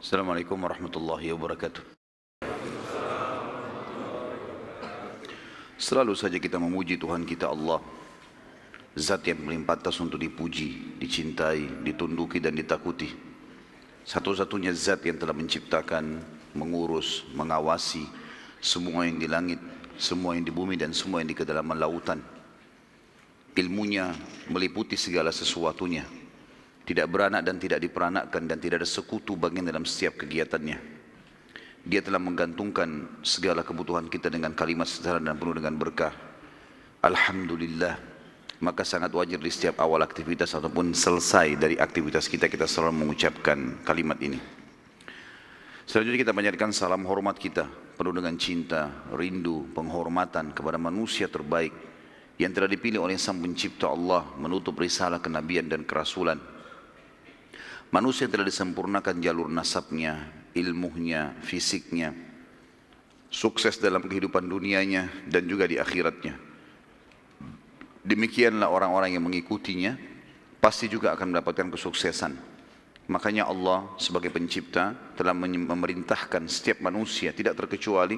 Assalamualaikum warahmatullahi wabarakatuh. Selalu saja kita memuji Tuhan kita Allah, Zat yang paling pantas untuk dipuji, dicintai, ditunduki dan ditakuti. Satu-satunya Zat yang telah menciptakan, mengurus, mengawasi semua yang di langit, semua yang di bumi dan semua yang di kedalaman lautan. Ilmunya meliputi segala sesuatunya, tidak beranak dan tidak diperanakkan dan tidak ada sekutu bagian dalam setiap kegiatannya. Dia telah menggantungkan segala kebutuhan kita dengan kalimat sederhana dan penuh dengan berkah. Alhamdulillah. Maka sangat wajar di setiap awal aktivitas ataupun selesai dari aktivitas kita, kita selalu mengucapkan kalimat ini. Selanjutnya kita panjatkan salam hormat kita penuh dengan cinta, rindu, penghormatan kepada manusia terbaik yang telah dipilih oleh Sang Pencipta Allah menutup risalah kenabian dan kerasulan. Manusia telah disempurnakan jalur nasabnya, ilmunya, fisiknya, sukses dalam kehidupan dunianya dan juga di akhiratnya. Demikianlah orang-orang yang mengikutinya pasti juga akan mendapatkan kesuksesan. Makanya Allah sebagai pencipta telah memerintahkan setiap manusia tidak terkecuali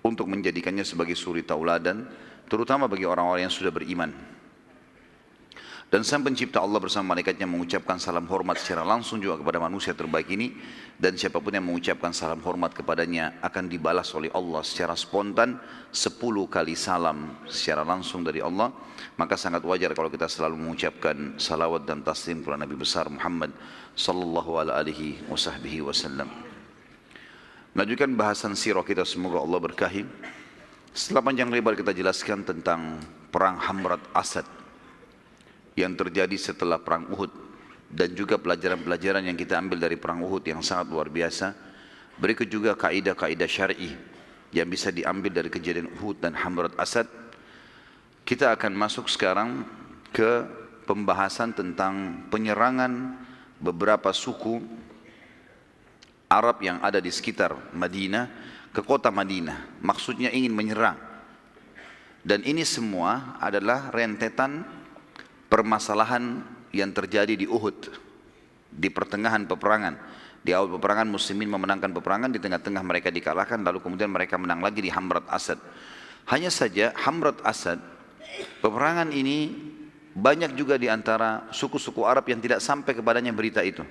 untuk menjadikannya sebagai suri tauladan, terutama bagi orang-orang yang sudah beriman. Dan Sang Pencipta Allah bersama malaikatnya mengucapkan salam hormat secara langsung juga kepada manusia terbaik ini. Dan siapapun yang mengucapkan salam hormat kepadanya akan dibalas oleh Allah secara spontan 10 kali salam secara langsung dari Allah. Maka sangat wajar kalau kita selalu mengucapkan salawat dan taslim kepada Nabi besar Muhammad sallallahu alaihi wasallam. Melanjutkan bahasan sirah kita, semoga Allah berkahi. Setelah panjang lebar kita jelaskan tentang perang Hamrat Asad yang terjadi setelah perang Uhud dan juga pelajaran-pelajaran yang kita ambil dari perang Uhud yang sangat luar biasa. Berikut juga kaidah-kaidah syar'i yang bisa diambil dari kejadian Uhud dan Hamrat Asad. Kita akan masuk sekarang ke pembahasan tentang penyerangan beberapa suku Arab yang ada di sekitar Madinah ke kota Madinah. Maksudnya ingin menyerang. Dan ini semua adalah rentetan permasalahan yang terjadi di Uhud, di pertengahan peperangan. Di awal peperangan muslimin memenangkan peperangan, di tengah-tengah mereka dikalahkan, lalu kemudian mereka menang lagi di Hamrat Asad. Hanya saja Hamrat Asad, peperangan ini banyak juga di antara suku-suku Arab yang tidak sampai kepadanya berita itu.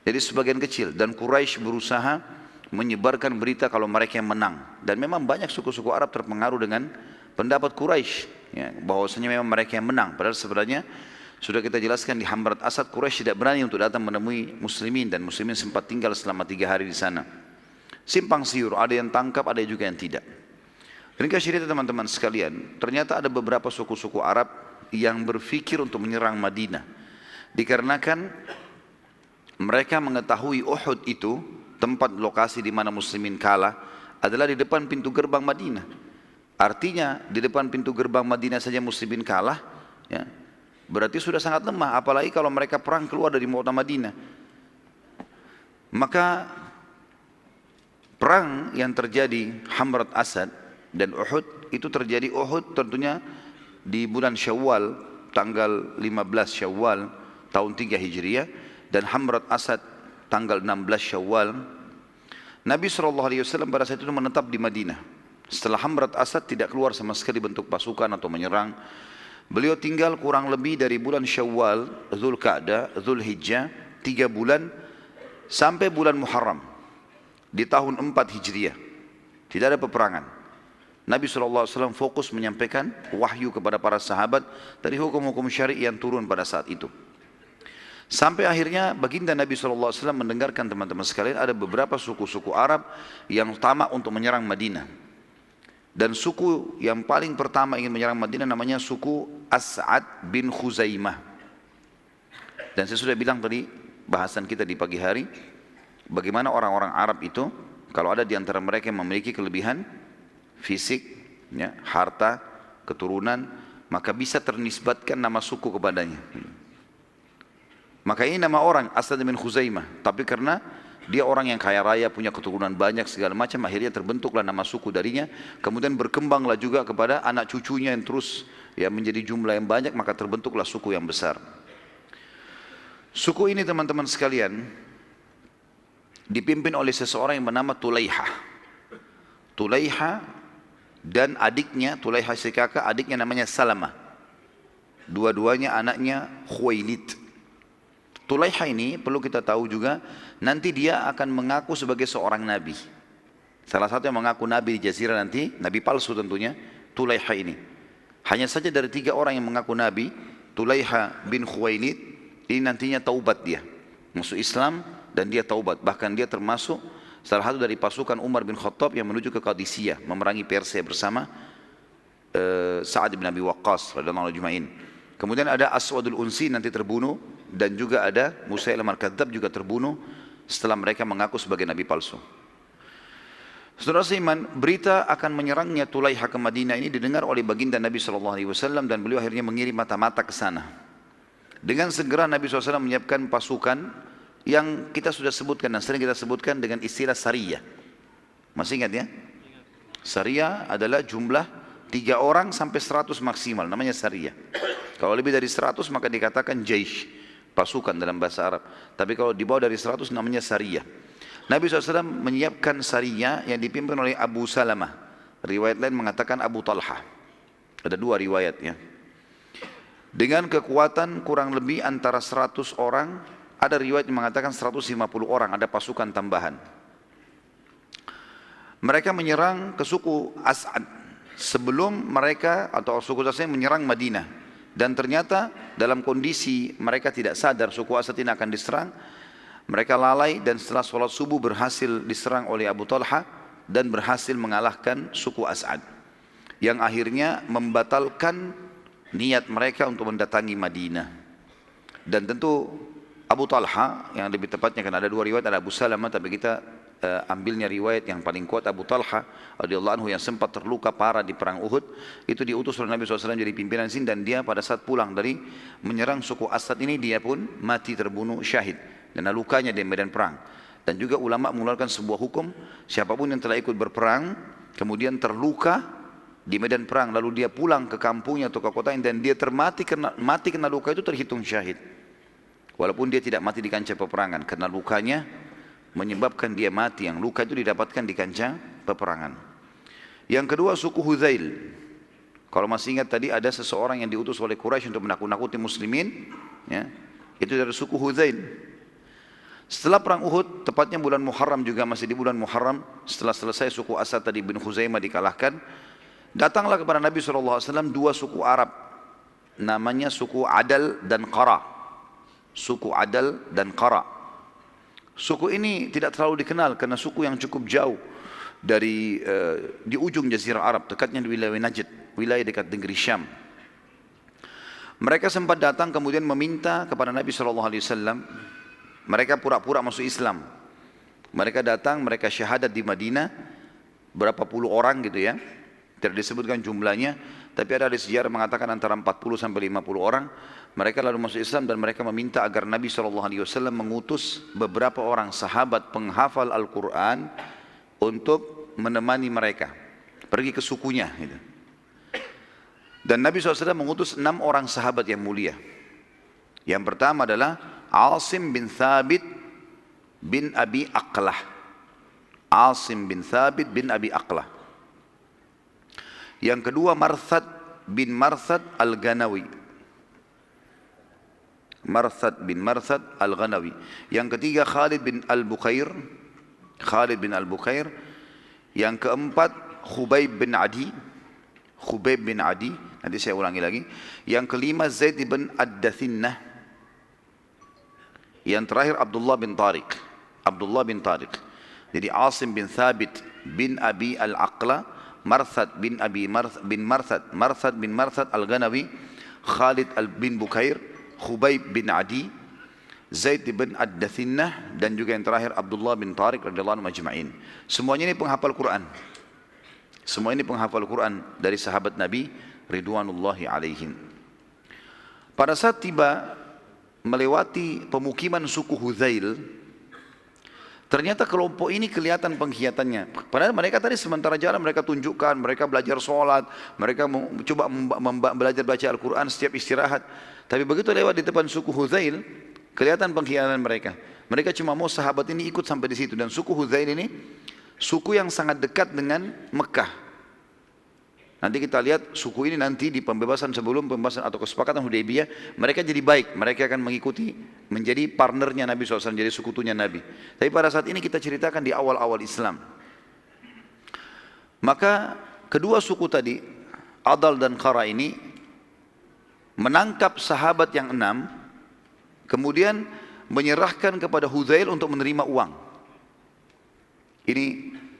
Jadi sebagian kecil, dan Quraisy berusaha menyebarkan berita kalau mereka yang menang. Dan memang banyak suku-suku Arab terpengaruh dengan pendapat Quraisy, ya, bahwasanya memang mereka yang menang. Padahal sebenarnya sudah kita jelaskan di Hamrat Asad, Quraisy tidak berani untuk datang menemui muslimin, dan muslimin sempat tinggal selama 3 hari di sana. Simpang siur, ada yang tangkap, ada juga yang tidak. Ringkas cerita teman-teman sekalian, ternyata ada beberapa suku-suku Arab yang berpikir untuk menyerang Madinah. Dikarenakan mereka mengetahui Uhud itu, tempat lokasi di mana muslimin kalah, adalah di depan pintu gerbang Madinah. Artinya di depan pintu gerbang Madinah saja muslimin kalah, ya, berarti sudah sangat lemah, apalagi kalau mereka perang keluar dari kota Madinah. Maka perang yang terjadi Hamrat Asad dan Uhud itu terjadi, Uhud tentunya di bulan Syawal, tanggal 15 Syawal tahun 3 Hijriah, dan Hamrat Asad tanggal 16 Syawal. Nabi SAW pada saat itu menetap di Madinah. Setelah Hamrat Asad tidak keluar sama sekali bentuk pasukan atau menyerang. Beliau tinggal kurang lebih dari bulan Syawal, Dzulqa'dah, Dzulhijjah, 3 bulan sampai bulan Muharram di tahun 4 Hijriah. Tidak ada peperangan. Nabi SAW fokus menyampaikan wahyu kepada para sahabat dari hukum-hukum syar'i yang turun pada saat itu. Sampai akhirnya baginda Nabi SAW mendengarkan teman-teman sekalian ada beberapa suku-suku Arab yang tamak untuk menyerang Madinah. Dan suku yang paling pertama ingin menyerang Madinah namanya suku As'ad bin Khuzaimah. Dan saya sudah bilang tadi bahasan kita di pagi hari, bagaimana orang-orang Arab itu kalau ada di antara mereka yang memiliki kelebihan fisik, ya, harta, keturunan, maka bisa ternisbatkan nama suku kepadanya. Maka ini nama orang As'ad bin Khuzaimah, tapi karena dia orang yang kaya raya, punya keturunan banyak segala macam, akhirnya terbentuklah nama suku darinya. Kemudian berkembanglah juga kepada anak cucunya yang terus ya menjadi jumlah yang banyak, maka terbentuklah suku yang besar. Suku ini teman-teman sekalian dipimpin oleh seseorang yang bernama Tulaiha. Tulaiha dan adiknya, Tulaiha si kakak, adiknya namanya Salamah. Dua-duanya anaknya Khuwailid. Tulaiha ini perlu kita tahu juga, nanti dia akan mengaku sebagai seorang nabi. Salah satu yang mengaku nabi di Jazirah nanti, nabi palsu tentunya, Tulaiha ini. Hanya saja dari 3 orang yang mengaku nabi, Tulaiha bin Khuwailid, ini nantinya taubat dia. Masuk Islam dan dia taubat. Bahkan dia termasuk salah satu dari pasukan Umar bin Khattab yang menuju ke Qadisiyah, memerangi Persia bersama Sa'ad bin Abi Waqqas radhiyallahu anhu. Kemudian ada Aswadul Unsi nanti terbunuh, dan juga ada Musailamah al-Kadzdzab juga terbunuh setelah mereka mengaku sebagai nabi palsu. Saudara seiman, berita akan menyerangnya Tulaiha ke Madinah ini didengar oleh baginda Nabi SAW, dan beliau akhirnya mengirim mata-mata ke sana. Dengan segera Nabi SAW menyiapkan pasukan yang kita sudah sebutkan dan sering kita sebutkan dengan istilah Sariyah. Masih ingat ya? Sariyah adalah jumlah 3 orang sampai 100 maksimal, namanya Sariyah. Kalau lebih dari 100 maka dikatakan Jaish, pasukan dalam bahasa Arab. Tapi kalau di bawah dari 100 namanya Sariyah. Nabi SAW menyiapkan Sariyah yang dipimpin oleh Abu Salamah. Riwayat lain mengatakan Abu Talha. Ada 2 riwayat ya. Dengan kekuatan kurang lebih antara 100 orang, ada riwayat yang mengatakan 150 orang, ada pasukan tambahan. Mereka menyerang ke suku As'ad sebelum mereka atau suku As'ad menyerang Madinah. Dan ternyata dalam kondisi mereka tidak sadar suku As'ad ini akan diserang, mereka lalai dan setelah sholat subuh berhasil diserang oleh Abu Talha dan berhasil mengalahkan suku As'ad, yang akhirnya membatalkan niat mereka untuk mendatangi Madinah. Dan tentu Abu Talha, yang lebih tepatnya kan ada 2 riwayat, ada Abu Salamah, tapi kita ambilnya riwayat yang paling kuat Abu Talha radhiyallahu anhu yang sempat terluka parah di perang Uhud. Itu diutus oleh Nabi SAW jadi pimpinan sini, dan dia pada saat pulang dari menyerang suku Asad ini, dia pun mati terbunuh syahid dan lukanya di medan perang. Dan juga ulama mengeluarkan sebuah hukum, siapapun yang telah ikut berperang kemudian terluka di medan perang lalu dia pulang ke kampungnya atau ke kotanya dan dia mati kena luka, itu terhitung syahid. Walaupun dia tidak mati di kancah peperangan, karena lukanya menyebabkan dia mati, yang luka itu didapatkan di kancah peperangan. Yang kedua suku Hudzail. Kalau masih ingat tadi ada seseorang yang diutus oleh Quraisy untuk menakut-nakuti muslimin ya, itu dari suku Hudzail. Setelah perang Uhud, tepatnya bulan Muharram, juga masih di bulan Muharram, setelah selesai suku Asad tadi bin Khuzaimah dikalahkan, datanglah kepada Nabi SAW 2 suku Arab, namanya suku Adal dan Qara. Suku Adal dan Qara. Suku ini tidak terlalu dikenal karena suku yang cukup jauh dari di ujung Jazirah Arab, dekatnya di wilayah Najd, wilayah dekat negeri Syam. Mereka sempat datang kemudian meminta kepada Nabi SAW. Mereka pura-pura masuk Islam. Mereka datang, mereka syahadat di Madinah, berapa puluh orang gitu ya. Tidak disebutkan jumlahnya, tapi ada di sejarah mengatakan antara 40 sampai 50 orang. Mereka lalu masuk Islam dan mereka meminta agar Nabi SAW mengutus beberapa orang sahabat penghafal Al-Quran untuk menemani mereka pergi ke sukunya gitu. Dan Nabi SAW mengutus 6 orang sahabat yang mulia. Yang pertama adalah Asim bin Thabit bin Abi Aqlah. Asim bin Thabit bin Abi Aqlah. Yang kedua Marthad bin Marthad al-Ghanawi. Marthad bin Marthad al-Ghanawi. Yang ketiga Khalid bin al-Bukhair. Khalid bin al-Bukhair. Yang keempat Khubayb bin Adi. Khubayb bin Adi. Nanti saya ulangi lagi. Yang kelima Zaid bin Ad-Dathinnah. Yang terakhir Abdullah bin Tariq. Abdullah bin Tariq. Jadi Asim bin Thabit bin Abi al-Aqla, Marthad bin Marthad, Marthad bin Marthad al-Ghanawi, Khalid bin Bukhair, Khubayb bin Adi, Zaid bin Ad-Dathinnah, dan juga yang terakhir Abdullah bin Tariq radhiyallahu anhu majma'in. Semuanya ini penghafal Quran. Semua ini penghafal Quran dari sahabat Nabi ridwanullahi alaihim. Pada saat tiba melewati pemukiman suku Hudzail, ternyata kelompok ini kelihatan pengkhianatannya. Padahal mereka tadi sementara jalan mereka tunjukkan, mereka belajar sholat, mereka coba belajar baca Al-Quran setiap istirahat. Tapi begitu lewat di depan suku Hudzail, kelihatan pengkhianatan mereka. Mereka cuma mau sahabat ini ikut sampai di situ. Dan suku Hudzail ini suku yang sangat dekat dengan Mekah. Nanti kita lihat suku ini nanti di pembebasan sebelum pembebasan atau kesepakatan Hudaybiyah, mereka jadi baik. Mereka akan mengikuti menjadi partnernya Nabi SAW, jadi sekutunya Nabi. Tapi pada saat ini kita ceritakan di awal-awal Islam. Maka kedua suku tadi, Adal dan Qara ini menangkap sahabat yang 6, kemudian menyerahkan kepada Hudzail untuk menerima uang. Ini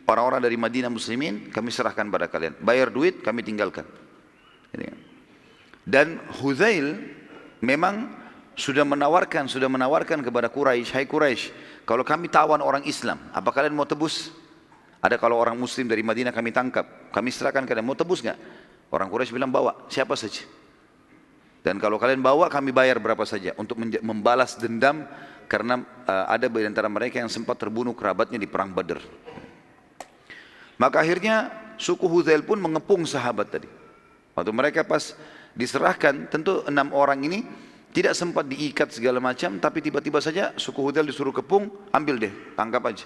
orang-orang dari Madinah muslimin, kami serahkan pada kalian. Bayar duit, kami tinggalkan. Dan Hudzail memang sudah menawarkan kepada Quraisy, hai Quraisy, kalau kami tawan orang Islam, apa kalian mau tebus? Ada kalau orang muslim dari Madinah kami tangkap, kami serahkan kalian, mau tebus nggak? Orang Quraisy bilang bawa, siapa saja. Dan kalau kalian bawa, kami bayar berapa saja untuk membalas dendam karena ada di antara mereka yang sempat terbunuh kerabatnya di perang Badr. Maka akhirnya suku Hudzail pun mengepung sahabat tadi. Waktu mereka pas diserahkan, tentu 6 orang ini tidak sempat diikat segala macam, tapi tiba-tiba saja suku Hudzail disuruh kepung, ambil deh, tangkap aja.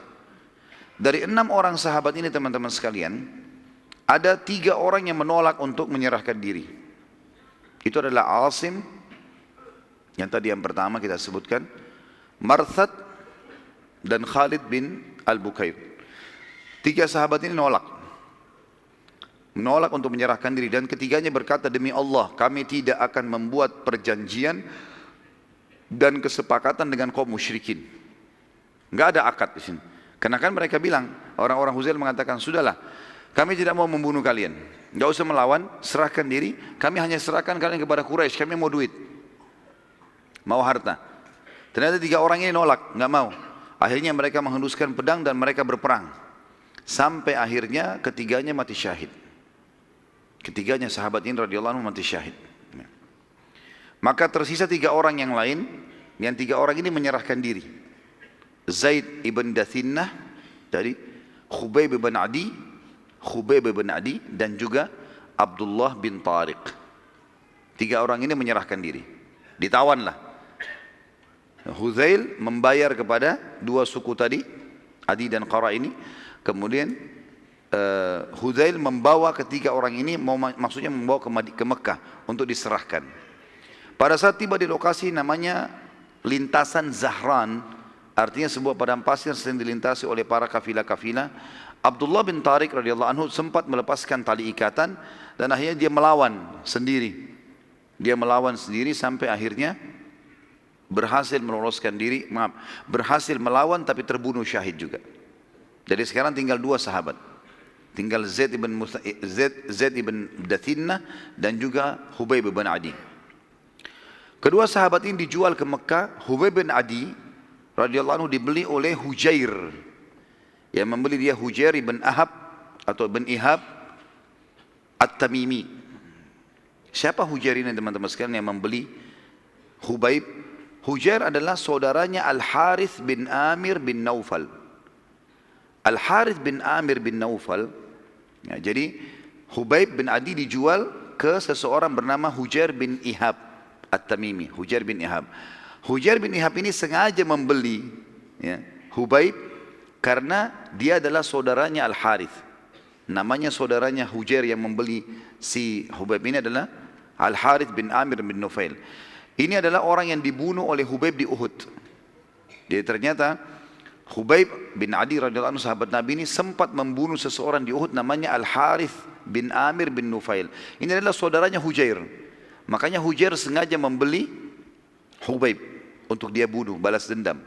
Dari 6 orang sahabat ini teman-teman sekalian, ada 3 orang yang menolak untuk menyerahkan diri. Itu adalah Asim, yang tadi yang pertama kita sebutkan, Marthad, dan Khalid bin Al-Bukair. 3 sahabat ini menolak untuk menyerahkan diri, dan ketiganya berkata, demi Allah kami tidak akan membuat perjanjian dan kesepakatan dengan kaum musyrikin. Enggak ada akad di sini. Karena kan mereka bilang, orang-orang Hudzail mengatakan, sudahlah, kami tidak mau membunuh kalian, enggak usah melawan, serahkan diri, kami hanya serahkan kalian kepada Quraisy, kami mau duit, mau harta. Ternyata 3 orang ini nolak, enggak mau. Akhirnya mereka menghunuskan pedang dan mereka berperang. Sampai akhirnya ketiganya mati syahid. Ketiganya sahabat ini radhiyallahu anhu mati syahid. Maka tersisa 3 orang yang lain, yang 3 orang ini menyerahkan diri. Zaid ibn Dathinnah, dari Khubayb ibn Adi, dan juga Abdullah bin Tariq. 3 orang ini menyerahkan diri. Ditawanlah. Hudzail membayar kepada 2 suku tadi, Adi dan Qara ini. Kemudian Hudzail membawa ketiga orang ini, maksudnya membawa ke Mekah untuk diserahkan. Pada saat tiba di lokasi namanya lintasan Zahran, artinya sebuah padang pasir sering dilintasi oleh para kafilah-kafilah. Abdullah bin Tariq radhiyallahu anhu sempat melepaskan tali ikatan dan akhirnya dia melawan sendiri. Dia melawan sendiri sampai akhirnya berhasil meloloskan diri, berhasil melawan tapi terbunuh syahid juga. Jadi sekarang tinggal 2 sahabat. Tinggal Zaid ibn Dathinnah dan juga Khubayb bin Adi. Kedua sahabat ini dijual ke Mekah. Khubayb bin Adi radhiyallahu anhu dibeli oleh Hujair. Yang membeli dia Hujair ibn Ahab atau ibn Ihab At-Tamimi. Siapa Hujair ini teman-teman sekalian yang membeli Khubayb? Hujair adalah saudaranya Al-Harith bin Amir bin Naufal. Al-Harith bin Amir bin Naufal, ya, jadi Khubayb bin Adi dijual ke seseorang bernama Hujair bin Ihab At-Tamimi. Hujair bin Ihab. Hujair bin Ihab ini sengaja membeli, ya, Khubayb karena dia adalah saudaranya Al-Harith. Namanya saudaranya Hujair yang membeli si Khubayb ini adalah Al-Harith bin Amir bin Naufal. Ini adalah orang yang dibunuh oleh Khubayb di Uhud. Jadi ternyata Khubayb bin Adi radhiyallahu anhu sahabat Nabi ini sempat membunuh seseorang di Uhud namanya Al-Harith bin Amir bin Naufal. Ini adalah saudaranya Hujair. Makanya Hujair sengaja membeli Khubayb untuk dia bunuh, balas dendam.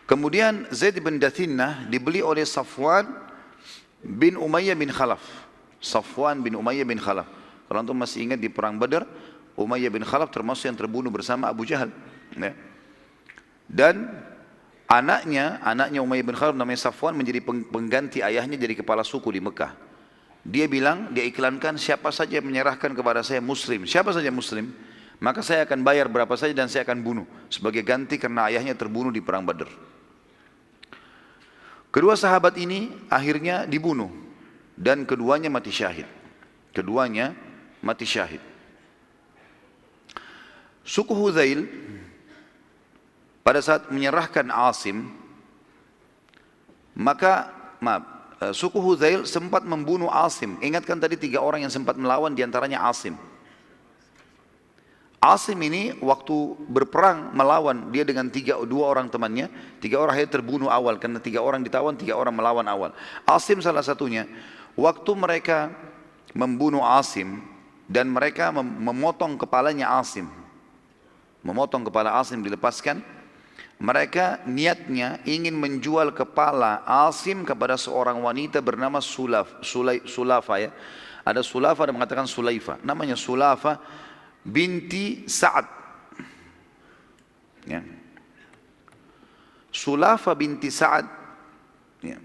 Kemudian Zaid bin Dathinnah dibeli oleh Safwan bin Umayyah bin Khalaf. Safwan bin Umayyah bin Khalaf. Kalau antum masih ingat di perang Badar, Umayyah bin Khalaf termasuk yang terbunuh bersama Abu Jahal. Ya. Dan anaknya Umayyah bin Khalaf namanya Safwan menjadi pengganti ayahnya jadi kepala suku di Mekah. Dia bilang, dia iklankan, siapa saja yang menyerahkan kepada saya Muslim, siapa saja Muslim, maka saya akan bayar berapa saja dan saya akan bunuh sebagai ganti karena ayahnya terbunuh di perang Badar. Kedua sahabat ini akhirnya dibunuh dan keduanya mati syahid. Keduanya mati syahid. Suku Hudzail pada saat menyerahkan Asim, maka suku Hudzail sempat membunuh Asim. Ingatkan tadi 3 orang yang sempat melawan, diantaranya Asim. Asim ini waktu berperang melawan, dia dengan 2 orang temannya, 3 orang akhirnya terbunuh awal, karena 3 orang ditawan, 3 orang melawan awal. Asim salah satunya. Waktu mereka membunuh Asim, dan mereka memotong kepalanya Asim, memotong kepala Asim dilepaskan, mereka niatnya ingin menjual kepala Asim kepada seorang wanita bernama Sulafa ya. Ada Sulafa dan mengatakan Sulaifa, namanya Sulafa binti Sa'ad ya. Sulafa binti Sa'ad ya.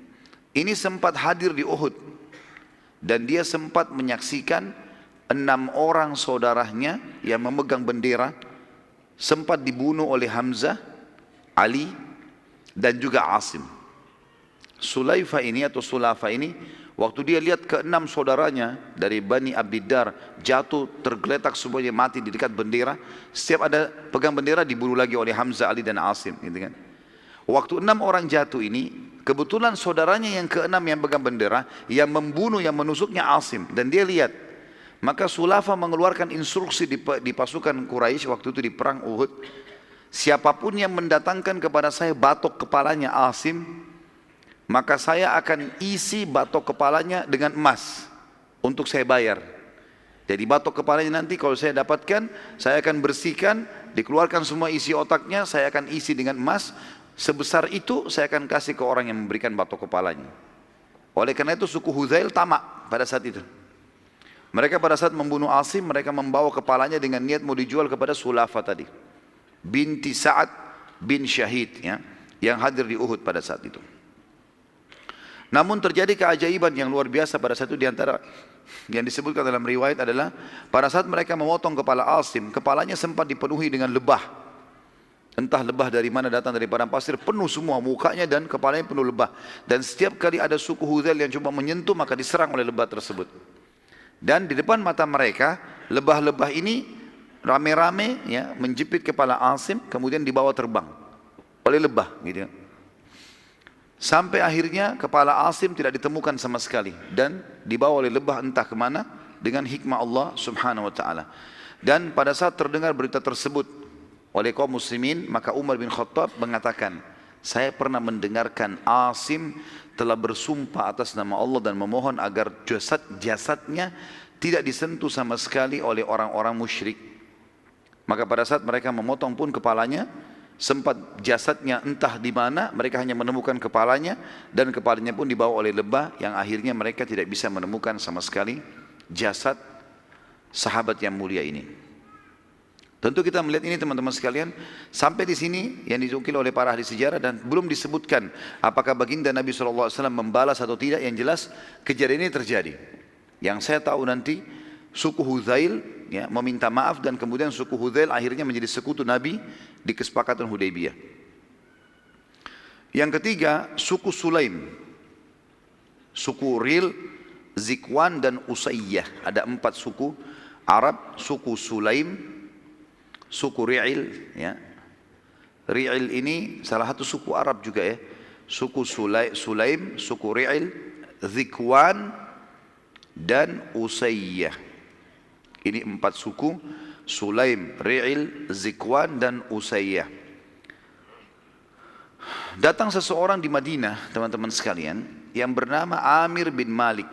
Ini sempat hadir di Uhud, dan dia sempat menyaksikan 6 orang saudaranya yang memegang bendera sempat dibunuh oleh Hamzah, Ali, dan juga Asim. Sulaifa ini atau Sulafa ini, waktu dia lihat ke-6 saudaranya dari Bani Abdiddar jatuh tergeletak semuanya mati di dekat bendera, setiap ada pegang bendera dibunuh lagi oleh Hamzah, Ali, dan Asim, gitu kan. Waktu 6 orang jatuh ini, kebetulan saudaranya yang ke-6 yang pegang bendera, yang membunuh, yang menusuknya Asim, dan dia lihat. Maka Sulafa mengeluarkan instruksi di pasukan Quraisy waktu itu di perang Uhud, siapapun yang mendatangkan kepada saya batok kepalanya Asim, maka saya akan isi batok kepalanya dengan emas untuk saya bayar. Jadi batok kepalanya nanti kalau saya dapatkan, saya akan bersihkan, dikeluarkan semua isi otaknya, saya akan isi dengan emas. Sebesar itu saya akan kasih ke orang yang memberikan batok kepalanya. Oleh karena itu suku Hudzail tamak pada saat itu. Mereka pada saat membunuh Asim, mereka membawa kepalanya dengan niat mau dijual kepada Sulafa tadi, binti Sa'ad bin Syahid ya, yang hadir di Uhud pada saat itu. Namun terjadi keajaiban yang luar biasa pada saat itu. Diantara yang disebutkan dalam riwayat adalah pada saat mereka memotong kepala Asim, kepalanya sempat dipenuhi dengan lebah. Entah lebah dari mana datang, dari padang pasir, penuh semua mukanya dan kepalanya penuh lebah. Dan setiap kali ada suku Hudzail yang coba menyentuh, maka diserang oleh lebah tersebut. Dan di depan mata mereka, lebah-lebah ini rame-rame ya, menjepit kepala Asim, kemudian dibawa terbang oleh lebah gitu ya. Sampai akhirnya kepala Asim tidak ditemukan sama sekali, dan dibawa oleh lebah entah kemana dengan hikmah Allah subhanahu wa ta'ala. Dan pada saat terdengar berita tersebut oleh kaum muslimin, maka Umar bin Khattab mengatakan, saya pernah mendengarkan Asim telah bersumpah atas nama Allah dan memohon agar jasadnya tidak disentuh sama sekali oleh orang-orang musyrik. Maka pada saat mereka memotong pun kepalanya, sempat jasadnya entah di mana, mereka hanya menemukan kepalanya, dan kepalanya pun dibawa oleh lebah, yang akhirnya mereka tidak bisa menemukan sama sekali jasad sahabat yang mulia ini. Tentu kita melihat ini teman-teman sekalian, sampai di sini yang dinukil oleh para ahli sejarah, dan belum disebutkan apakah baginda Nabi SAW membalas atau tidak. Yang jelas kejadian ini terjadi. Yang saya tahu nanti suku Hudzail ya, meminta maaf, dan kemudian suku Hudzail akhirnya menjadi sekutu Nabi di kesepakatan Hudaybiyah. Yang ketiga, suku Sulaim, suku Ril, Zikwan, dan Usayyah. Ada 4 suku Arab, suku Sulaim, suku Ri'il ya. Ri'il ini salah satu suku Arab juga ya. Suku Sulaim, suku Ri'il, Zikwan, dan Usayyah. Ini 4 suku, Sulaim, Ri'il, Zikwan, dan Usayyah. Datang seseorang di Madinah teman-teman sekalian yang bernama Amir bin Malik.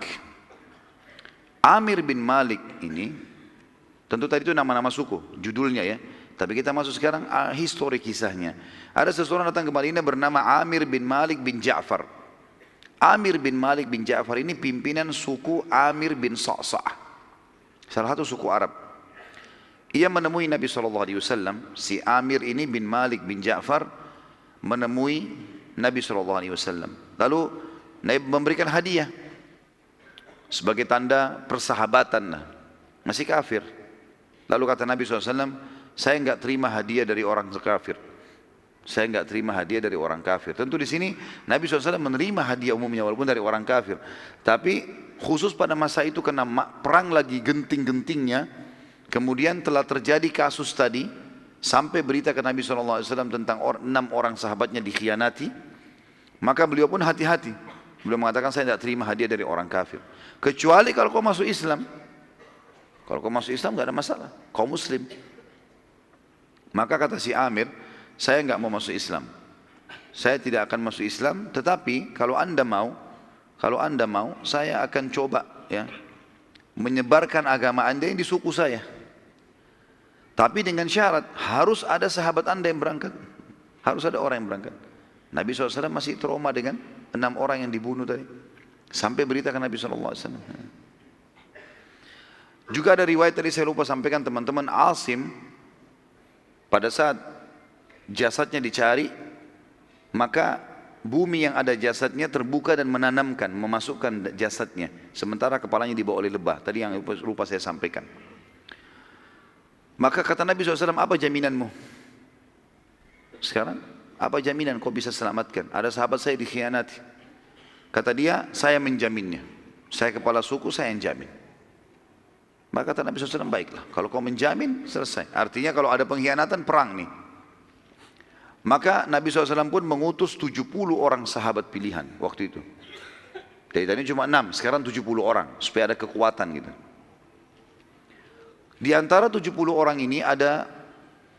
Amir bin Malik ini, tentu tadi itu nama-nama suku, judulnya ya. Tapi kita masuk sekarang histori kisahnya. Ada seseorang datang ke Madinah bernama Amir bin Malik bin Ja'far. Amir bin Malik bin Ja'far ini pimpinan suku Amir bin Sa'sa'ah, salah satu suku Arab. Ia menemui Nabi SAW. Si Amir ini bin Malik bin Ja'far menemui Nabi SAW. Lalu Nabi memberikan hadiah sebagai tanda persahabatan. Masih kafir. Lalu kata Nabi SAW, saya enggak terima hadiah dari orang kafir. Saya enggak terima hadiah dari orang kafir. Tentu di sini Nabi SAW menerima hadiah umumnya walaupun dari orang kafir. Tapi khusus pada masa itu karena perang lagi genting-gentingnya, kemudian telah terjadi kasus tadi, sampai berita ke Nabi SAW tentang 6 orang sahabatnya dikhianati, maka beliau pun hati-hati. Beliau mengatakan, saya tidak terima hadiah dari orang kafir, kecuali kalau kau masuk Islam. Kalau kau masuk Islam tidak ada masalah, kau Muslim. Maka kata si Amir, saya enggak mau masuk Islam, saya tidak akan masuk Islam, tetapi kalau anda mau, saya akan coba ya menyebarkan agama anda yang di suku saya. Tapi dengan syarat, harus ada sahabat anda yang berangkat. Harus ada orang yang berangkat. Nabi SAW masih trauma dengan 6 orang yang dibunuh tadi. Sampai beritakan Nabi SAW. Juga ada riwayat tadi saya lupa sampaikan teman-teman, Asim, pada saat jasadnya dicari, maka bumi yang ada jasadnya terbuka dan menanamkan, memasukkan jasadnya. Sementara kepalanya dibawa oleh lebah. Tadi yang lupa saya sampaikan. Maka kata Nabi SAW, apa jaminanmu? Sekarang, apa jaminan kau bisa selamatkan? Ada sahabat saya dikhianati. Kata dia, saya menjaminnya. Saya kepala suku, saya yang jamin. Maka kata Nabi SAW, baiklah. Kalau kau menjamin, selesai. Artinya kalau ada pengkhianatan, perang nih. Maka Nabi SAW pun mengutus 70 orang sahabat pilihan waktu itu. Dari tadi cuma 6, sekarang 70 orang. Supaya ada kekuatan gitu. Di antara 70 orang ini ada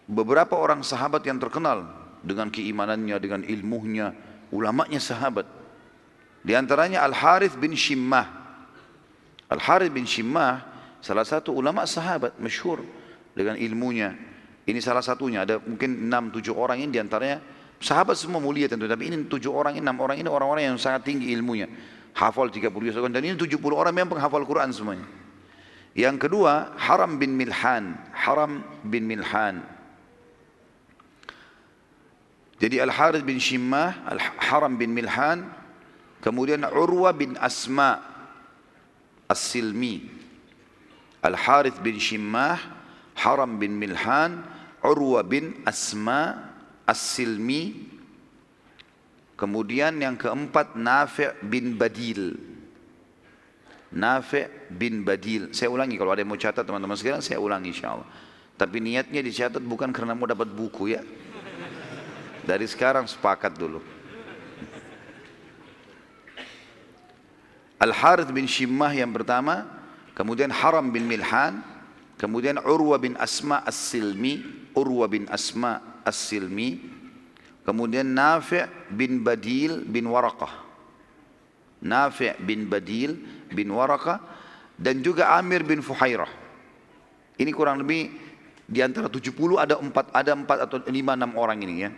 beberapa orang sahabat yang terkenal dengan keimanannya, dengan ilmunya, ulamanya sahabat. Di antaranya Al-Harith bin Shimmah. Al-Harith bin Shimmah salah satu ulama sahabat masyhur dengan ilmunya. Ini salah satunya, ada mungkin 6-7 orang ini, di antaranya sahabat semua mulia tentu, tapi ini 7 orang, 6 orang ini orang-orang yang sangat tinggi ilmunya. Hafal 30 tahun, dan ini 70 orang memang penghafal Quran semuanya. Yang kedua, Haram bin Milhan. Jadi Al-Harith bin Shimmah, Haram bin Milhan, kemudian Urwa bin Asma As-Silmi. Al-Harith bin Shimmah, Haram bin Milhan, Urwa bin Asma As-Silmi. Kemudian yang keempat, Nafi' bin Badil. Nafi' bin Badil. Saya ulangi, kalau ada yang mau catat teman-teman sekalian, saya ulangi insyaAllah. Tapi niatnya dicatat bukan karena mau dapat buku ya. Dari sekarang sepakat dulu. Al-Harith bin Shimmah yang pertama, kemudian Haram bin Milhan, kemudian Urwa bin Asma As-Silmi, kemudian Nafi' bin Badil bin Waraqah. Nafi' bin Badil bin Waraqah, dan juga Amir bin Fuhairah. Ini kurang lebih di antara 70 ada 4 atau 5-6 orang ini ya.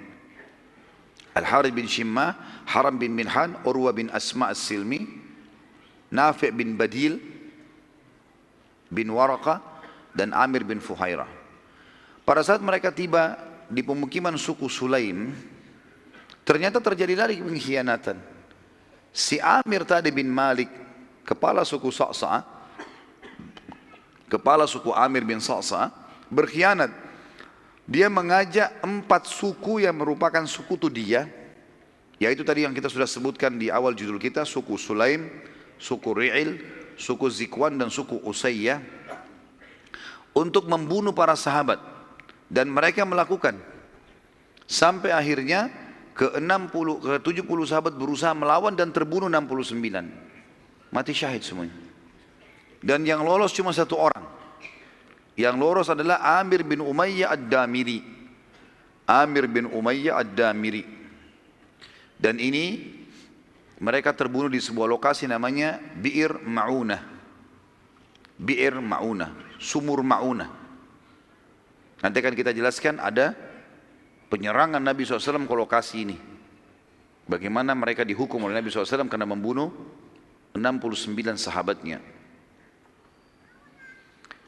Al-Harith bin Shimmah, Haram bin Milhan, Urwa bin Asma As-Silmi, Nafi' bin Badil bin Waraqah, dan Amir bin Fuhairah. Pada saat mereka tiba di pemukiman suku Sulaim, ternyata terjadi lagi pengkhianatan. Si Amir tadi bin Malik, kepala suku Sa'sa', kepala suku Amir bin Sa'sa', berkhianat. Dia mengajak 4 suku yang merupakan sekutu dia, yaitu tadi yang kita sudah sebutkan di awal judul kita, suku Sulaim, suku Ri'il, suku Zikwan, dan suku Usayyah, untuk membunuh para sahabat. Dan mereka melakukan. Sampai akhirnya ke 70 sahabat berusaha melawan dan terbunuh 69. Mati syahid semuanya. Dan yang lolos cuma 1 orang. Yang lolos adalah Amir bin Umayyah Ad-Damiri. Amir bin Umayyah Ad-Damiri. Dan ini mereka terbunuh di sebuah lokasi namanya Bi'ir Ma'unah. Bi'ir Ma'unah, sumur Ma'unah. Nanti akan kita jelaskan ada penyerangan Nabi SAW ke lokasi ini. Bagaimana mereka dihukum oleh Nabi SAW karena membunuh 69 sahabatnya.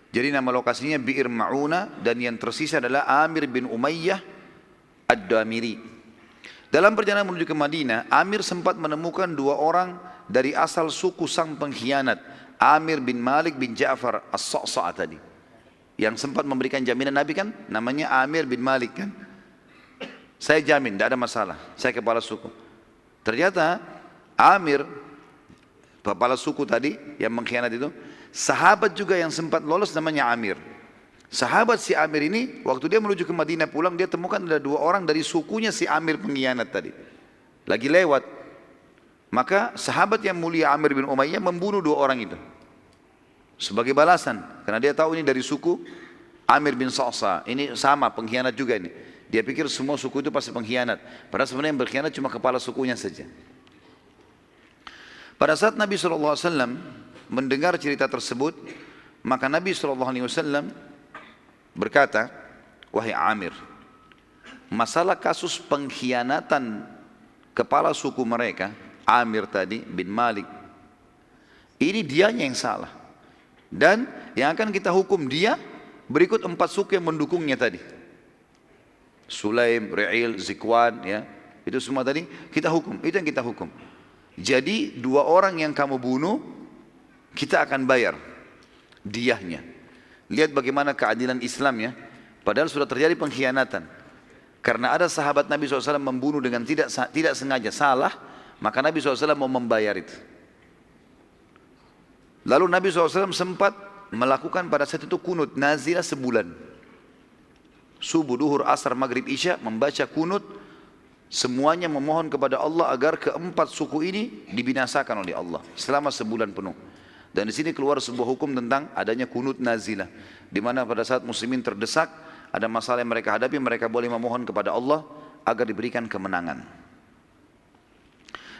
Jadi nama lokasinya Bi'ir Ma'una, dan yang tersisa adalah Amir bin Umayyah Ad-Damiri. Dalam perjalanan menuju ke Madinah, Amir sempat menemukan 2 orang dari asal suku sang pengkhianat, Amir bin Malik bin Ja'far As-Sa'sa' tadi. Yang sempat memberikan jaminan Nabi kan, namanya Amir bin Malik kan. Saya jamin, tidak ada masalah, saya kepala suku. Ternyata Amir, kepala suku tadi yang mengkhianat itu, sahabat juga yang sempat lolos namanya Amir. Sahabat si Amir ini, waktu dia menuju ke Madinah pulang, dia temukan ada 2 orang dari sukunya si Amir pengkhianat tadi. Lagi lewat. Maka sahabat yang mulia Amir bin Umayyah membunuh 2 orang itu. Sebagai balasan. Karena dia tahu ini dari suku Amir bin Sa'sa. Ini sama, pengkhianat juga ini. Dia pikir semua suku itu pasti pengkhianat. Padahal sebenarnya yang berkhianat cuma kepala sukunya saja. Pada saat Nabi SAW mendengar cerita tersebut, maka Nabi SAW berkata, wahai Amir, masalah kasus pengkhianatan kepala suku mereka, Amir tadi bin Malik, ini dianya yang salah. Dan yang akan kita hukum dia berikut 4 suku yang mendukungnya tadi. Sulaim, Ri'il, Zikwan, ya, itu semua tadi kita hukum, itu yang kita hukum. Jadi 2 orang yang kamu bunuh, kita akan bayar diyahnya. Lihat bagaimana keadilan Islam ya. Padahal sudah terjadi pengkhianatan. Karena ada sahabat Nabi SAW membunuh dengan tidak sengaja salah, maka Nabi SAW mau membayar itu. Lalu Nabi SAW sempat melakukan pada saat itu kunut nazilah sebulan. Subuh, duhur, asar, maghrib, isya membaca kunut. Semuanya memohon kepada Allah agar keempat suku ini dibinasakan oleh Allah selama sebulan penuh. Dan di sini keluar sebuah hukum tentang adanya kunut nazilah, di mana pada saat muslimin terdesak, ada masalah yang mereka hadapi, mereka boleh memohon kepada Allah agar diberikan kemenangan.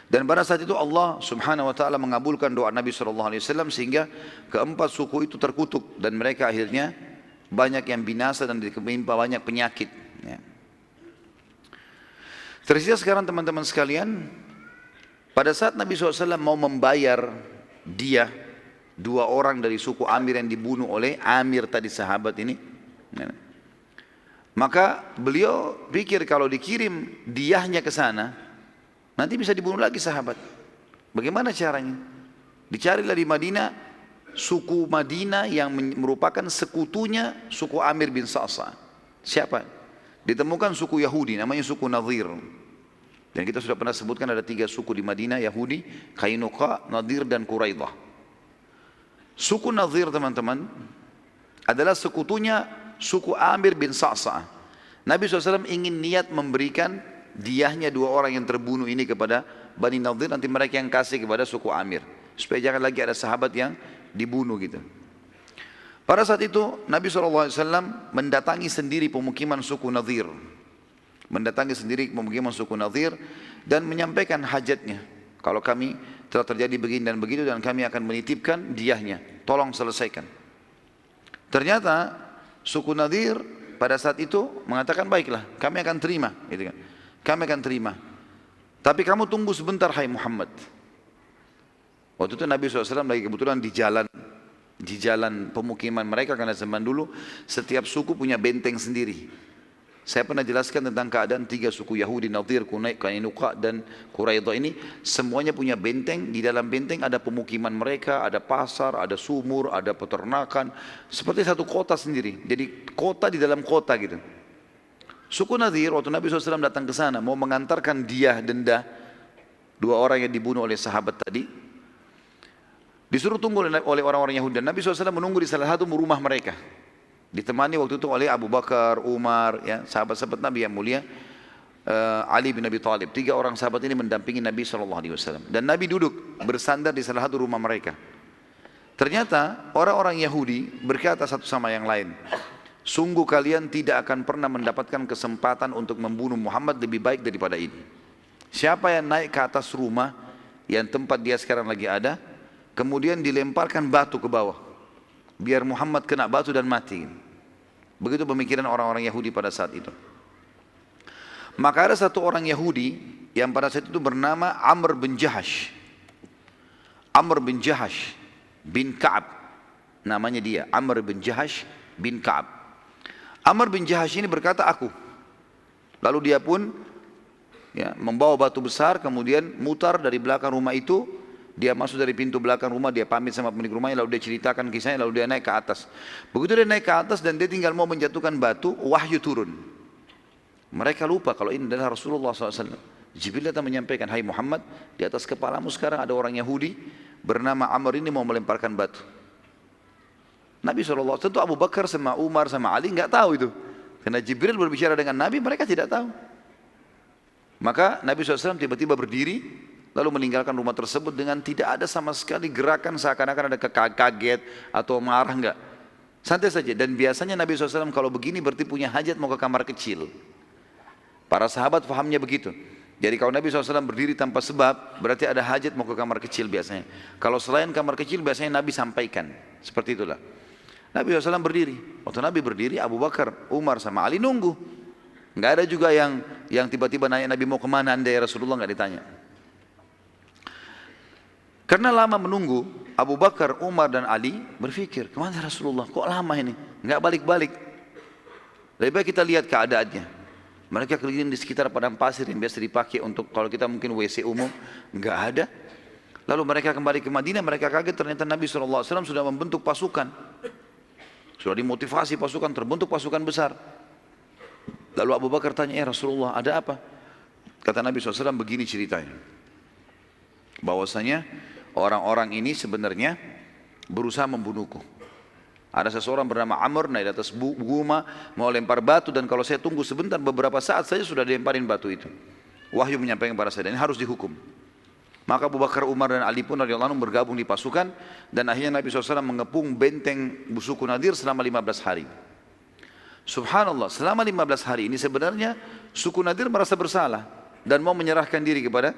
Dan pada saat itu Allah Subhanahu wa taala mengabulkan doa Nabi SAW sehingga keempat suku itu terkutuk dan mereka akhirnya banyak yang binasa dan ditimpa banyak penyakit. Ya. Tersisa sekarang teman-teman sekalian, pada saat Nabi SAW mau membayar dia 2 orang dari suku Amir yang dibunuh oleh Amir tadi sahabat ini, maka beliau pikir kalau dikirim diyahnya ke sana, nanti bisa dibunuh lagi sahabat. Bagaimana caranya? Dicarilah di Madinah suku Madinah yang merupakan sekutunya suku Amir bin Sa'sa. Siapa? Ditemukan suku Yahudi, namanya suku Nadir. Dan kita sudah pernah sebutkan ada 3 suku di Madinah, Yahudi, Qainuqa, Nadir dan Quraidah. Suku Nadir teman-teman adalah sekutunya suku Amir bin Sa'sa. Nabi SAW ingin niat memberikan diyahnya 2 orang yang terbunuh ini kepada Bani Nadir, nanti mereka yang kasih kepada suku Amir. Supaya jangan lagi ada sahabat yang dibunuh gitu. Pada saat itu Nabi SAW mendatangi sendiri pemukiman suku Nadir. Mendatangi sendiri pemukiman suku Nadir dan menyampaikan hajatnya. Kalau kami telah terjadi begini dan begitu dan kami akan menitipkan diyahnya, tolong selesaikan. Ternyata suku Nadir pada saat itu mengatakan baiklah, kami akan terima, gitu kan. Kami akan terima. Tapi kamu tunggu sebentar hai Muhammad. Waktu itu Nabi SAW lagi kebetulan di jalan pemukiman mereka, karena zaman dulu setiap suku punya benteng sendiri. Saya pernah jelaskan tentang keadaan 3 suku Yahudi, Nadir, Qainuqa dan Quraidah ini. Semuanya punya benteng, di dalam benteng ada pemukiman mereka, ada pasar, ada sumur, ada peternakan. Seperti satu kota sendiri, jadi kota di dalam kota gitu. Suku Nadir waktu Nabi SAW datang ke sana mau mengantarkan diyah denda 2 orang yang dibunuh oleh sahabat tadi, disuruh tunggu oleh orang-orang Yahudi. Dan Nabi SAW menunggu di salah satu rumah mereka, ditemani waktu itu oleh Abu Bakar, Umar, ya, sahabat-sahabat Nabi yang mulia, Ali bin Abi Thalib. 3 orang sahabat ini mendampingi Nabi SAW. Dan Nabi duduk bersandar di salah satu rumah mereka. Ternyata orang-orang Yahudi berkata satu sama yang lain, sungguh kalian tidak akan pernah mendapatkan kesempatan untuk membunuh Muhammad lebih baik daripada ini. Siapa yang naik ke atas rumah yang tempat dia sekarang lagi ada, kemudian dilemparkan batu ke bawah, biar Muhammad kena batu dan mati. Begitu pemikiran orang-orang Yahudi pada saat itu. Maka ada satu orang Yahudi yang pada saat itu bernama Amr bin Jahash. Amr bin Jahash bin Ka'ab, namanya dia, Amr bin Jahash bin Ka'ab. Amr bin Jahash ini berkata, aku. Lalu dia pun ya, membawa batu besar, kemudian mutar dari belakang rumah itu. Dia masuk dari pintu belakang rumah, dia pamit sama pemilik rumahnya, lalu dia ceritakan kisahnya, lalu dia naik ke atas. Begitu dia naik ke atas dan dia tinggal mau menjatuhkan batu, wahyu turun. Mereka lupa kalau ini adalah Rasulullah SAW. Jibril datang menyampaikan, hai Muhammad, di atas kepalamu sekarang ada orang Yahudi bernama Amr ini mau melemparkan batu. Nabi SAW, tentu Abu Bakar sama Umar sama Ali nggak tahu itu. Karena Jibril berbicara dengan Nabi, mereka tidak tahu. Maka Nabi SAW tiba-tiba berdiri, lalu meninggalkan rumah tersebut dengan tidak ada sama sekali gerakan seakan-akan ada kaget atau marah, enggak. Santai saja. Dan biasanya Nabi SAW kalau begini berarti punya hajat mau ke kamar kecil. Para sahabat fahamnya begitu. Jadi kalau Nabi SAW berdiri tanpa sebab, berarti ada hajat mau ke kamar kecil biasanya. Kalau selain kamar kecil biasanya Nabi sampaikan. Seperti itulah. Nabi SAW berdiri. Waktu Nabi berdiri, Abu Bakar, Umar sama Ali nunggu. Nggak ada juga yang tiba-tiba nanya Nabi mau kemana anda ya Rasulullah, nggak ditanya. Karena lama menunggu, Abu Bakar, Umar dan Ali berpikir, kemana Rasulullah? Kok lama ini? Nggak balik-balik. Lebih baik kita lihat keadaannya. Mereka keliling di sekitar padang pasir yang biasa dipakai untuk kalau kita mungkin WC umum, nggak ada. Lalu mereka kembali ke Madinah, mereka kaget ternyata Nabi SAW sudah membentuk pasukan. Sudah dimotivasi pasukan, terbentuk pasukan besar. Lalu Abu Bakar tanya, Rasulullah ada apa? Kata Nabi SAW begini ceritanya. Bahwasanya orang-orang ini sebenarnya berusaha membunuhku. Ada seseorang bernama Amr naik di atas guma mau lempar batu, dan kalau saya tunggu sebentar beberapa saat saja sudah dilemparin batu itu. Wahyu menyampaikan kepada saya, dan ini harus dihukum. Maka Abu Bakar, Umar dan Ali pun radhiyallahu anhum bergabung di pasukan, dan akhirnya Nabi SAW mengepung benteng suku Nadir selama 15 hari. Subhanallah, selama 15 hari ini sebenarnya suku Nadir merasa bersalah dan mau menyerahkan diri kepada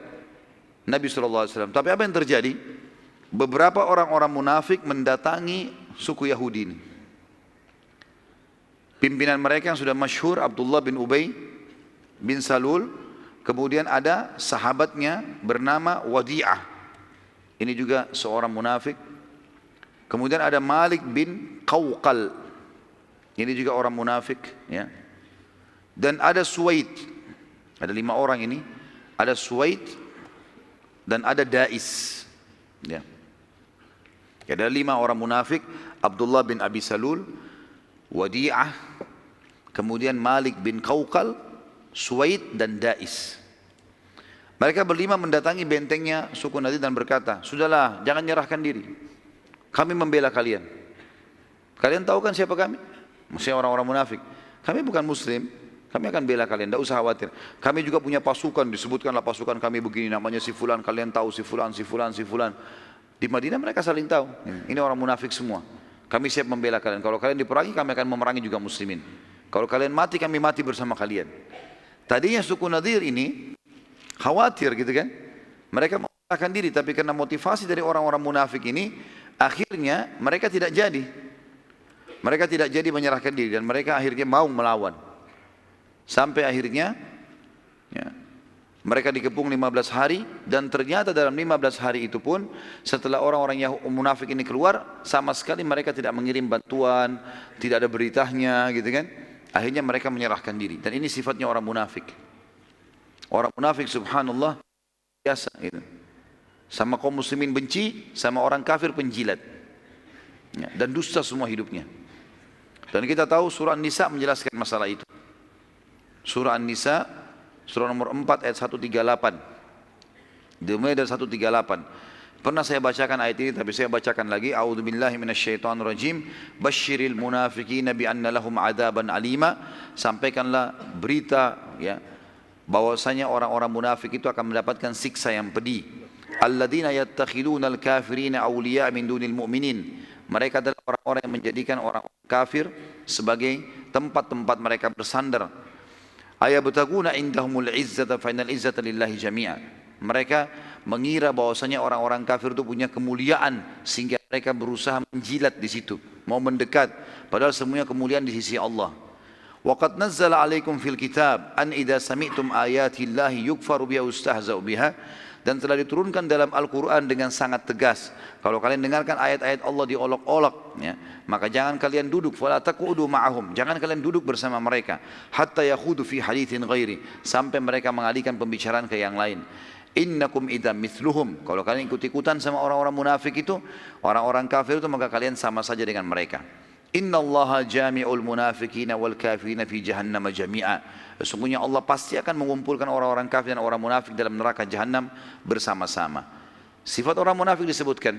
Nabi SAW. Tapi apa yang terjadi? Beberapa orang-orang munafik mendatangi suku Yahudi ini. Pimpinan mereka yang sudah masyhur Abdullah bin Ubay bin Salul. Kemudian ada sahabatnya bernama Wadi'ah. Ini juga seorang munafik. Kemudian ada Malik bin Qawqal. Ini juga orang munafik. Ya. Dan ada Suwaid. Ada 5 orang ini. Ada Suwaid dan ada Dais. Ya. Ada 5 orang munafik. Abdullah bin Abi Salul, Wadi'ah, kemudian Malik bin Qawqal, Suwaid dan Dais. Mereka berlima mendatangi bentengnya suku Nadir dan berkata, sudahlah, jangan nyerahkan diri. Kami membela kalian. Kalian tahu kan siapa kami? Maksudnya orang-orang munafik. Kami bukan muslim, kami akan bela kalian, tidak usah khawatir. Kami juga punya pasukan, disebutkanlah pasukan kami begini, namanya si fulan, kalian tahu si fulan, si fulan, si fulan. Di Madinah mereka saling tahu. Ini orang munafik semua. Kami siap membela kalian. Kalau kalian diperangi, kami akan memerangi juga muslimin. Kalau kalian mati, kami mati bersama kalian. Tadinya suku Nadir ini khawatir gitu kan. Mereka menyerahkan diri, tapi karena motivasi dari orang-orang munafik ini, akhirnya mereka tidak jadi. Mereka tidak jadi menyerahkan diri dan mereka akhirnya mau melawan. Sampai akhirnya ya, mereka dikepung 15 hari dan ternyata dalam 15 hari itu pun setelah orang-orang yang munafik ini keluar, sama sekali mereka tidak mengirim bantuan, tidak ada beritanya gitu kan. Akhirnya mereka menyerahkan diri, dan ini sifatnya orang munafik. Orang munafik subhanallah biasa gitu. Sama kaum muslimin benci, sama orang kafir penjilat. Ya, dan dusta semua hidupnya. Dan kita tahu surah An-Nisa menjelaskan masalah itu. Surah An-Nisa, surah nomor 4 ayat 138. Dimulai dari 138. Pernah saya bacakan ayat ini, tapi saya bacakan lagi. A'udzubillahi minasyaitonirrajim. Basyiril munafiqina bi anna lahum adzaban alima. Sampaikanlah berita ya, bahwasanya orang-orang munafik itu akan mendapatkan siksa yang pedih. Alladzina yattakhiduna al-kafirina awliya min dunil mu'minin. Mereka adalah orang-orang yang menjadikan orang kafir sebagai tempat-tempat mereka bersandar. Ayabtaguna indahumul izzata fa innal izzata lillahi jami'a. Mereka mengira bahwasanya orang-orang kafir itu punya kemuliaan sehingga mereka berusaha menjilat di situ, mau mendekat, padahal semuanya kemuliaan di sisi Allah. Wa qad nazzala 'alaikum fil kitab an idza sami'tum ayati llahi yukfaru biha ustahza'u biha. Dan telah diturunkan dalam Al-Quran dengan sangat tegas. Kalau kalian dengarkan ayat-ayat Allah diolok-olok, ya, maka jangan kalian duduk. Fala taqudu ma'ahum. Jangan kalian duduk bersama mereka. Hatta yakhudu fi haditsin ghairi. Sampai mereka mengalihkan pembicaraan ke yang lain. Innakum idza mithluhum. Kalau kalian ikut-ikutan sama orang-orang munafik itu, orang-orang kafir itu, maka kalian sama saja dengan mereka. Innallaha jami'ul munafiqina wal kafirina fi jahannam jami'a. Sesungguhnya Allah pasti akan mengumpulkan orang-orang kafir dan orang munafik dalam neraka Jahannam bersama-sama. Sifat orang munafik disebutkan,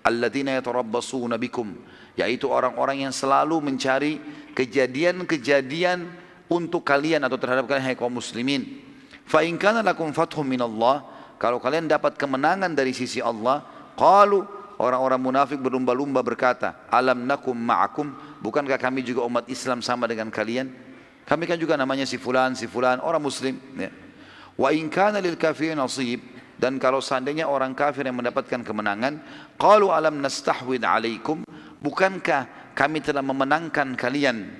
alladzina yatarabbasuna bikum, yaitu orang-orang yang selalu mencari kejadian-kejadian untuk kalian atau terhadap kalian, hai kaum muslimin. Fa in kana lakum fathun minallah, kalau kalian dapat kemenangan dari sisi Allah, qalu, orang-orang munafik berlumba-lumba berkata, alam nakum ma'akum, bukankah kami juga umat Islam sama dengan kalian? Kami kan juga namanya si fulan, orang muslim, ya. Wa in kana lil kafirin nasib, dan kalau seandainya orang kafir yang mendapatkan kemenangan, qalu alam nastahwid alaikum, bukankah kami telah memenangkan kalian,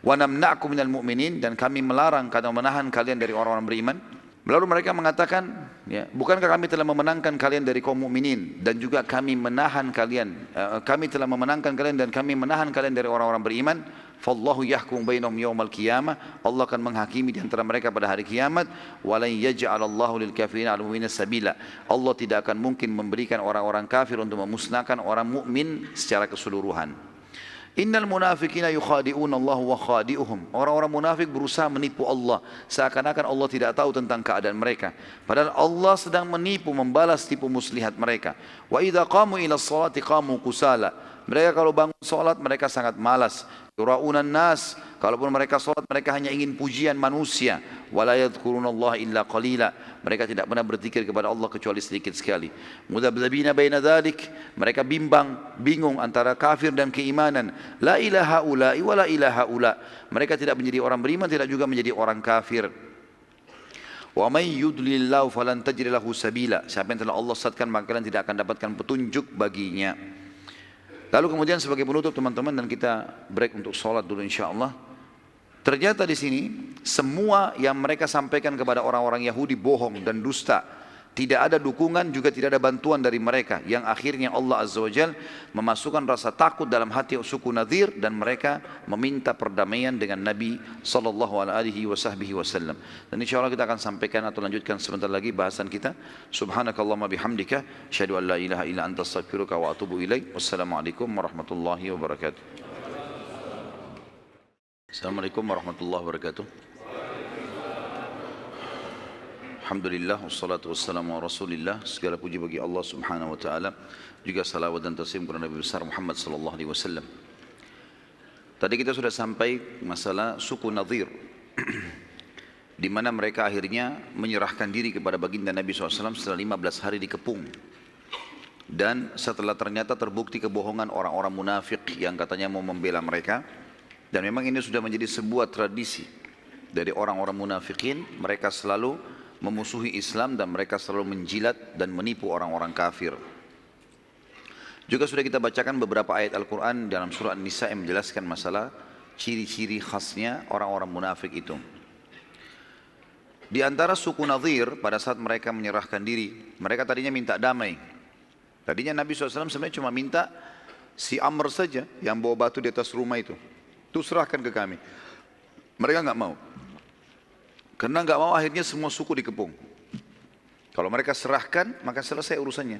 wa namna'kum minal mu'minin, dan kami melarang atau menahan kalian dari orang-orang beriman. Lalu mereka mengatakan, ya, bukankah kami telah memenangkan kalian dari kaum mukminin dan juga kami menahan kalian, kami telah memenangkan kalian dan kami menahan kalian dari orang-orang beriman. Fallahu yahkum bainahum yaumal qiyamah, Allah akan menghakimi di antara mereka pada hari kiamat. Walan yaj'alallahu lil kafirin 'alal mu'minina sabila, Allah tidak akan mungkin memberikan orang-orang kafir untuk memusnahkan orang mukmin secara keseluruhan. Innal munafiqina yukhadi'una Allah wa khadi'uhum, orang-orang munafik berusaha menipu Allah seakan-akan Allah tidak tahu tentang keadaan mereka, padahal Allah sedang menipu, membalas tipu muslihat mereka. Wa idza qamu ila sholati qamu kusala, mereka kalau bangun salat mereka sangat malas. Yura'unan nas, kalaupun mereka salat mereka hanya ingin pujian manusia. Wala yadhkurunallaha illa qalila, mereka tidak pernah berzikir kepada Allah kecuali sedikit sekali. Mudabdabina baina dzalik, mereka bingung antara kafir dan keimanan. La ilaha ula'i wa la ilaha ula, mereka tidak menjadi orang beriman, tidak juga menjadi orang kafir. Wa may yudlilillahu falan tajid lahu sabila, siapa yang telah Allah sesatkan maka kalian tidak akan dapatkan petunjuk baginya. Lalu kemudian sebagai penutup teman-teman, dan kita break untuk sholat dulu insyaAllah. Ternyata di sini semua yang mereka sampaikan kepada orang-orang Yahudi bohong dan dusta. Tidak ada dukungan juga tidak ada bantuan dari mereka, yang akhirnya Allah Azza wa Jal memasukkan rasa takut dalam hati suku Nadir, dan mereka meminta perdamaian dengan Nabi sallallahu alaihi wasallam. Dan insyaallah kita akan sampaikan atau lanjutkan sebentar lagi bahasan kita. Subhanakallahumma bihamdika asyhadu an la ilaha illa anta astaghfiruka wa atubu ilaik. Wassalamualaikum warahmatullahi wabarakatuh. Assalamualaikum warahmatullahi wabarakatuh. Alhamdulillah, wassalatu wassalamu ala rasulillah. Segala puji bagi Allah subhanahu wa ta'ala, juga salawat dan taslim kepada Nabi besar Muhammad sallallahu alaihi wasallam. Tadi kita sudah sampai masalah suku Nadir di mana mereka akhirnya menyerahkan diri kepada baginda Nabi SAW setelah 15 hari dikepung. Dan setelah ternyata terbukti kebohongan orang-orang munafik yang katanya mau membela mereka. Dan memang ini sudah menjadi sebuah tradisi dari orang-orang munafikin, mereka selalu memusuhi Islam dan mereka selalu menjilat dan menipu orang-orang kafir. Juga sudah kita bacakan beberapa ayat Al-Quran dalam surah An-Nisa yang menjelaskan masalah ciri-ciri khasnya orang-orang munafik itu. Di antara suku Nadir pada saat mereka menyerahkan diri, mereka tadinya minta damai. Tadinya Nabi SAW sebenarnya cuma minta si Amr saja yang bawa batu di atas rumah itu serahkan ke kami. Mereka nggak mau. Karena nggak mau akhirnya semua suku dikepung. Kalau mereka serahkan maka selesai urusannya.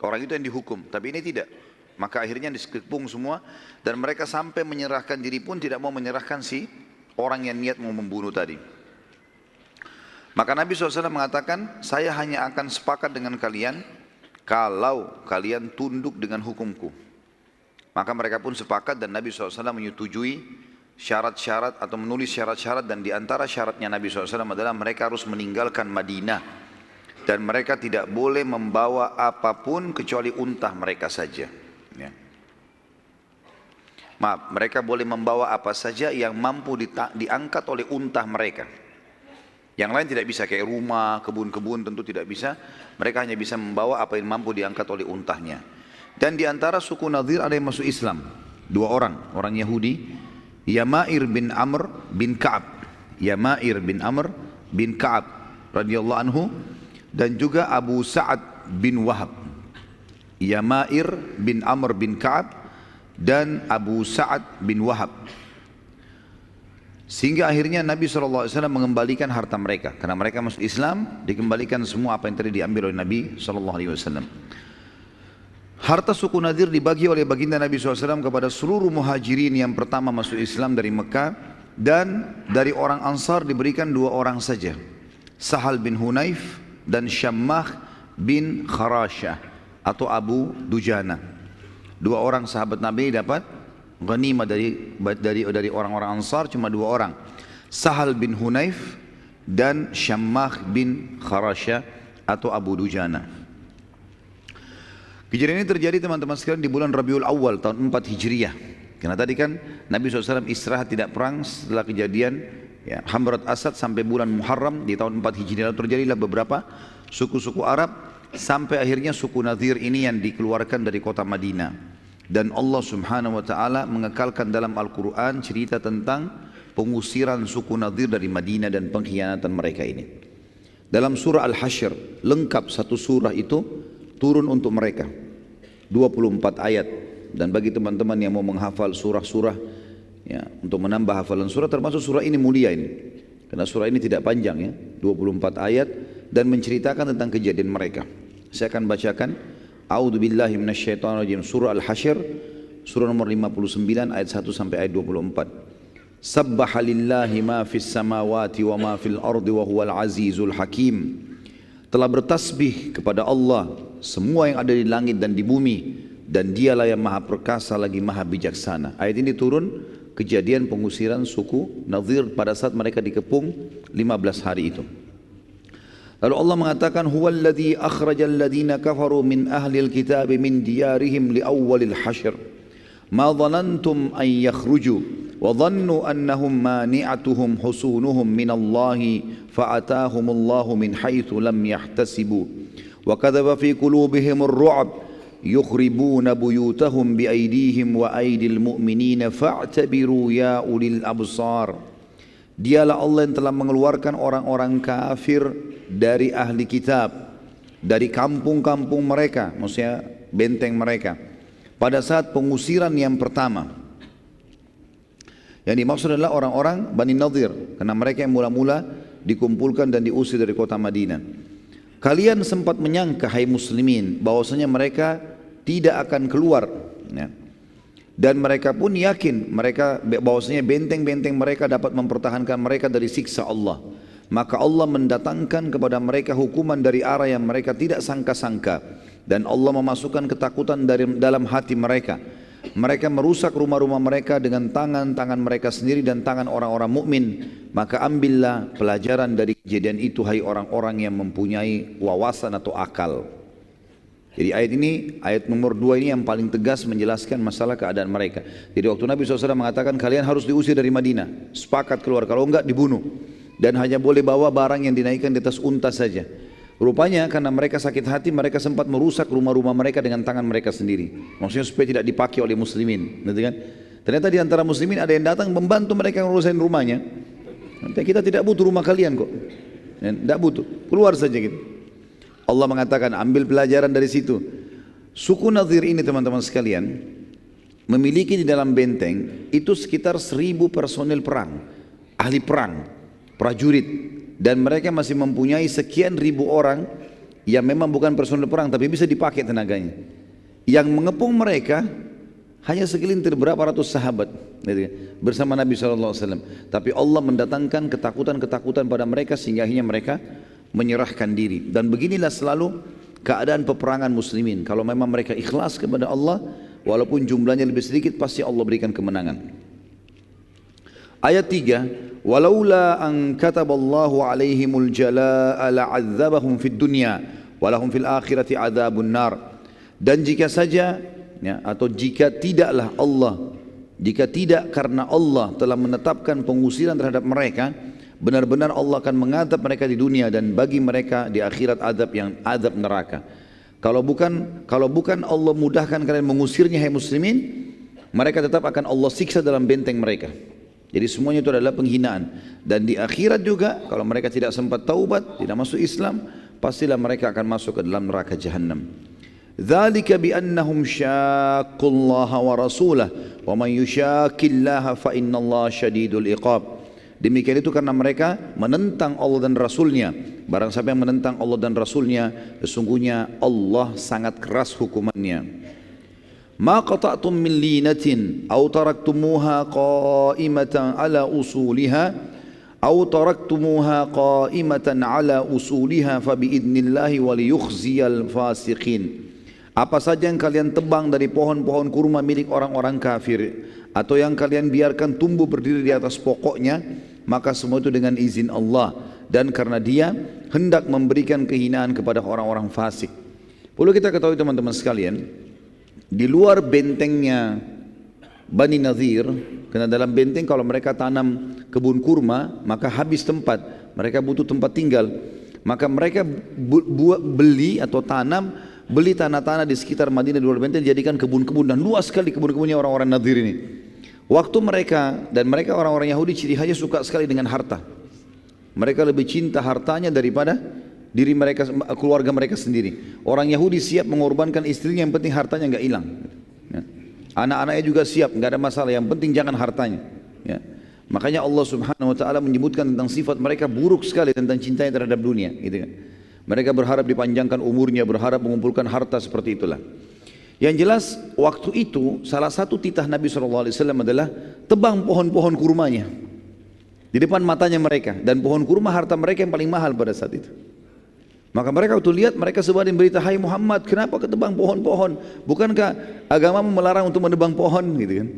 Orang itu yang dihukum, tapi ini tidak. Maka akhirnya dikepung semua dan mereka sampai menyerahkan diri pun tidak mau menyerahkan si orang yang niat mau membunuh tadi. Maka Nabi SAW mengatakan, saya hanya akan sepakat dengan kalian kalau kalian tunduk dengan hukumku. Maka mereka pun sepakat dan Nabi SAW menyetujui syarat-syarat atau menulis syarat-syarat, dan di antara syaratnya Nabi SAW adalah mereka harus meninggalkan Madinah dan mereka tidak boleh membawa apapun kecuali unta mereka saja. Ya. Maaf, mereka boleh membawa apa saja yang mampu diangkat oleh unta mereka. Yang lain tidak bisa, kayak rumah, kebun-kebun tentu tidak bisa. Mereka hanya bisa membawa apa yang mampu diangkat oleh untahnya. Dan di antara suku Nadir ada yang masuk Islam, 2 orang Yahudi, Yamair bin Amr bin Ka'ab, Yamair bin Amr bin Ka'ab radhiyallahu anhu, dan juga Abu Sa'ad bin Wahab. Yamair bin Amr bin Ka'ab dan Abu Sa'ad bin Wahab. Sehingga akhirnya Nabi SAW mengembalikan harta mereka. Karena mereka masuk Islam, dikembalikan semua apa yang tadi diambil oleh Nabi SAW. Harta suku Nadir dibagi oleh baginda Nabi SAW kepada seluruh muhajirin yang pertama masuk Islam dari Mekah. Dan dari orang Ansar diberikan 2 orang saja, Sahal bin Hunayf dan Syammah bin Kharashah. atau Abu Dujana. Dua orang sahabat Nabi dapat ghanimah dari orang-orang Ansar, cuma dua orang. Sahal bin Hunayf dan Syammah bin Kharasha atau Abu Dujana. Kejadian ini terjadi teman-teman sekalian di bulan Rabiul Awal tahun 4 Hijriah. Karena tadi kan Nabi SAW istirahat tidak perang setelah kejadian Hamrat Asad sampai bulan Muharram di tahun 4 Hijriah. Lalu terjadilah beberapa suku-suku Arab sampai akhirnya suku Nadir ini yang dikeluarkan dari kota Madinah. Dan Allah Subhanahu wa taala mengekalkan dalam Al-Qur'an cerita tentang pengusiran suku Nadir dari Madinah dan pengkhianatan mereka ini. Dalam surah Al-Hasyr, lengkap satu surah itu turun untuk mereka. 24 ayat. Dan bagi teman-teman yang mau menghafal surah-surah untuk menambah hafalan surah, termasuk surah ini mulia ini. Karena surah ini tidak panjang 24 ayat dan menceritakan tentang kejadian mereka. Saya akan bacakan A'udzubillahi minasyaitonirrajim, surah Al-Hasyr, surah nomor 59 ayat 1 sampai ayat 24. Sabbaha lillahi ma fis samawati wa ma fil ardi wa huwal azizul hakim. Telah bertasbih kepada Allah semua yang ada di langit dan di bumi, dan dialah yang maha perkasa lagi maha bijaksana. Ayat ini turun kejadian pengusiran suku Nadir pada saat mereka dikepung 15 hari itu. Lalu Allah mengatakan huwallazi akhrajal ladzina kafaru min ahlil kitab min diyarihim li awwalil hasyr ma dhanantum an yakhruju wa dhannu annahum mani'atuhum husunuhum min Allah fa'atahumullahu min haitsu lam yahtasibu wa kadzaba fi qulubihim ar-ru'b yukhribuna buyutahum bi aydihim wa aydil mu'minina fa'tabiru ya ulil absar. Dialah Allah yang telah mengeluarkan orang-orang kafir dari ahli kitab, dari kampung-kampung mereka, maksudnya benteng mereka, pada saat pengusiran yang pertama. Yang dimaksud adalah orang-orang Bani Nadir, karena mereka yang mula-mula dikumpulkan dan diusir dari kota Madinah. Kalian sempat menyangka, hai muslimin, bahwasanya mereka tidak akan keluar, dan mereka pun yakin bahwasanya benteng-benteng mereka dapat mempertahankan mereka dari siksa Allah. Maka Allah mendatangkan kepada mereka hukuman dari arah yang mereka tidak sangka-sangka, dan Allah memasukkan ketakutan dalam hati mereka. Mereka merusak rumah-rumah mereka dengan tangan-tangan mereka sendiri dan tangan orang-orang mukmin. Maka ambillah pelajaran dari kejadian itu, hai orang-orang yang mempunyai wawasan atau akal. Jadi ayat ini, ayat nomor 2 ini yang paling tegas menjelaskan masalah keadaan mereka. Jadi waktu Nabi SAW mengatakan kalian harus diusir dari Madinah, sepakat keluar, kalau enggak dibunuh. Dan hanya boleh bawa barang yang dinaikkan di atas unta saja. Rupanya karena mereka sakit hati, mereka sempat merusak rumah-rumah mereka dengan tangan mereka sendiri. Maksudnya supaya tidak dipakai oleh muslimin, gitu kan? Ternyata di antara muslimin ada yang datang membantu mereka ngurusin rumahnya. Kita tidak butuh rumah kalian kok, tidak butuh, keluar saja gitu. Allah mengatakan ambil pelajaran dari situ. Suku Nadir ini teman-teman sekalian memiliki di dalam benteng itu sekitar 1000 personil perang, ahli perang, prajurit, dan mereka masih mempunyai sekian ribu orang yang memang bukan personil perang tapi bisa dipakai tenaganya. Yang mengepung mereka hanya segelintir berapa ratus sahabat bersama Nabi SAW. Tapi Allah mendatangkan ketakutan-ketakutan pada mereka sehingga akhirnya mereka menyerahkan diri. Dan beginilah selalu keadaan peperangan muslimin. Kalau memang mereka ikhlas kepada Allah, walaupun jumlahnya lebih sedikit, pasti Allah berikan kemenangan. Ayat 3, walaula an kataballahu alaihimul jalaa la'adzabahum fid dunya walahum fil akhirati adzabun nar. Dan jika saja atau jika tidaklah Allah, jika tidak karena Allah telah menetapkan pengusiran terhadap mereka, benar-benar Allah akan mengadab mereka di dunia dan bagi mereka di akhirat azab neraka. Kalau bukan Allah mudahkan kalian mengusirnya, hai muslimin, mereka tetap akan Allah siksa dalam benteng mereka. Jadi semuanya itu adalah penghinaan. Dan di akhirat juga kalau mereka tidak sempat taubat, tidak masuk Islam, pastilah mereka akan masuk ke dalam neraka Jahannam. Dzalika bi annahum syaqqullaha wa rasulahu wa man yushaqillaha fa innallaha syadidul iqab. Demikian itu karena mereka menentang Allah dan Rasulnya. Barang siapa yang menentang Allah dan Rasulnya, sesungguhnya Allah sangat keras hukumannya. Ma qata'tum min linatin aw taraktumuha qa'imatan ala usuliha aw taraktumuha qa'imatan ala usuliha fa biidnillahi wa liyukhziyal fasiqin. Apa saja yang kalian tebang dari pohon-pohon kurma milik orang-orang kafir, atau yang kalian biarkan tumbuh berdiri di atas pokoknya, maka semua itu dengan izin Allah, dan karena Dia hendak memberikan kehinaan kepada orang-orang fasik. Perlu kita ketahui teman-teman sekalian, di luar bentengnya Bani Nadhir, karena dalam benteng kalau mereka tanam kebun kurma maka habis tempat, mereka butuh tempat tinggal, maka mereka beli atau beli tanah-tanah di sekitar Madinah di luar benteng, dijadikan kebun-kebun, dan luas sekali kebun-kebunnya orang-orang Nadhir ini. Waktu mereka orang-orang Yahudi ciri khasnya suka sekali dengan harta. Mereka lebih cinta hartanya daripada diri mereka, keluarga mereka sendiri. Orang Yahudi siap mengorbankan istrinya, yang penting hartanya nggak hilang. Ya. Anak-anaknya juga siap, nggak ada masalah, yang penting jangan hartanya. Ya. Makanya Allah Subhanahu Wa Taala menyebutkan tentang sifat mereka buruk sekali tentang cintanya terhadap dunia, gitu kan. Mereka berharap dipanjangkan umurnya, berharap mengumpulkan harta, seperti itulah. Yang jelas waktu itu salah satu titah Nabi SAW adalah tebang pohon-pohon kurmanya di depan matanya mereka, dan pohon kurma harta mereka yang paling mahal pada saat itu. Maka mereka waktu lihat, mereka sebarin berita, "Hai Muhammad, kenapa ketebang pohon-pohon? Bukankah agamamu melarang untuk menebang pohon?" Gitu kan.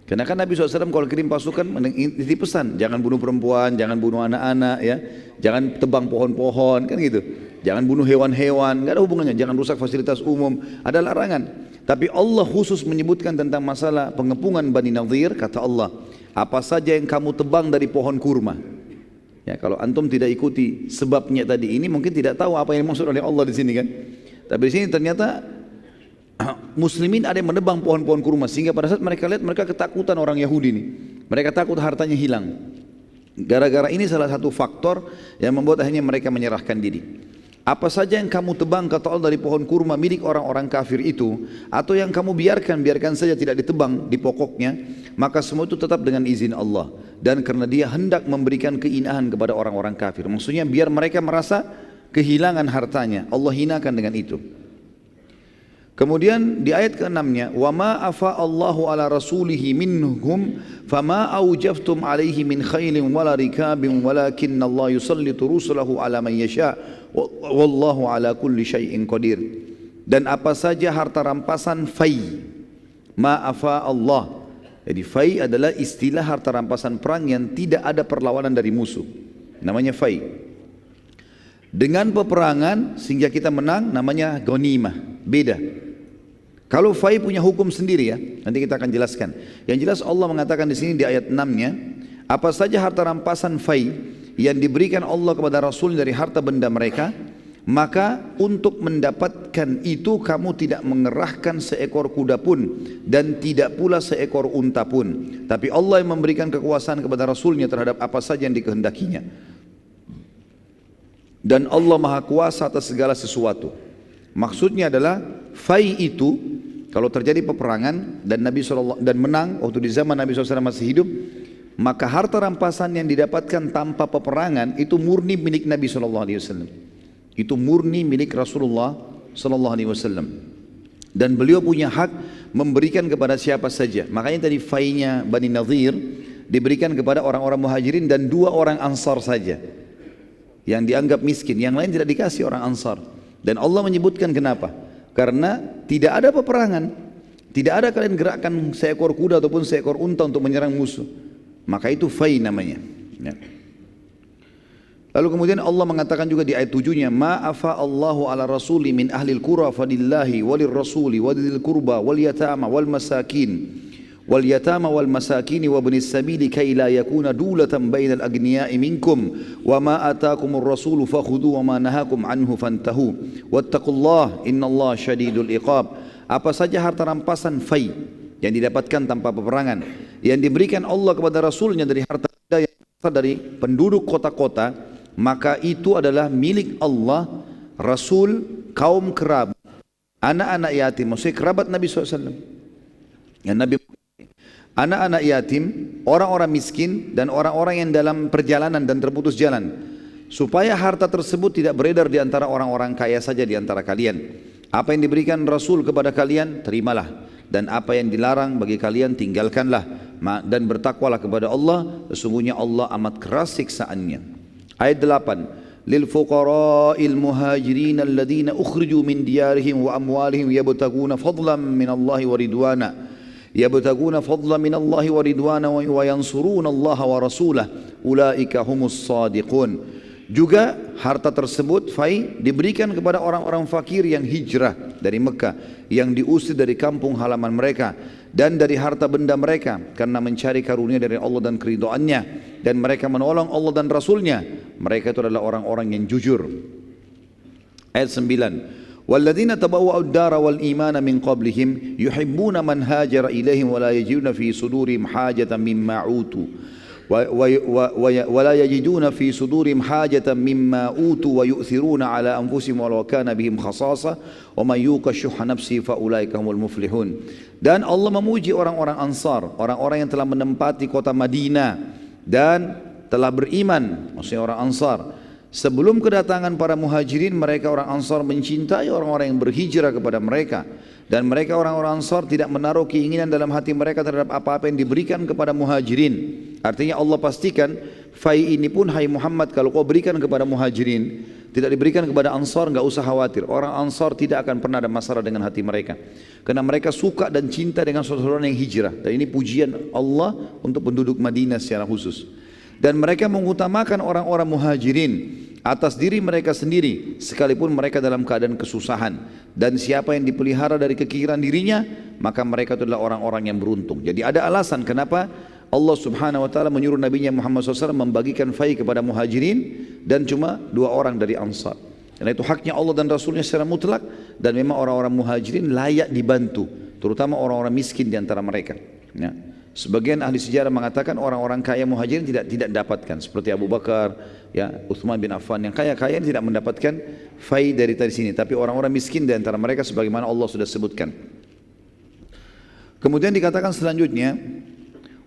Karena kan Nabi SAW kalau kirim pasukan ini pesan, jangan bunuh perempuan, jangan bunuh anak-anak, ya, jangan tebang pohon-pohon, kan gitu. Jangan bunuh hewan-hewan, nggak ada hubungannya. Jangan rusak fasilitas umum, ada larangan. Tapi Allah khusus menyebutkan tentang masalah pengepungan Bani Nadhir. Kata Allah, apa saja yang kamu tebang dari pohon kurma. Ya, kalau antum tidak ikuti sebabnya tadi ini, mungkin tidak tahu apa yang dimaksud oleh Allah di sini kan. Tapi di sini ternyata Muslimin ada yang menebang pohon-pohon kurma, sehingga pada saat mereka lihat, mereka ketakutan orang Yahudi ini. Mereka takut hartanya hilang. Gara-gara ini salah satu faktor yang membuat akhirnya mereka menyerahkan diri. Apa saja yang kamu tebang, kata Allah, dari pohon kurma milik orang-orang kafir itu, atau yang kamu biarkan saja tidak ditebang di pokoknya, maka semua itu tetap dengan izin Allah, dan karena Dia hendak memberikan kehinaan kepada orang-orang kafir. Maksudnya biar mereka merasa kehilangan hartanya, Allah hinakan dengan itu. Kemudian di ayat ke-6-nya, wa ma afa Allahu ala rasulihi minhum fama aujaftum alaihi min khailin wala rikabin walakinna Allah yusallitu rusulahu ala man yasha wallahu ala kulli syai'in qadir. Dan apa saja harta rampasan fai, ma afa Allah. Jadi fai adalah istilah harta rampasan perang yang tidak ada perlawanan dari musuh, namanya fai. Dengan peperangan sehingga kita menang, namanya ghanimah, beda. Kalau fai punya hukum sendiri, ya, nanti kita akan jelaskan. Yang jelas Allah mengatakan di sini di ayat 6-nya, apa saja harta rampasan fai yang diberikan Allah kepada Rasul dari harta benda mereka, maka untuk mendapatkan itu kamu tidak mengerahkan seekor kuda pun dan tidak pula seekor unta pun, tapi Allah yang memberikan kekuasaan kepada Rasulnya terhadap apa saja yang dikehendakinya. Dan Allah Maha Kuasa atas segala sesuatu. Maksudnya adalah fai itu kalau terjadi peperangan dan Nabi SAW dan menang waktu di zaman Nabi SAW masih hidup, maka harta rampasan yang didapatkan tanpa peperangan itu murni milik Nabi SAW. Itu murni milik Rasulullah SAW. Dan beliau punya hak memberikan kepada siapa saja. Makanya tadi fainya Bani Nadhir diberikan kepada orang-orang Muhajirin dan 2 orang Ansar saja yang dianggap miskin, yang lain tidak dikasih orang Ansar. Dan Allah menyebutkan kenapa? Karena tidak ada peperangan, tidak ada kalian gerakkan seekor kuda ataupun seekor unta untuk menyerang musuh, maka itu fai namanya, ya. Lalu kemudian Allah mengatakan juga di ayat 7-nya, ma afa Allahu ala rasuli min ahlil qura fadillahi walir rasuli wadil qurba wal yatama wal masakin wal masakini wa ibnis sabili kay la yakuna dulatan bainal agniya'i minkum wa ma ataakumur rasulu fakhudhu wa ma nahakum anhu fantahu wattaqullaha innallaha syadidul iqab. Apa saja harta rampasan fai yang didapatkan tanpa peperangan yang diberikan Allah kepada Rasulnya dari harta yang dari penduduk kota-kota, maka itu adalah milik Allah, Rasul, kaum kerabat, anak-anak yatim, maksudnya kerabat Nabi SAW. Yang Nabi, anak-anak yatim, orang-orang miskin, dan orang-orang yang dalam perjalanan dan terputus jalan, supaya harta tersebut tidak beredar di antara orang-orang kaya saja di antara kalian. Apa yang diberikan Rasul kepada kalian, terimalah, dan apa yang dilarang bagi kalian, tinggalkanlah, dan bertakwalah kepada Allah, sesungguhnya Allah amat keras siksaannya. Ayat 8, lil-fuqara'il muhajirin alladhina ukhriju min diyarihim wa amwalihim yabtaguna fadlan min Allah wa ridwana wa yansuruna Allah wa rasulah ulaika humus sadiqun. Juga harta tersebut fai diberikan kepada orang-orang fakir yang hijrah dari Mekah, yang diusir dari kampung halaman mereka dan dari harta benda mereka karena mencari karunia dari Allah dan keridhaannya, dan mereka menolong Allah dan Rasulnya. Mereka itu adalah orang-orang yang jujur. Ayat 9. Walladzina tabawwa'ud dara wal imana min qablihim yuhibbuna man hajara ilaihim wa la yajiduna fi sudurihim hajatan mimma utu ولا يجدون في صدورهم حاجة مما أوتوا ويؤثرون على أنفسهم ولو كان بهم خصاصة ومن يوق شح نفسه فأولئك هم المفلحون. Dan Allah memuji orang-orang Ansar, orang-orang yang telah menempati kota Madinah dan telah beriman, maksudnya orang Ansar. Sebelum kedatangan para muhajirin, mereka orang Ansar mencintai orang-orang yang berhijrah kepada mereka. Dan mereka orang-orang Ansar tidak menaruh keinginan dalam hati mereka terhadap apa-apa yang diberikan kepada muhajirin. Artinya Allah pastikan, fai ini pun hai Muhammad, kalau kau berikan kepada muhajirin, tidak diberikan kepada Ansar, enggak usah khawatir. Orang Ansar tidak akan pernah ada masalah dengan hati mereka. Karena mereka suka dan cinta dengan saudara yang hijrah. Dan ini pujian Allah untuk penduduk Madinah secara khusus. Dan mereka mengutamakan orang-orang muhajirin atas diri mereka sendiri, sekalipun mereka dalam keadaan kesusahan. Dan siapa yang dipelihara dari kekiran dirinya, maka mereka itu adalah orang-orang yang beruntung. Jadi ada alasan kenapa Allah subhanahu wa ta'ala menyuruh Nabi Muhammad SAW membagikan fai kepada muhajirin dan cuma 2 orang dari Ansar. Karena itu haknya Allah dan Rasulnya secara mutlak, dan memang orang-orang muhajirin layak dibantu, terutama orang-orang miskin di antara mereka. Ya. Sebagian ahli sejarah mengatakan orang-orang kaya muhajirin tidak dapatkan, seperti Abu Bakar, ya, Uthman bin Affan, yang kaya-kaya tidak mendapatkan fai dari sini, tapi orang-orang miskin di antara mereka sebagaimana Allah sudah sebutkan. Kemudian dikatakan selanjutnya,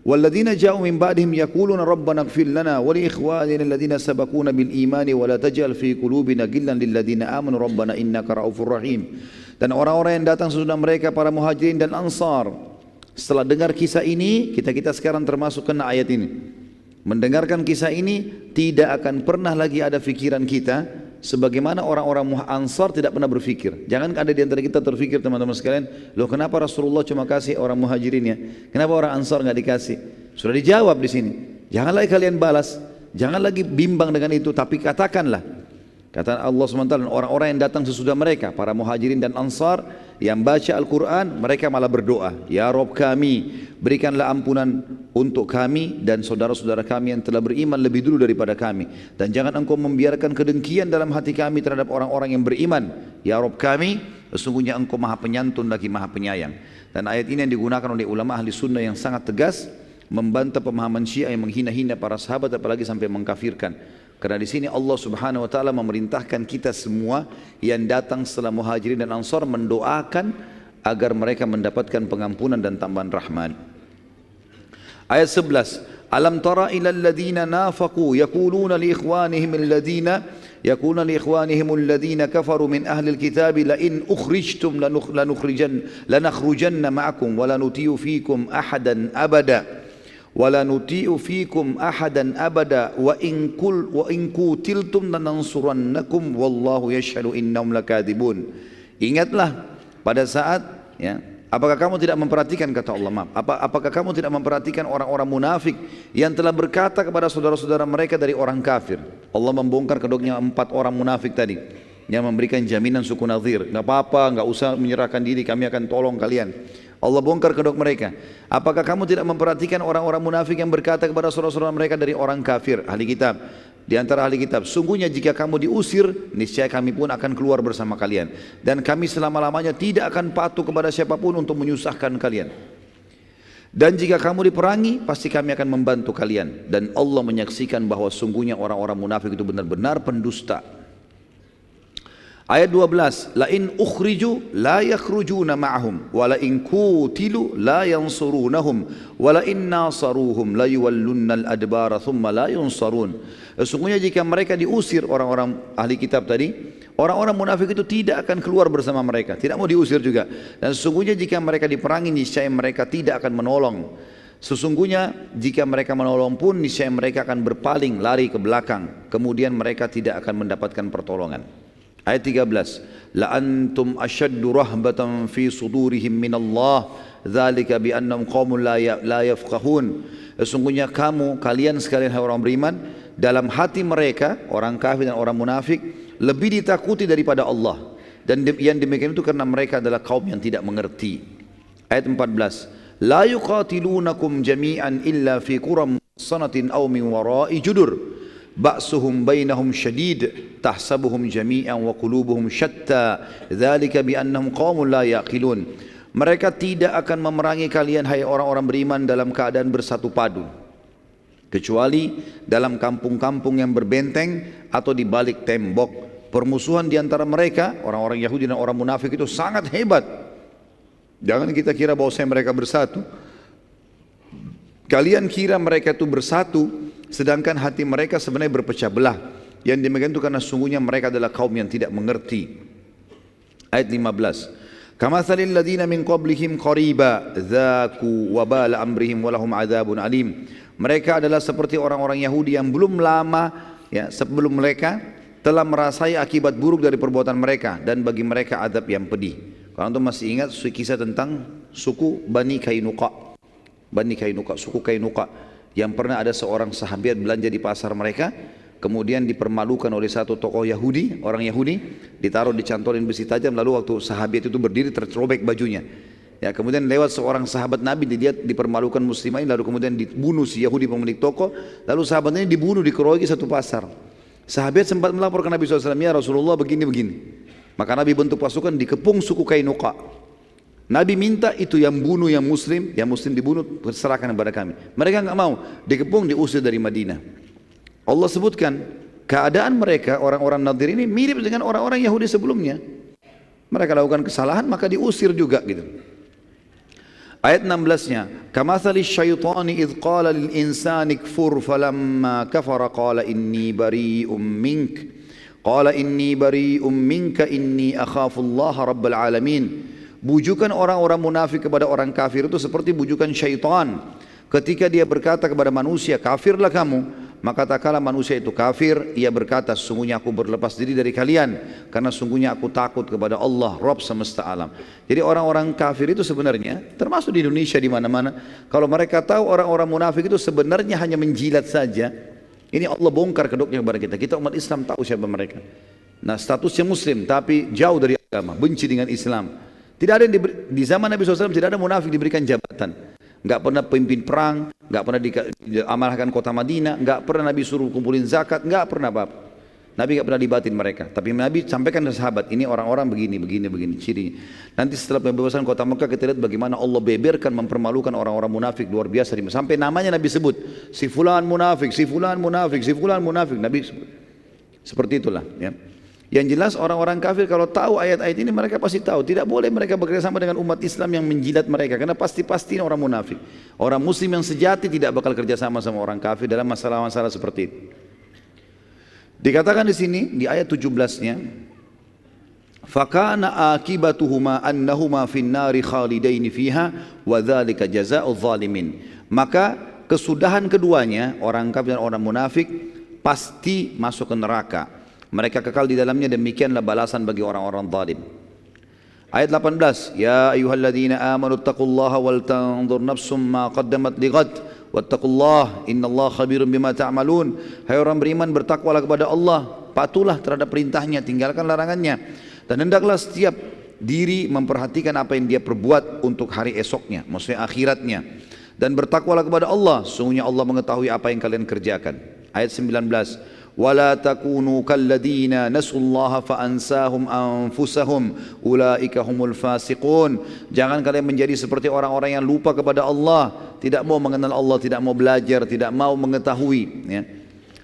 walladzina ja'u min ba'dihim yaquluna rabbana ighfir lana wa li ikhwanina alladhina sabaquna bil imani wa la taj'al fi qulubina ghillan lil ladzina amanu rabbana innaka ra'ufur rahim. Dan orang-orang yang datang sesudah mereka para muhajirin dan Ansar, setelah dengar kisah ini, kita sekarang termasuk kena ayat ini. Mendengarkan kisah ini, tidak akan pernah lagi ada fikiran kita sebagaimana orang-orang Ansar tidak pernah berfikir. Jangan ada di antara kita terfikir, teman-teman sekalian, loh kenapa Rasulullah cuma kasih orang muhajirin ya? Kenapa orang Ansar nggak dikasih? Sudah dijawab di sini. Jangan lagi kalian balas, jangan lagi bimbang dengan itu, tapi katakanlah. Kata Allah SWT, orang-orang yang datang sesudah mereka, para muhajirin dan Ansar yang baca Al-Quran, mereka malah berdoa, ya Rabb kami, berikanlah ampunan untuk kami dan saudara-saudara kami yang telah beriman lebih dulu daripada kami, dan jangan engkau membiarkan kedengkian dalam hati kami terhadap orang-orang yang beriman. Ya Rabb kami, sesungguhnya engkau maha penyantun lagi maha penyayang. Dan ayat ini yang digunakan oleh ulama ahli sunnah yang sangat tegas, membantah pemahaman Syiah yang menghina-hina para sahabat, apalagi sampai mengkafirkan. Karena di sini Allah Subhanahu wa taala memerintahkan kita semua yang datang setelah muhajirin dan Ansar mendoakan agar mereka mendapatkan pengampunan dan tambahan rahmat. Ayat 11. Alam tara ilal ladzina nafaqu yaquluna li ikhwanihim alladhina kafaru min ahli alkitab la in ukhrijtum lanakhrujanna ma'akum wa la nuti'u fikum ahadan abada. Wala nuti'u fikum ahadan abada wa in qutiltum lanansurannakum wallahu yashhadu innahum lakadzibun. Ingatlah pada saat, ya, apakah kamu tidak memperhatikan, kata Allah, apakah kamu tidak memperhatikan orang-orang munafik yang telah berkata kepada saudara-saudara mereka dari orang kafir. Allah membongkar kedoknya 4 orang munafik tadi yang memberikan jaminan suku Nadhir, enggak apa-apa, enggak usah menyerahkan diri, kami akan tolong kalian. Allah bongkar kedok mereka. Apakah kamu tidak memperhatikan orang-orang munafik yang berkata kepada saudara-saudara mereka dari orang kafir, ahli kitab, di antara ahli kitab, sungguhnya jika kamu diusir, niscaya kami pun akan keluar bersama kalian, dan kami selama-lamanya tidak akan patuh kepada siapapun untuk menyusahkan kalian. Dan jika kamu diperangi, pasti kami akan membantu kalian. Dan Allah menyaksikan bahwa sungguhnya orang-orang munafik itu benar-benar pendusta. Ayat 12, la in ukhriju la yakhrujuna ma'ahum wa la in qutilu la yansurunahum wa la in nasaruhum la yuwallunnal adbara thumma la yunsarun. Sesungguhnya jika mereka diusir, orang-orang ahli kitab tadi, orang-orang munafik itu tidak akan keluar bersama mereka, tidak mau diusir juga. Dan sesungguhnya jika mereka diperangi, niscaya mereka tidak akan menolong. Sesungguhnya jika mereka menolong pun niscaya mereka akan berpaling lari ke belakang, kemudian mereka tidak akan mendapatkan pertolongan. Ayat 13, la antum ashaddu rahbatan fi sudurihim minallah dzalika bi annahum qaumun la yafqahun. Sesungguhnya kalian sekalian hai orang beriman, dalam hati mereka orang kafir dan orang munafik lebih ditakuti daripada Allah, dan yang demikian itu karena mereka adalah kaum yang tidak mengerti. Ayat 14, la yuqatilunakum jami'an illa fi quram sanatin aw min wara'i judur ba'suhum bainahum syadid tahsabuhum jami'an wa qulubuhum syatta dzalika bi annahum qaumun la yaqilun. Mereka tidak akan memerangi kalian hai orang-orang beriman dalam keadaan bersatu padu, kecuali dalam kampung-kampung yang berbenteng atau di balik tembok. Permusuhan di antara mereka orang-orang Yahudi dan orang munafik itu sangat hebat. Jangan kita kira bahwa mereka bersatu. Kalian kira mereka itu bersatu, sedangkan hati mereka sebenarnya berpecah belah. Yang demikian itu karena sungguhnya mereka adalah kaum yang tidak mengerti. Ayat 15, kamathalil ladzina min qablihim qariba dzaku wabala amrihim walahum adzabun alim. Mereka adalah seperti orang-orang Yahudi yang belum lama sebelum mereka telah merasai akibat buruk dari perbuatan mereka, dan bagi mereka azab yang pedih. Kalau antum masih ingat kisah tentang suku Bani Kainuqa, suku Kainuqa, yang pernah ada seorang sahabat belanja di pasar mereka, kemudian dipermalukan oleh satu tokoh Yahudi, orang Yahudi, ditaruh dicantolin besi tajam, lalu waktu sahabat itu berdiri tercobek bajunya. Ya, kemudian lewat seorang sahabat Nabi, dia dipermalukan muslimah, lalu kemudian dibunuh si Yahudi pemilik toko, lalu sahabat ini dibunuh, dikeroyoki satu pasar. Sahabat sempat melapor ke Nabi SAW, ya Rasulullah begini-begini. Maka Nabi bentuk pasukan dikepung suku Kainuqa. Nabi minta itu yang bunuh yang muslim dibunuh, serahkan kepada kami. Mereka enggak mau, dikepung, diusir dari Madinah. Allah sebutkan keadaan mereka orang-orang Nadir ini mirip dengan orang-orang Yahudi sebelumnya. Mereka lakukan kesalahan maka diusir juga gitu. Ayat 16-nya, kamathali syaitani idh qala lil insani kfur falamma kafara qala inni bari'um mink. Qala inni bari'um minka inni akhafullaha rabbal alamin. Bujukan orang-orang munafik kepada orang kafir itu seperti bujukan syaitan. Ketika dia berkata kepada manusia, kafirlah kamu, maka tak kala manusia itu kafir, ia berkata, sungguhnya aku berlepas diri dari kalian, karena sungguhnya aku takut kepada Allah, Rabb semesta alam. Jadi orang-orang kafir itu sebenarnya, termasuk di Indonesia di mana-mana, kalau mereka tahu orang-orang munafik itu sebenarnya hanya menjilat saja, ini Allah bongkar kedoknya kepada kita. Kita umat Islam tahu siapa mereka. Nah, statusnya muslim tapi jauh dari agama, benci dengan Islam. Tidak ada yang di zaman Nabi SAW tidak ada munafik diberikan jabatan. Enggak pernah pimpin perang, enggak pernah diamalkan kota Madinah, enggak pernah Nabi suruh kumpulin zakat, enggak pernah apa-apa. Nabi enggak pernah libatin mereka. Tapi Nabi sampaikan ke sahabat, ini orang-orang begini cirinya. Nanti setelah pembebasan kota Mekah kita lihat bagaimana Allah beberkan, mempermalukan orang-orang munafik luar biasa. Sampai namanya Nabi sebut, si fulan munafik, si fulan munafik, si fulan munafik. Nabi sebut. Seperti itulah ya. Yang jelas orang-orang kafir kalau tahu ayat-ayat ini mereka pasti tahu tidak boleh mereka bekerjasama dengan umat Islam yang menjilat mereka, karena pasti orang munafik. Orang muslim yang sejati tidak bakal kerjasama sama orang kafir dalam masalah-masalah seperti itu. Dikatakan di sini di ayat 17-nya, fakana akibatuhuma annahuma finnari khalidaini fiha wa dzalika jazaa'udz zalimin. Maka kesudahan keduanya, orang kafir dan orang munafik, pasti masuk ke neraka. Mereka kekal di dalamnya, demikianlah balasan bagi orang-orang zalim. Ayat 18, ya ayyuhalladzina amanu taqullaha wal tanzur nafsum ma qaddamat lighad wattaqullah innallaha khabirum bima ta'malun. Hai orang beriman, bertakwalah kepada Allah, patuhlah terhadap perintahnya, tinggalkan larangannya, dan hendaklah setiap diri memperhatikan apa yang dia perbuat untuk hari esoknya, maksudnya akhiratnya, dan bertakwalah kepada Allah, sungguhnya Allah mengetahui apa yang kalian kerjakan. Ayat 19, وَلَا تَكُونُوا كَالَّذِينَ نَسُوا اللَّهَ فَأَنْسَاهُمْ أَنفُسَهُمْ أُولَٰئِكَ هُمُ الْفَاسِقُونَ. Jangan kalian menjadi seperti orang-orang yang lupa kepada Allah, tidak mau mengenal Allah, tidak mau belajar, tidak mau mengetahui ya,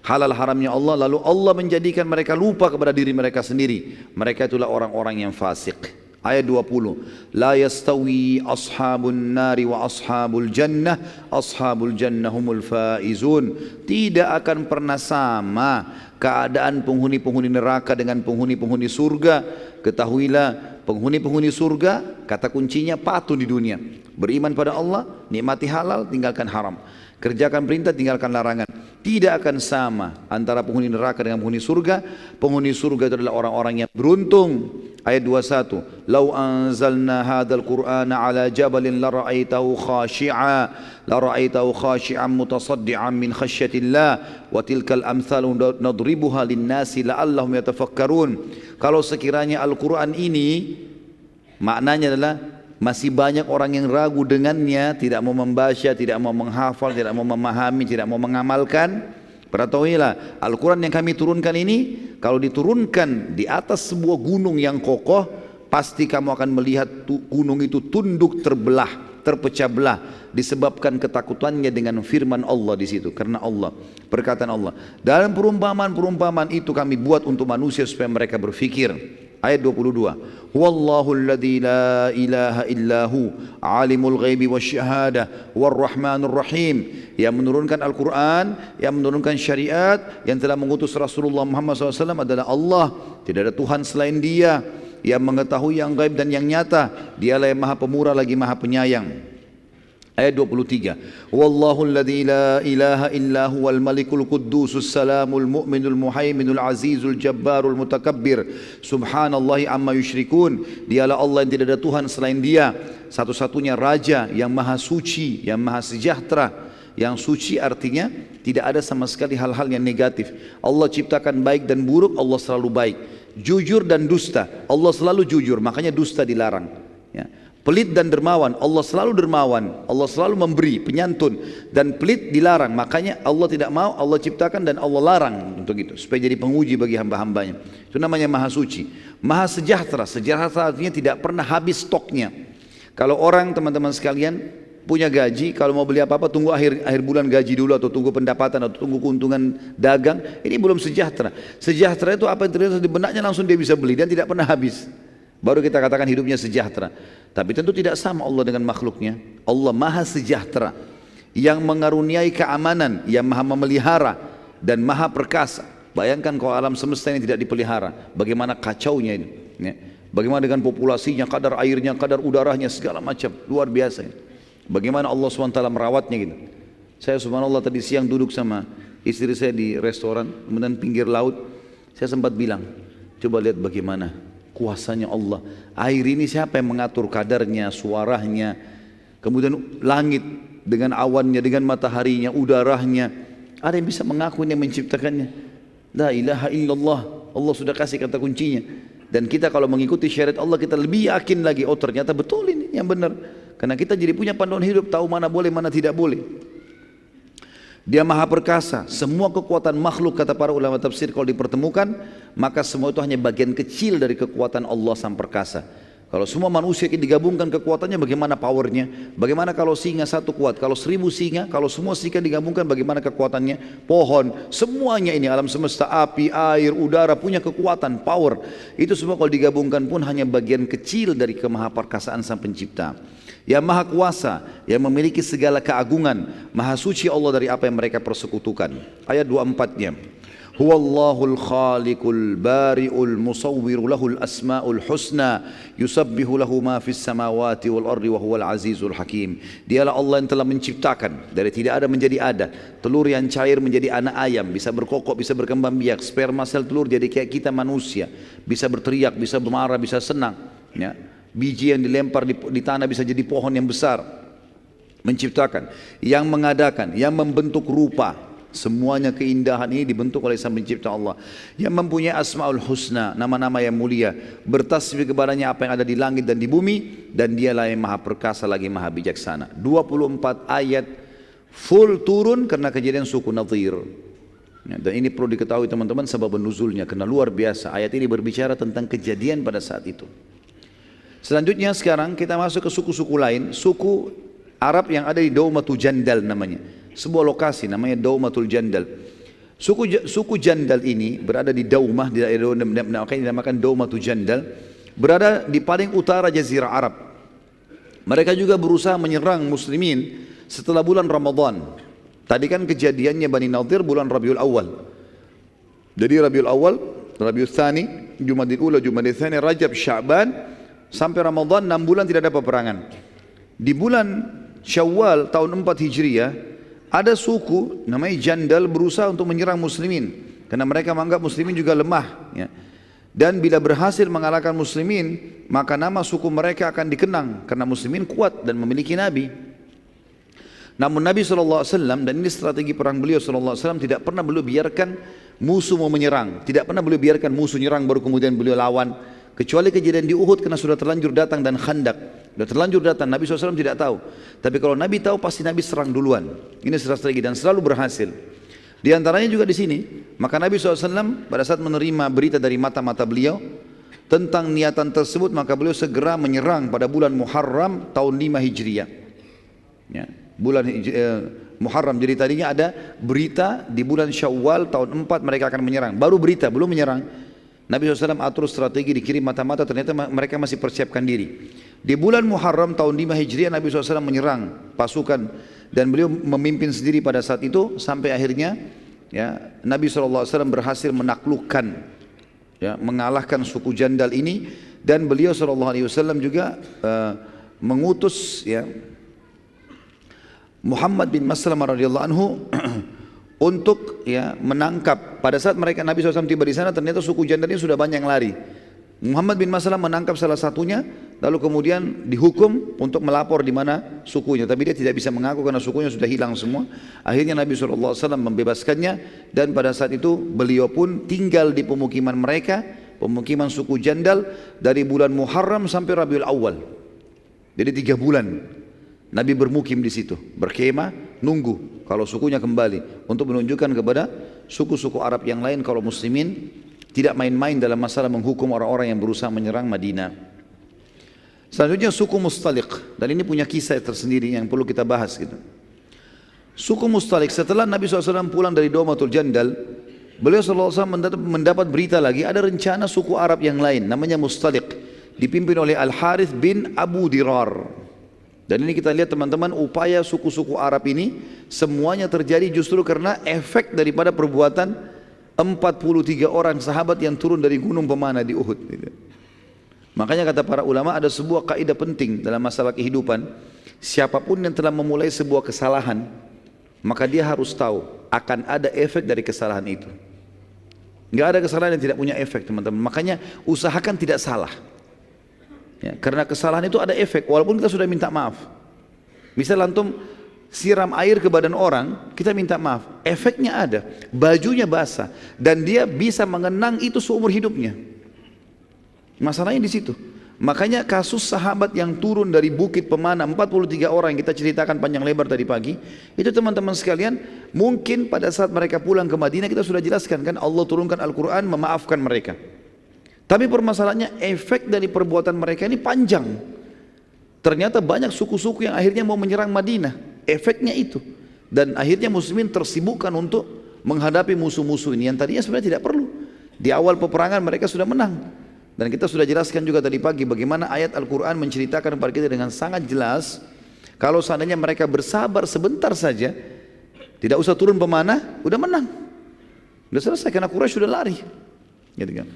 halal haramnya Allah, lalu Allah menjadikan mereka lupa kepada diri mereka sendiri. Mereka itulah orang-orang yang fasik. Ayat 20, la yastawi ashabun nari wa ashabul jannah humul faizun. Tidak akan pernah sama keadaan penghuni-penghuni neraka dengan penghuni-penghuni surga. Ketahuilah Penghuni-penghuni surga, kata kuncinya patuh di dunia. Beriman pada Allah, nikmati halal, tinggalkan haram. Kerjakan perintah, tinggalkan larangan. Tidak akan sama antara penghuni neraka dengan penghuni surga. Penghuni surga itu adalah orang-orang yang beruntung. Ayat 21. Lau anzalna hadzal Qur'ana ala jabalin la ra'aitahu khashi'an mutasaddian min khasyatillah wa tilkal amthalu nadribuha lin-nasi la'allahum yatafakkarun. Kalau sekiranya Al-Qur'an ini maknanya adalah masih banyak orang yang ragu dengannya, tidak mau membaca, tidak mau menghafal, tidak mau memahami, tidak mau mengamalkan. Ketahuilah, Al-Quran yang kami turunkan ini, kalau diturunkan di atas sebuah gunung yang kokoh, pasti kamu akan melihat gunung itu tunduk terbelah, terpecah belah, disebabkan ketakutannya dengan firman Allah di situ. Karena Allah, perkataan Allah. Dalam perumpamaan-perumpamaan itu kami buat untuk manusia supaya mereka berfikir. Ayat 22. Wallahu alladzi la ilaha illahu alimul ghaibi wasyahadah warrahmanur rahim. Yang menurunkan Al-Quran, yang menurunkan syariat, yang telah mengutus Rasulullah Muhammad SAW adalah Allah. Tidak ada Tuhan selain Dia. Yang mengetahui yang gaib dan yang nyata. Dialah yang maha pemurah lagi maha penyayang. Ayat 23. Wallahu alladzi la ilaha illa huwal malikul quddusus salamul mu'minul muhaiminul azizul jabbarul mutakabbir. Subhanallahi amma yusyrikun. Dialah Allah yang tidak ada Tuhan selain Dia. Satu-satunya Raja yang maha suci, yang maha sejahtera. Yang suci artinya tidak ada sama sekali hal-hal yang negatif. Allah ciptakan baik dan buruk, Allah selalu baik. Jujur dan dusta, Allah selalu jujur, makanya dusta dilarang. Ya. Pelit dan dermawan, Allah selalu dermawan, Allah selalu memberi, penyantun. Dan pelit dilarang, makanya Allah tidak mau, Allah ciptakan dan Allah larang untuk itu, supaya jadi penguji bagi hamba-hambanya. Itu namanya maha suci. Maha sejahtera, sejahtera artinya tidak pernah habis stoknya. Kalau orang, teman-teman sekalian, punya gaji, kalau mau beli apa-apa tunggu akhir bulan gaji dulu, atau tunggu pendapatan, atau tunggu keuntungan dagang, ini belum sejahtera. Sejahtera itu apa yang terlihat di benaknya langsung dia bisa beli dan tidak pernah habis. Baru kita katakan hidupnya sejahtera. Tapi tentu tidak sama Allah dengan makhluknya. Allah maha sejahtera, yang mengaruniai keamanan, yang maha memelihara dan maha perkasa. Bayangkan kalau alam semesta ini tidak dipelihara, bagaimana kacaunya ini, ya. Bagaimana dengan populasinya, kadar airnya, kadar udaranya, segala macam, luar biasa ini. Bagaimana Allah SWT merawatnya gitu. Saya subhanallah tadi siang duduk sama istri saya di restoran, kemudian pinggir laut. Saya sempat bilang, coba lihat bagaimana kuasanya Allah. Air ini siapa yang mengatur kadarnya, suaranya, kemudian langit dengan awannya, dengan mataharinya, udaranya. Ada yang bisa mengaku ini yang menciptakannya? La ilaha illallah. Allah sudah kasih kata kuncinya. Dan kita kalau mengikuti syariat Allah, kita lebih yakin lagi, oh ternyata betul ini yang benar. Karena kita jadi punya panduan hidup, tahu mana boleh, mana tidak boleh. Dia maha perkasa. Semua kekuatan makhluk, kata para ulama tafsir, kalau dipertemukan, maka semua itu hanya bagian kecil dari kekuatan Allah sang perkasa. Kalau semua manusia digabungkan kekuatannya, bagaimana powernya? Bagaimana kalau singa satu kuat? Kalau 1000 singa, kalau semua singa digabungkan, bagaimana kekuatannya? Pohon, semuanya ini alam semesta, api, air, udara punya kekuatan, power. Itu semua kalau digabungkan pun hanya bagian kecil dari kemahaperkasaan sang pencipta. Yang maha kuasa, yang memiliki segala keagungan, maha suci Allah dari apa yang mereka persekutukan. Ayat 24-nya. Huwallahul khaliqul bari'ul musawwiru lahul asma'ul husna yusabbihu lahu ma fis samawati wal ardi wa huwal azizul hakim. Dialah Allah yang telah menciptakan dari tidak ada menjadi ada, telur yang cair menjadi anak ayam, bisa berkokok, bisa berkembang biak, sperma sel telur jadi kayak kita manusia, bisa berteriak, bisa bermarah, bisa senang, ya. Biji yang dilempar di tanah bisa jadi pohon yang besar. Menciptakan, yang mengadakan, yang membentuk rupa. Semuanya keindahan ini dibentuk oleh sang pencipta Allah. Yang mempunyai asma'ul husna, nama-nama yang mulia. Bertasbih kepadanya apa yang ada di langit dan di bumi. Dan dialah yang maha perkasa lagi maha bijaksana. 24 ayat full turun karena kejadian suku Nadhir. Dan ini perlu diketahui teman-teman sebab nuzulnya, karena luar biasa. Ayat ini berbicara tentang kejadian pada saat itu. Selanjutnya sekarang kita masuk ke suku-suku lain. Suku Arab yang ada di Daumatul Jandal namanya. Sebuah lokasi namanya Daumatul Jandal. Suku Jandal ini berada di Daumah, di daerah yang dinamakan Daumatul Jandal, berada di paling utara Jazirah Arab. Mereka juga berusaha menyerang muslimin setelah bulan Ramadan. Tadi kan kejadiannya Bani Nadhir bulan Rabiul Awal. Jadi Rabiul Awal, Rabiul Tsani, Jumadil Ula, Jumadil Tsani, Rajab, Sya'ban, sampai Ramadan 6 bulan tidak ada peperangan. Di bulan Syawal tahun 4 Hijriah ada suku namanya Jandal berusaha untuk menyerang muslimin karena mereka menganggap muslimin juga lemah, ya. Dan bila berhasil mengalahkan muslimin, maka nama suku mereka akan dikenang karena muslimin kuat dan memiliki nabi. Namun Nabi SAW, dan ini strategi perang beliau SAW, tidak pernah beliau biarkan musuh mau menyerang, tidak pernah beliau biarkan musuh nyerang baru kemudian beliau lawan, kecuali kejadian di Uhud karena sudah terlanjur datang, dan Khandak sudah terlanjur datang. Nabi SAW tidak tahu, tapi kalau Nabi tahu pasti Nabi serang duluan. Ini strategi dan selalu berhasil. Di antaranya juga di sini, maka Nabi SAW pada saat menerima berita dari mata-mata beliau tentang niatan tersebut, maka beliau segera menyerang pada bulan Muharram tahun 5 Hijriah, ya, bulan Muharram. Jadi tadinya ada berita di bulan Syawal tahun 4 mereka akan menyerang, baru berita, belum menyerang. Nabi SAW atur strategi, dikirim mata-mata, ternyata mereka masih persiapkan diri. Di bulan Muharram tahun 5 Hijriah Nabi SAW menyerang pasukan dan beliau memimpin sendiri pada saat itu, sampai akhirnya, ya, Nabi SAW berhasil menaklukkan, ya, mengalahkan suku Jandal ini, dan beliau SAW juga mengutus, ya, Muhammad bin Maslamah radhiyallahu anhu untuk, ya, menangkap. Pada saat mereka Nabi SAW tiba di sana, ternyata suku Jandal ini sudah banyak yang lari. Muhammad bin Maslamah menangkap salah satunya, lalu kemudian dihukum untuk melapor di mana sukunya, tapi dia tidak bisa mengaku karena sukunya sudah hilang semua. Akhirnya Nabi SAW membebaskannya, dan pada saat itu beliau pun tinggal di pemukiman mereka, pemukiman suku Jandal, dari bulan Muharram sampai Rabiul Awal. Jadi 3 bulan Nabi bermukim di situ, berkemah, nunggu kalau sukunya kembali, untuk menunjukkan kepada suku-suku Arab yang lain kalau muslimin tidak main-main dalam masalah menghukum orang-orang yang berusaha menyerang Madinah. Selanjutnya suku Mustaliq, dan ini punya kisah tersendiri yang perlu kita bahas gitu. Suku Mustaliq, setelah Nabi SAW pulang dari Daumatul Jandal, beliau SAW mendapat berita lagi ada rencana suku Arab yang lain namanya Mustaliq, dipimpin oleh Al-Harith bin Abu Dirar. Dan ini kita lihat teman-teman, upaya suku-suku Arab ini semuanya terjadi justru karena efek daripada perbuatan 43 orang sahabat yang turun dari gunung pemanah di Uhud. Makanya kata para ulama, ada sebuah kaidah penting dalam masalah kehidupan. Siapapun yang telah memulai sebuah kesalahan, maka dia harus tahu akan ada efek dari kesalahan itu. Nggak ada kesalahan yang tidak punya efek, teman-teman. Makanya usahakan tidak salah, ya, karena kesalahan itu ada efek walaupun kita sudah minta maaf. Misal antum siram air ke badan orang, kita minta maaf, efeknya ada, bajunya basah, dan dia bisa mengenang itu seumur hidupnya. Masalahnya di situ. Makanya kasus sahabat yang turun dari bukit pemanah 43 orang yang kita ceritakan panjang lebar tadi pagi, itu teman-teman sekalian, mungkin pada saat mereka pulang ke Madinah kita sudah jelaskan kan, Allah turunkan Al-Quran memaafkan mereka. Tapi permasalahannya efek dari perbuatan mereka ini panjang. Ternyata banyak suku-suku yang akhirnya mau menyerang Madinah. Efeknya itu, dan akhirnya muslimin tersibukkan untuk menghadapi musuh-musuh ini yang tadinya sebenarnya tidak perlu. Di awal peperangan mereka sudah menang, dan kita sudah jelaskan juga tadi pagi bagaimana ayat Al-Quran menceritakan kepada kita dengan sangat jelas, kalau seandainya mereka bersabar sebentar saja, tidak usah turun pemanah, udah menang, udah selesai, karena Quraisy sudah lari, gitu kan.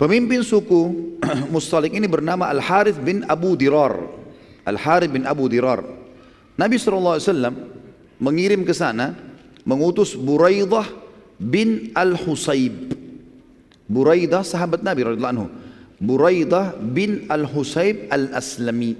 Pemimpin suku Mustaliq ini bernama Al-Harith bin Abu Dirar. Al-Harith bin Abu Dirar. Nabi SAW mengirim ke sana, mengutus Buraidah bin Al-Husayb. Buraidah sahabat Nabi radhiyallahu anhu. Buraidah bin Al-Husayb Al-Aslami.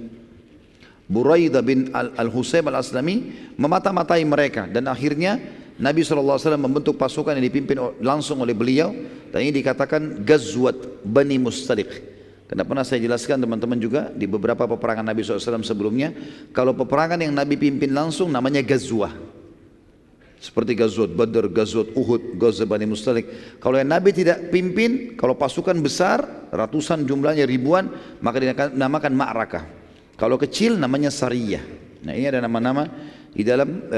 Buraidah bin Al-Husayb Al-Aslami memata-matai mereka, dan akhirnya Nabi SAW membentuk pasukan yang dipimpin langsung oleh beliau, dan ini dikatakan Ghazwat Bani Mustaliq. Karena pernah saya jelaskan teman-teman juga di beberapa peperangan Nabi SAW sebelumnya, kalau peperangan yang Nabi pimpin langsung namanya Ghazwah. Seperti Ghazwat Badr, Ghazwat Uhud, Ghazwat Bani Mustaliq. Kalau yang Nabi tidak pimpin, kalau pasukan besar, ratusan jumlahnya, ribuan, maka dinamakan ma'rakah. Kalau kecil namanya sariyah. Nah, ini ada nama-nama di dalam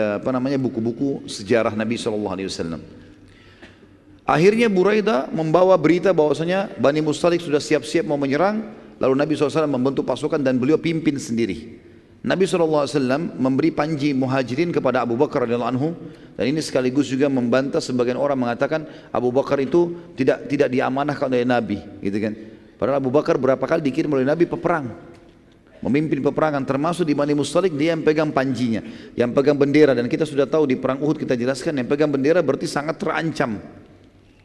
buku-buku sejarah Nabi SAW. Akhirnya Buraidah membawa berita bahwasanya Bani Mustaliq sudah siap-siap mau menyerang. Lalu Nabi SAW membentuk pasukan dan beliau pimpin sendiri. Nabi SAW memberi panji muhajirin kepada Abu Bakar radhiyallahu anhu, dan ini sekaligus juga membantah sebagian orang mengatakan Abu Bakar itu tidak diamanahkan oleh Nabi, gitu kan. Padahal Abu Bakar berapa kali dikirim oleh Nabi peperang, memimpin peperangan, termasuk di Bani Mustalik dia yang pegang panjinya, yang pegang bendera. Dan kita sudah tahu di perang Uhud kita jelaskan, yang pegang bendera berarti sangat terancam.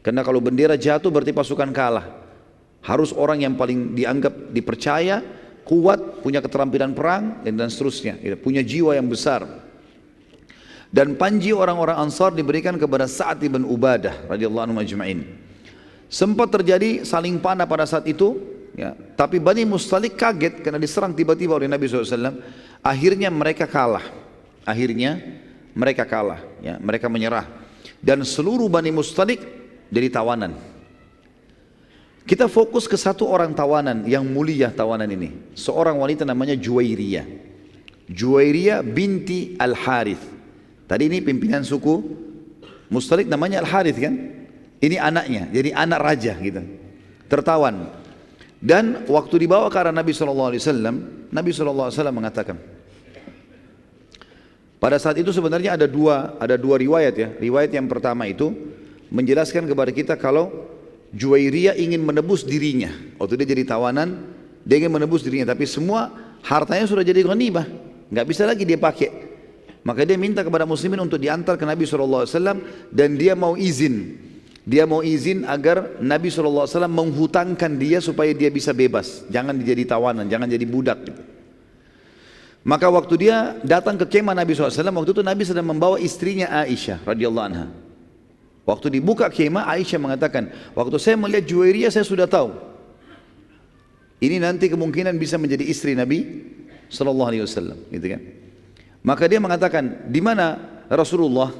Karena kalau bendera jatuh berarti pasukan kalah. Harus orang yang paling dianggap dipercaya, kuat, punya keterampilan perang dan seterusnya, punya jiwa yang besar. Dan panji orang-orang Ansar diberikan kepada Sa'ad bin Ubadah radhiyallahu anhu majma'in. Sempat terjadi saling panah pada saat itu, ya, tapi Bani Mustalik kaget karena diserang tiba-tiba oleh Nabi SAW. Akhirnya mereka kalah. Ya, mereka menyerah. Dan seluruh Bani Mustalik jadi tawanan. Kita fokus ke satu orang tawanan yang mulia tawanan ini. Seorang wanita namanya Juwairiyah. Juwairiyah binti Al-Harith. Tadi ini pimpinan suku Mustalik namanya Al-Harith kan? Ini anaknya, jadi anak raja gitu. Tertawan. Dan waktu dibawa ke arah Nabi SAW, Nabi SAW mengatakan, pada saat itu sebenarnya ada dua riwayat ya. Riwayat yang pertama itu menjelaskan kepada kita kalau Juwairiyah ingin menebus dirinya. Waktu dia jadi tawanan, dia ingin menebus dirinya, tapi semua hartanya sudah jadi ghanimah, nggak bisa lagi dia pakai. Maka dia minta kepada muslimin untuk diantar ke Nabi SAW, dan dia mau izin agar Nabi SAW menghutangkan dia supaya dia bisa bebas, jangan jadi tawanan, jangan jadi budak gitu. Maka waktu dia datang ke kemah Nabi SAW, waktu itu Nabi sedang membawa istrinya Aisyah radhiyallahu anha. Waktu dibuka kemah, Aisyah mengatakan, waktu saya melihat Juwairiyah saya sudah tahu ini nanti kemungkinan bisa menjadi istri Nabi SAW, gitu kan? Maka dia mengatakan, di mana Rasulullah?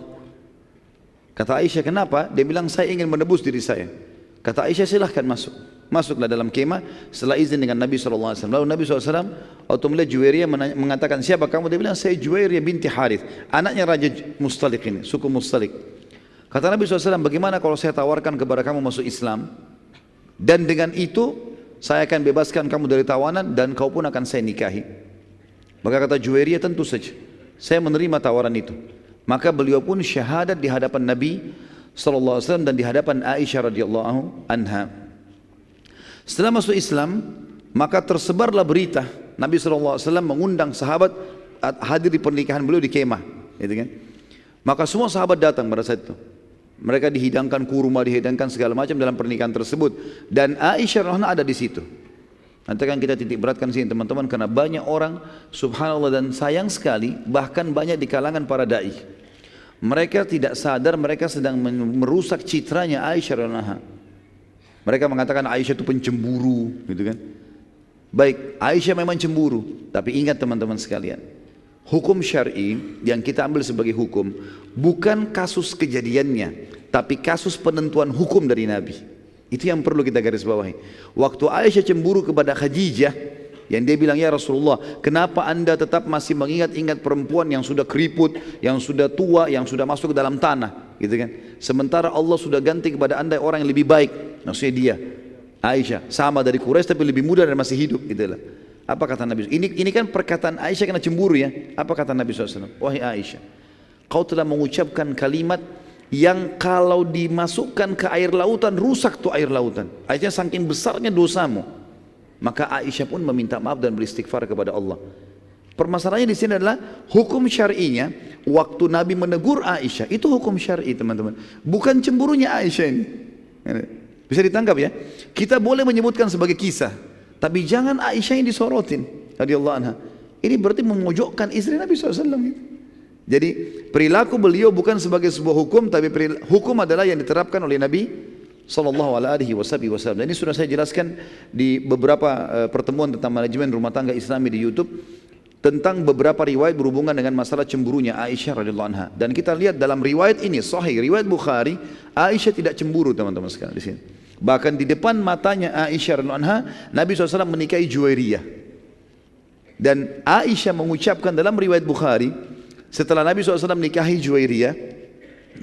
Kata Aisyah, kenapa? Dia bilang, saya ingin menebus diri saya. Kata Aisyah, silahkan masuk. Masuklah dalam kemah setelah izin dengan Nabi SAW. Lalu Nabi SAW waktu melihat Juwairiyah mengatakan, siapa kamu? Dia bilang, saya Juwairiyah binti Harith, anaknya Raja Mustalik ini, suku Mustalik. Kata Nabi SAW, bagaimana kalau saya tawarkan kepada kamu masuk Islam, dan dengan itu saya akan bebaskan kamu dari tawanan dan kau pun akan saya nikahi. Maka kata Juwairiyah, tentu saja saya menerima tawaran itu. Maka beliau pun syahadat di hadapan Nabi SAW dan di hadapan Aisyah radhiyallahu anha. Setelah masuk Islam, maka tersebarlah berita Nabi SAW mengundang sahabat hadir di pernikahan beliau di kemah, gitu kan? Maka semua sahabat datang pada saat itu. Mereka dihidangkan kurma, dihidangkan segala macam dalam pernikahan tersebut, dan Aisyah radhiyallahu anha ada di situ. Nanti kan kita titik beratkan sini teman-teman, karena banyak orang subhanallah, dan sayang sekali bahkan banyak di kalangan para dai, mereka tidak sadar mereka sedang merusak citranya Aisyah radhiyallahu anha. Mereka mengatakan Aisyah itu pencemburu, gitu kan? Baik, Aisyah memang cemburu, tapi ingat teman-teman sekalian, hukum syar'i yang kita ambil sebagai hukum bukan kasus kejadiannya, tapi kasus penentuan hukum dari Nabi. Itu yang perlu kita garis bawahi. Waktu Aisyah cemburu kepada Khadijah, yang dia bilang, ya Rasulullah, kenapa anda tetap masih mengingat-ingat perempuan yang sudah keriput, yang sudah tua, yang sudah masuk ke dalam tanah, gitu kan? Sementara Allah sudah ganti kepada anda orang yang lebih baik. Maksudnya dia, Aisyah, sama dari Quraisy tapi lebih muda dan masih hidup, gitulah. Apa kata Nabi? Ini kan perkataan Aisyah kena cemburu ya. Apa kata Nabi SAW? Wahai Aisyah, kau telah mengucapkan kalimat yang kalau dimasukkan ke air lautan rusak tuh air lautan. Aisyah saking besarnya dosamu. Maka Aisyah pun meminta maaf dan beristighfar kepada Allah. Permasalahannya di sini adalah hukum syar'inya. Waktu Nabi menegur Aisyah, itu hukum syar'i teman-teman, bukan cemburunya Aisyah ini. Bisa ditangkap ya? Kita boleh menyebutkan sebagai kisah, tapi jangan Aisyah yang disorotin radhiyallahu anha. Ini berarti memojokkan istri Nabi SAW gitu. Jadi perilaku beliau bukan sebagai sebuah hukum, tapi hukum adalah yang diterapkan oleh Nabi SAW. Dan ini sudah saya jelaskan di beberapa pertemuan tentang manajemen rumah tangga Islami di YouTube, tentang beberapa riwayat berhubungan dengan masalah cemburunya Aisyah radhiyallahu anha. Dan kita lihat dalam riwayat ini sahih, riwayat Bukhari, Aisyah tidak cemburu teman-teman sekalian di sini. Bahkan di depan matanya Aisyah radhiyallahu anha, Nabi SAW menikahi Juwairiyah. Dan Aisyah mengucapkan dalam riwayat Bukhari, setelah Nabi SAW menikahi Juwairiyah,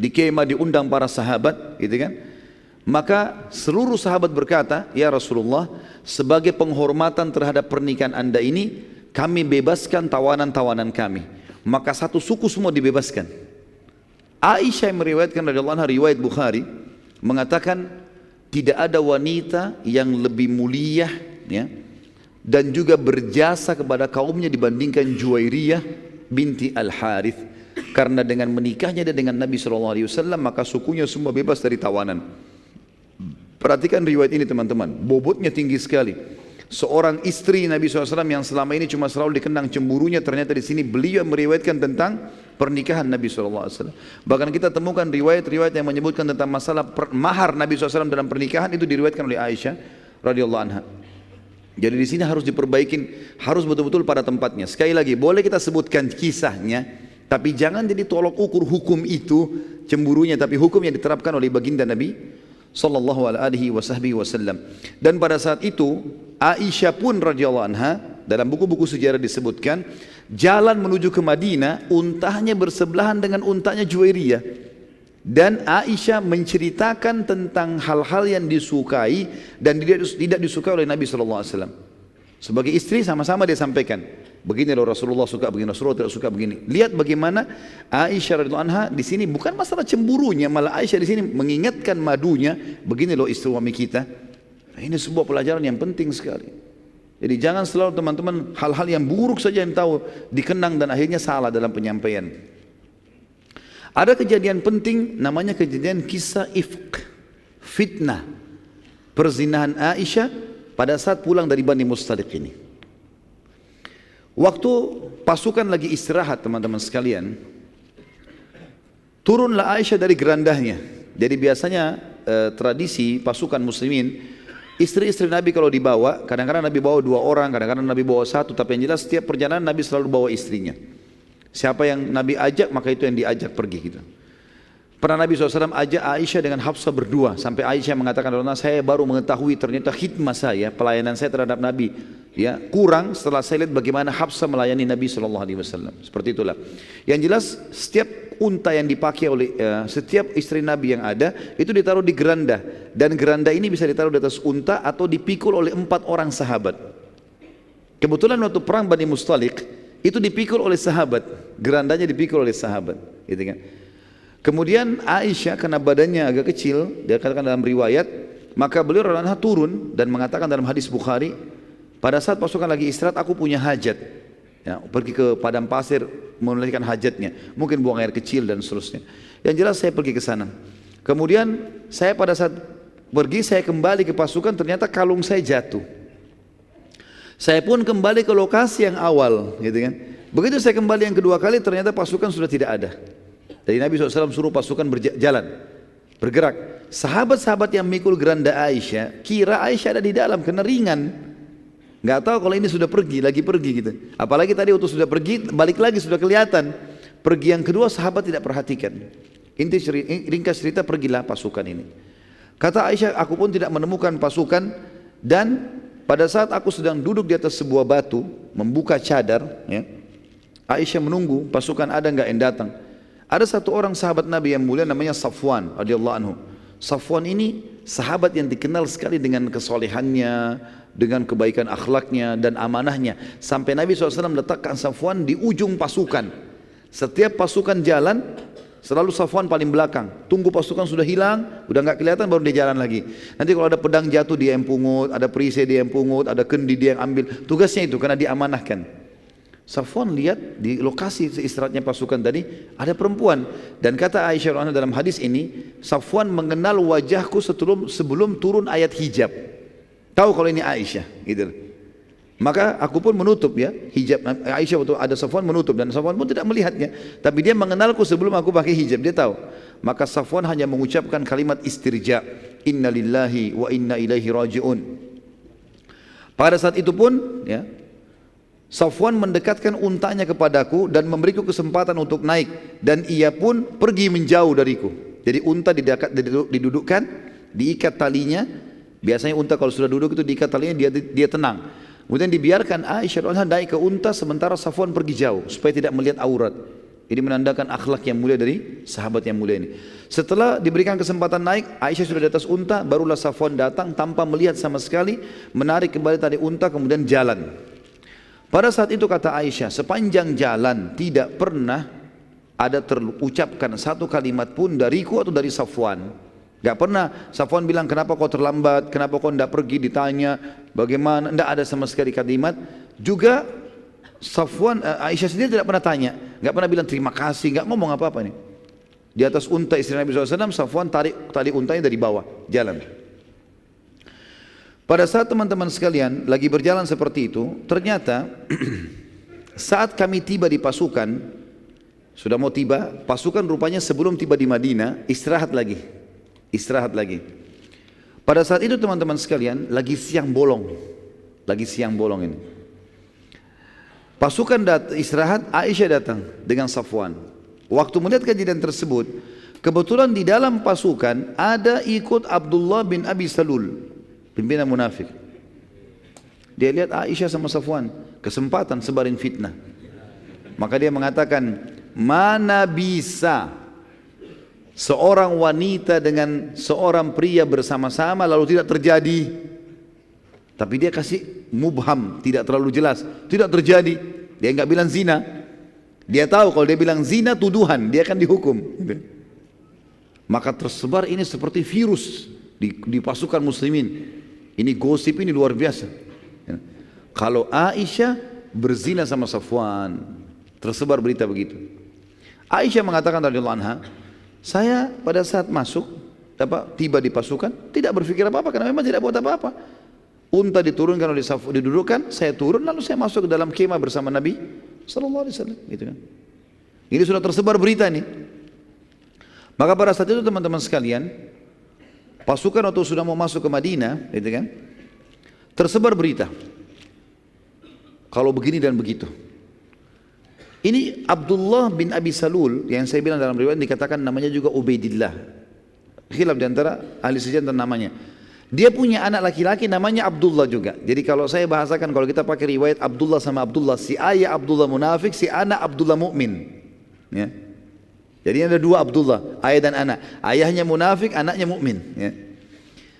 di kemah diundang para sahabat, gitu kan? Maka seluruh sahabat berkata, ya Rasulullah, sebagai penghormatan terhadap pernikahan anda ini, kami bebaskan tawanan-tawanan kami. Maka satu suku semua dibebaskan. Aisyah yang meriwayatkan radhiyallahu anha riwayat Bukhari mengatakan, tidak ada wanita yang lebih mulia ya, dan juga berjasa kepada kaumnya dibandingkan Juwairiyah binti Al-Harith. Karena dengan menikahnya dia dengan Nabi SAW, maka sukunya semua bebas dari tawanan. Perhatikan riwayat ini teman-teman, bobotnya tinggi sekali. Seorang istri Nabi SAW yang selama ini cuma selalu dikenang cemburunya, ternyata di sini beliau meriwayatkan tentang pernikahan Nabi SAW. Bahkan kita temukan riwayat-riwayat yang menyebutkan tentang masalah mahar Nabi SAW dalam pernikahan, itu diriwayatkan oleh Aisyah radhiyallahu anha. Jadi di sini harus diperbaikin, harus betul-betul pada tempatnya. Sekali lagi, boleh kita sebutkan kisahnya, tapi jangan jadi tolok ukur hukum itu cemburunya, tapi hukum yang diterapkan oleh baginda Nabi sallallahu alaihi wasallam. Dan pada saat itu Aisyah pun radhiyallahu anha, dalam buku-buku sejarah disebutkan, jalan menuju ke Madinah, untanya bersebelahan dengan untanya Juwairiyah. Dan Aisyah menceritakan tentang hal-hal yang disukai dan tidak disukai oleh Nabi sallallahu alaihi wasallam. Sebagai istri sama-sama dia sampaikan, begini loh Rasulullah suka begini, Rasulullah tidak suka begini. Lihat bagaimana Aisyah radhiyallahu anha di sini bukan masalah cemburunya, malah Aisyah di sini mengingatkan madunya, begini loh istri suami kita. Nah, ini sebuah pelajaran yang penting sekali. Jadi jangan selalu teman-teman hal-hal yang buruk saja yang tahu dikenang dan akhirnya salah dalam penyampaian. Ada kejadian penting namanya kejadian kisah ifk, fitnah, perzinahan Aisyah pada saat pulang dari Bani Mustaliq ini. Waktu pasukan lagi istirahat teman-teman sekalian, turunlah Aisyah dari gerandahnya. Jadi biasanya tradisi pasukan muslimin, istri-istri Nabi kalau dibawa, kadang-kadang Nabi bawa 2 orang, kadang-kadang Nabi bawa 1, tapi yang jelas setiap perjalanan Nabi selalu bawa istrinya. Siapa yang Nabi ajak, maka itu yang diajak pergi gitu. Pernah Nabi SAW ajak Aisyah dengan Hafsah berdua, sampai Aisyah mengatakan, saya baru mengetahui ternyata khidmah saya, pelayanan saya terhadap Nabi ya kurang setelah saya lihat bagaimana Hafsah melayani Nabi SAW. Seperti itulah. Yang jelas setiap unta yang dipakai oleh setiap istri Nabi yang ada itu ditaruh di geranda, dan geranda ini bisa ditaruh di atas unta atau dipikul oleh 4 orang sahabat. Kebetulan waktu perang Bani Mustaliq itu dipikul oleh sahabat, gerandanya dipikul oleh sahabat, gitu kan. Kemudian Aisyah karena badannya agak kecil, dia katakan dalam riwayat, maka beliau radhiyallahu anha turun dan mengatakan dalam hadis Bukhari, pada saat pasukan lagi istirahat aku punya hajat, ya, pergi ke padang pasir menunaikan hajatnya, mungkin buang air kecil dan seterusnya. Yang jelas saya pergi ke sana. Kemudian saya pada saat pergi saya kembali ke pasukan, ternyata kalung saya jatuh. Saya pun kembali ke lokasi yang awal, gitu kan. Begitu saya kembali yang kedua kali, ternyata pasukan sudah tidak ada. Jadi Nabi SAW suruh pasukan berjalan, bergerak. Sahabat-sahabat yang mikul geranda Aisyah kira Aisyah ada di dalam karena ringan, nggak tahu kalau ini sudah pergi, lagi pergi gitu. Apalagi tadi waktu sudah pergi, balik lagi sudah kelihatan. Pergi yang kedua sahabat tidak perhatikan. Ringkas cerita, pergilah pasukan ini. Kata Aisyah, aku pun tidak menemukan pasukan, dan pada saat aku sedang duduk di atas sebuah batu membuka cadar, ya, Aisyah menunggu pasukan ada nggak yang datang. Ada satu orang sahabat Nabi yang mulia namanya Safwan radhiyallahu anhu. Safwan ini sahabat yang dikenal sekali dengan kesolehannya, dengan kebaikan akhlaknya dan amanahnya. Sampai Nabi SAW letakkan Safwan di ujung pasukan. Setiap pasukan jalan, selalu Safwan paling belakang. Tunggu pasukan sudah hilang, udah nggak kelihatan, baru dia jalan lagi. Nanti kalau ada pedang jatuh dia yang pungut, ada perisai dia yang pungut, ada kendi dia yang ambil. Tugasnya itu karena diamanahkan. Safwan lihat di lokasi istirahatnya pasukan tadi ada perempuan, dan kata Aisyah dalam hadis ini, Safwan mengenal wajahku sebelum turun ayat hijab. Tahu kalau ini Aisyah, gitu. Maka aku pun menutup ya hijab. Aisyah waktu ada Safwan menutup, dan Safwan pun tidak melihatnya, tapi dia mengenalku sebelum aku pakai hijab, dia tahu. Maka Safwan hanya mengucapkan kalimat istirja, inna lillahi wa inna ilaihi raji'un. Pada saat itu pun ya, Safwan mendekatkan untanya kepadaku dan memberiku kesempatan untuk naik, dan ia pun pergi menjauh dariku. Jadi unta didudukkan, diikat talinya. Biasanya unta kalau sudah duduk itu diikat talinya, dia tenang. Kemudian dibiarkan Aisyah naik ke unta sementara Safwan pergi jauh supaya tidak melihat aurat. Ini menandakan akhlak yang mulia dari sahabat yang mulia ini. Setelah diberikan kesempatan naik, Aisyah sudah di atas unta, barulah Safwan datang tanpa melihat sama sekali, menarik kembali tali unta kemudian jalan. Pada saat itu kata Aisyah, sepanjang jalan tidak pernah ada terucapkan satu kalimat pun dariku atau dari Safwan. Gak pernah Safwan bilang kenapa kau terlambat, kenapa kau tidak pergi, ditanya bagaimana, tidak ada sama sekali kalimat. Juga Safwan, Aisyah sendiri tidak pernah tanya, gak pernah bilang terima kasih, gak ngomong apa-apa nih. Di atas unta istri Nabi SAW, Safwan tarik tali untanya dari bawah, jalan. Pada saat teman-teman sekalian lagi berjalan seperti itu, ternyata saat kami tiba di pasukan, sudah mau tiba, pasukan rupanya sebelum tiba di Madinah, istirahat lagi. Istirahat lagi. Pada saat itu teman-teman sekalian, lagi siang bolong ini. Pasukan istirahat, Aisyah datang dengan Safwan. Waktu melihat kejadian tersebut, kebetulan di dalam pasukan ada ikut Abdullah bin Abi Salul, pimpinan munafik. Dia lihat Aisyah sama Safwan, kesempatan sebarin fitnah. Maka dia mengatakan, mana bisa seorang wanita dengan seorang pria bersama-sama lalu tidak terjadi. Tapi dia kasih mubham, tidak terlalu jelas, tidak terjadi. Dia enggak bilang zina. Dia tahu kalau dia bilang zina tuduhan, dia akan dihukum. Maka tersebar ini seperti virus di pasukan muslimin. Ini gosip ini luar biasa. Kalau Aisyah berzina sama Safwan, tersebar berita begitu. Aisyah mengatakan radhiyallahu anha, saya pada saat masuk, tiba di pasukan, tidak berpikir apa-apa karena memang tidak buat apa-apa. Unta diturunkan oleh Safwan, didudukkan, saya turun lalu saya masuk ke dalam kemah bersama Nabi sallallahu alaihi wasallam, gitu kan. Ini sudah tersebar berita ini. Maka pada saat itu teman-teman sekalian, pasukan waktu sudah mau masuk ke Madinah, gitu kan, tersebar berita. Kalau begini dan begitu. Ini Abdullah bin Abi Salul yang saya bilang dalam riwayat dikatakan namanya juga Ubaidillah. Khilaf di antara ahli sejarah tentang namanya. Dia punya anak laki-laki namanya Abdullah juga. Jadi kalau saya bahasakan, kalau kita pakai riwayat Abdullah sama Abdullah, si ayah Abdullah munafik, si anak Abdullah mukmin. Ya. Jadi ada dua Abdullah, ayah dan anak. Ayahnya munafik, anaknya mukmin. Ya.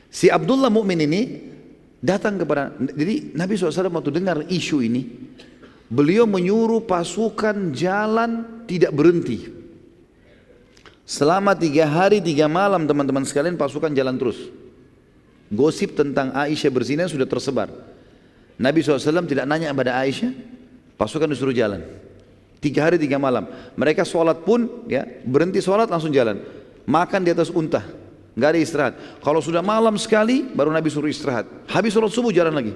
Si Abdullah mukmin ini datang kepada, jadi Nabi SAW waktu dengar isu ini, beliau menyuruh pasukan jalan tidak berhenti. Selama 3 hari 3 malam teman-teman sekalian pasukan jalan terus. Gosip tentang Aisyah berzina sudah tersebar. Nabi SAW tidak nanya kepada Aisyah, pasukan disuruh jalan. 3 hari 3 malam. Mereka sholat pun ya berhenti sholat langsung jalan. Makan di atas unta, nggak ada istirahat. Kalau sudah malam sekali baru Nabi suruh istirahat. Habis sholat subuh jalan lagi.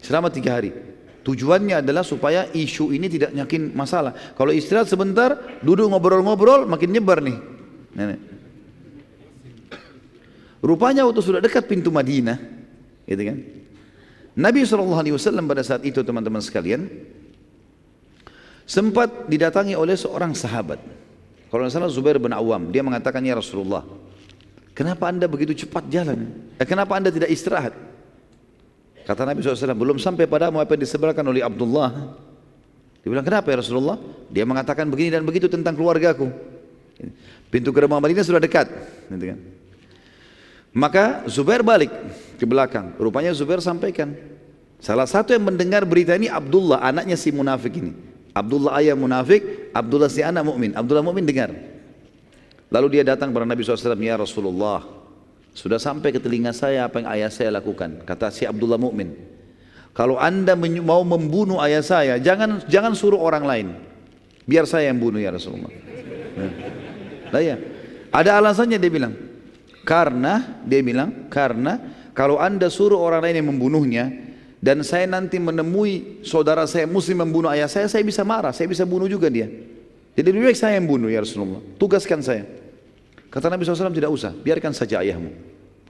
Selama 3 hari. Tujuannya adalah supaya isu ini tidak nyakin masalah. Kalau istirahat sebentar, duduk ngobrol-ngobrol, makin nyebar nih. Rupanya waktu sudah dekat pintu Madinah, gitu kan? Nabi SAW pada saat itu teman-teman sekalian, sempat didatangi oleh seorang sahabat. Kalau tidak salah Zubair bin Awam, dia mengatakan, ya Rasulullah, kenapa anda begitu cepat jalan? Kenapa anda tidak istirahat? Kata Nabi SAW, belum sampai padamu apa yang disebutkan oleh Abdullah. Dia bilang, kenapa ya Rasulullah? Dia mengatakan begini dan begitu tentang keluargaku. Pintu gerbang Madinah sudah dekat. Gitu kan. Maka Zubair balik ke belakang. Rupanya Zubair sampaikan. Salah satu yang mendengar berita ini Abdullah, anaknya si munafik ini. Abdullah ayah munafik, Abdullah si anak mukmin. Abdullah mukmin dengar. Lalu dia datang kepada Nabi SAW, ya Rasulullah, sudah sampai ke telinga saya apa yang ayah saya lakukan. Kata si Abdullah mukmin, kalau anda mau membunuh ayah saya, jangan suruh orang lain, biar saya yang bunuh ya Rasulullah. Nah, ya. Ada alasannya dia bilang, karena kalau anda suruh orang lain yang membunuhnya dan saya nanti menemui saudara saya muslim membunuh ayah saya bisa marah, saya bisa bunuh juga dia. Jadi lebih baik saya yang bunuh ya Rasulullah, tugaskan saya. Kata Nabi SAW, tidak usah, biarkan saja ayahmu.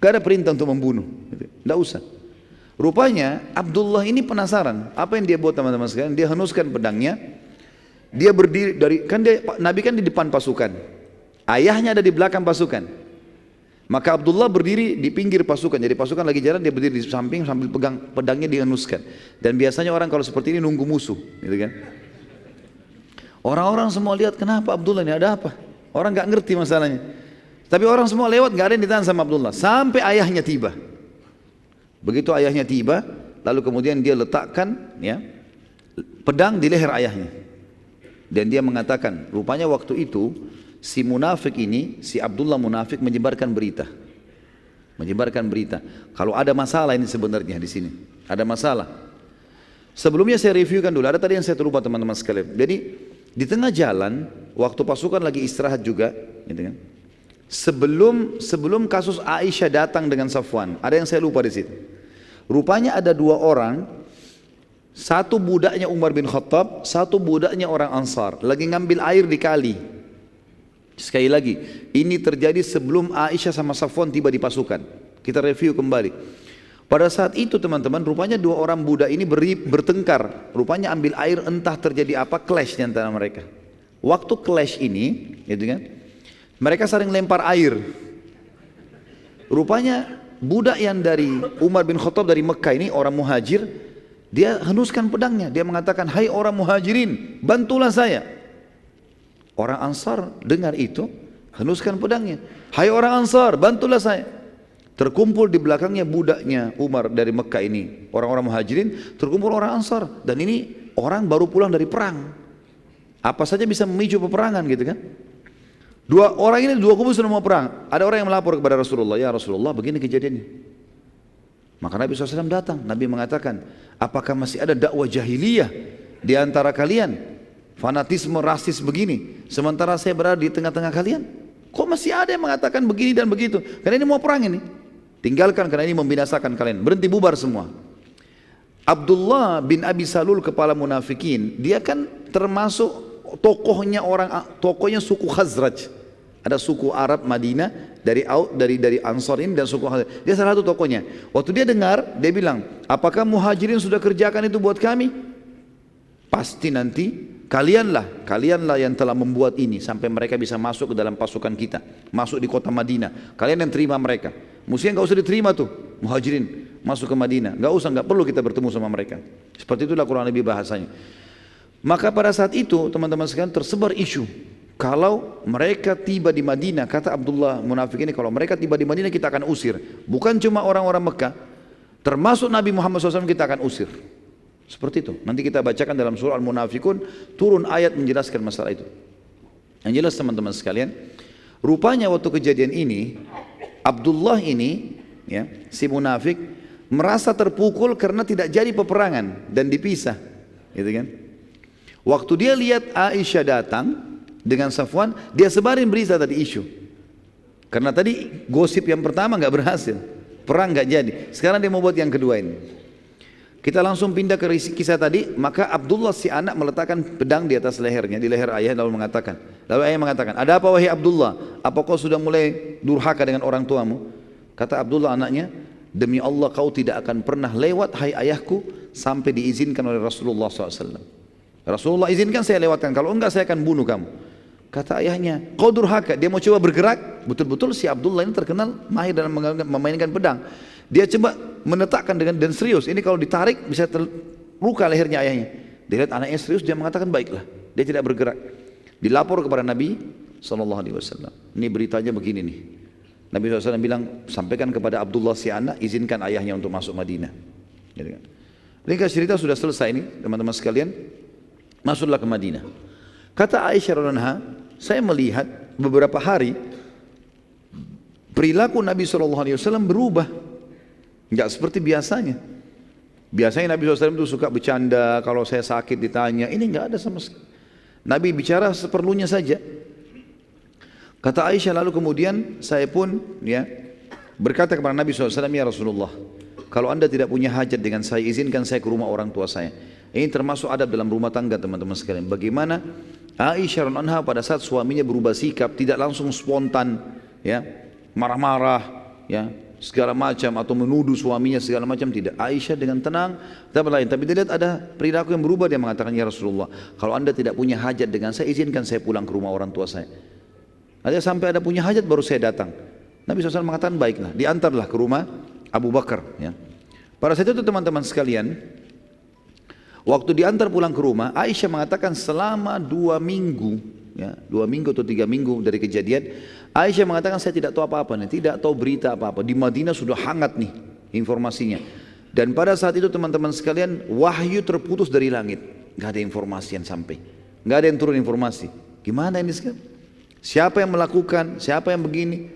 Gak ada perintah untuk membunuh, tidak usah. Rupanya Abdullah ini penasaran, apa yang dia buat teman-teman sekalian? Dia henuskan pedangnya, dia berdiri Nabi kan di depan pasukan, ayahnya ada di belakang pasukan. Maka Abdullah berdiri di pinggir pasukan, jadi pasukan lagi jalan, dia berdiri di samping sambil pegang pedangnya dihenuskan. Dan biasanya orang kalau seperti ini nunggu musuh, gitu kan? Orang-orang semua lihat, kenapa Abdullah ini, ada apa? Orang nggak ngerti masalahnya. Tapi orang semua lewat, nggak ada yang ditahan sama Abdullah. Sampai ayahnya tiba. Begitu ayahnya tiba, lalu kemudian dia letakkan ya pedang di leher ayahnya. Dan dia mengatakan, rupanya waktu itu si munafik ini, si Abdullah munafik menyebarkan berita. Menyebarkan berita. Kalau ada masalah ini sebenarnya di sini. Ada masalah. Sebelumnya saya reviewkan dulu. Ada tadi yang saya terlupa teman-teman sekalian. Jadi di tengah jalan, waktu pasukan lagi istirahat juga, gitu kan? Sebelum kasus Aisyah datang dengan Safwan, ada yang saya lupa di situ. Rupanya ada dua orang, satu budaknya Umar bin Khattab, satu budaknya orang Ansar, lagi ngambil air di kali. Sekali lagi, ini terjadi sebelum Aisyah sama Safwan tiba di pasukan. Kita review kembali. Pada saat itu teman-teman, rupanya dua orang budak ini bertengkar. Rupanya ambil air, entah terjadi apa, clash di antara mereka. Waktu clash ini, gitu kan, mereka saling lempar air. Rupanya budak yang dari Umar bin Khattab dari Mekah ini, orang muhajir, dia henuskan pedangnya. Dia mengatakan, hai orang muhajirin, bantulah saya. Orang Ansar dengar itu, henuskan pedangnya. Hai orang Ansar, bantulah saya. Terkumpul di belakangnya budaknya Umar dari Mekah ini, orang-orang muhajirin, terkumpul orang Ansar. Dan ini orang baru pulang dari perang. Apa saja bisa memicu peperangan gitu kan. Dua orang ini, dua kubu sudah mau perang. Ada orang yang melapor kepada Rasulullah, ya Rasulullah begini kejadiannya. Maka Nabi SAW datang. Nabi mengatakan, apakah masih ada dakwah jahiliyah di antara kalian? Fanatisme rasis begini, sementara saya berada di tengah-tengah kalian. Kok masih ada yang mengatakan begini dan begitu? Karena ini mau perang ini. Tinggalkan karena ini membinasakan kalian. Berhenti, bubar semua. Abdullah bin Abi Salul, kepala munafikin, dia kan termasuk tokohnya suku Khazraj. Ada suku Arab Madinah dari Ansar ini dan suku Khazraj. Dia salah satu tokohnya. Waktu dia dengar, dia bilang, apakah muhajirin sudah kerjakan itu buat kami? Pasti nanti kalianlah yang telah membuat ini sampai mereka bisa masuk ke dalam pasukan kita, masuk di kota Madinah. Kalian yang terima mereka. Mestinya nggak usah diterima tuh muhajirin masuk ke Madinah. Nggak perlu kita bertemu sama mereka. Seperti itulah kurang lebih bahasanya. Maka pada saat itu teman-teman sekalian tersebar isu, kalau mereka tiba di Madinah, kata Abdullah munafik ini, kalau mereka tiba di Madinah kita akan usir. Bukan cuma orang-orang Mekah, termasuk Nabi Muhammad SAW kita akan usir. Seperti itu. Nanti kita bacakan dalam surah Al-Munafikun, turun ayat menjelaskan masalah itu. Yang jelas teman-teman sekalian, rupanya waktu kejadian ini, Abdullah ini, ya, si munafik, merasa terpukul karena tidak jadi peperangan dan dipisah, gitu kan? Waktu dia lihat Aisyah datang dengan Safwan, dia sebarin berita tadi isu. Karena tadi gosip yang pertama nggak berhasil, perang nggak jadi. Sekarang dia mau buat yang kedua ini. Kita langsung pindah ke kisah tadi. Maka Abdullah si anak meletakkan pedang di atas lehernya, di leher ayah, lalu ayah mengatakan, ada apa wahai Abdullah? Apa kau sudah mulai durhaka dengan orang tuamu? Kata Abdullah anaknya, demi Allah kau tidak akan pernah lewat hai ayahku sampai diizinkan oleh Rasulullah SAW. Rasulullah izinkan saya lewatkan, kalau enggak saya akan bunuh kamu. Kata ayahnya, kau durhaka. Dia mau coba bergerak. Betul-betul si Abdullah ini terkenal mahir dalam memainkan pedang. Dia coba menetakkan dan serius. Ini kalau ditarik bisa terluka lehernya ayahnya. Dia lihat anaknya serius, dia mengatakan baiklah. Dia tidak bergerak. Dilapor kepada Nabi SAW. Ini beritanya begini nih. Nabi SAW bilang, sampaikan kepada Abdullah si anak, izinkan ayahnya untuk masuk Madinah. Ringkas cerita sudah selesai ini teman-teman sekalian. Masuklah ke Madinah. Kata Aisyah radhiyallahu anha, saya melihat beberapa hari perilaku Nabi SAW berubah. Enggak seperti biasanya. Biasanya Nabi SAW itu suka bercanda, kalau saya sakit ditanya, ini enggak ada sama sekali. Nabi bicara seperlunya saja. Kata Aisyah, lalu kemudian saya pun berkata kepada Nabi SAW, ya Rasulullah, kalau anda tidak punya hajat dengan saya, izinkan saya ke rumah orang tua saya. Ini termasuk adab dalam rumah tangga teman-teman sekalian. Bagaimana Aisyah radhiyallahu anha pada saat suaminya berubah sikap, tidak langsung spontan, marah-marah, segala macam, atau menuduh suaminya segala macam, tidak. Aisyah dengan tenang, tapi dia lihat ada perilaku yang berubah, dia mengatakan, ya Rasulullah, kalau anda tidak punya hajat dengan saya, izinkan saya pulang ke rumah orang tua saya. Ada sampai ada punya hajat baru saya datang. Nabi SAW mengatakan, baiklah, diantarlah ke rumah Abu Bakar. Pada saat itu teman-teman sekalian, waktu diantar pulang ke rumah, Aisyah mengatakan selama 2 minggu, 2 minggu atau 3 minggu dari kejadian, Aisyah mengatakan saya tidak tahu apa-apa nih, tidak tahu berita apa-apa. Di Madinah sudah hangat nih informasinya. Dan pada saat itu teman-teman sekalian, wahyu terputus dari langit, nggak ada informasi yang sampai, nggak ada yang turun informasi. Gimana ini sekarang? Siapa yang melakukan, siapa yang begini,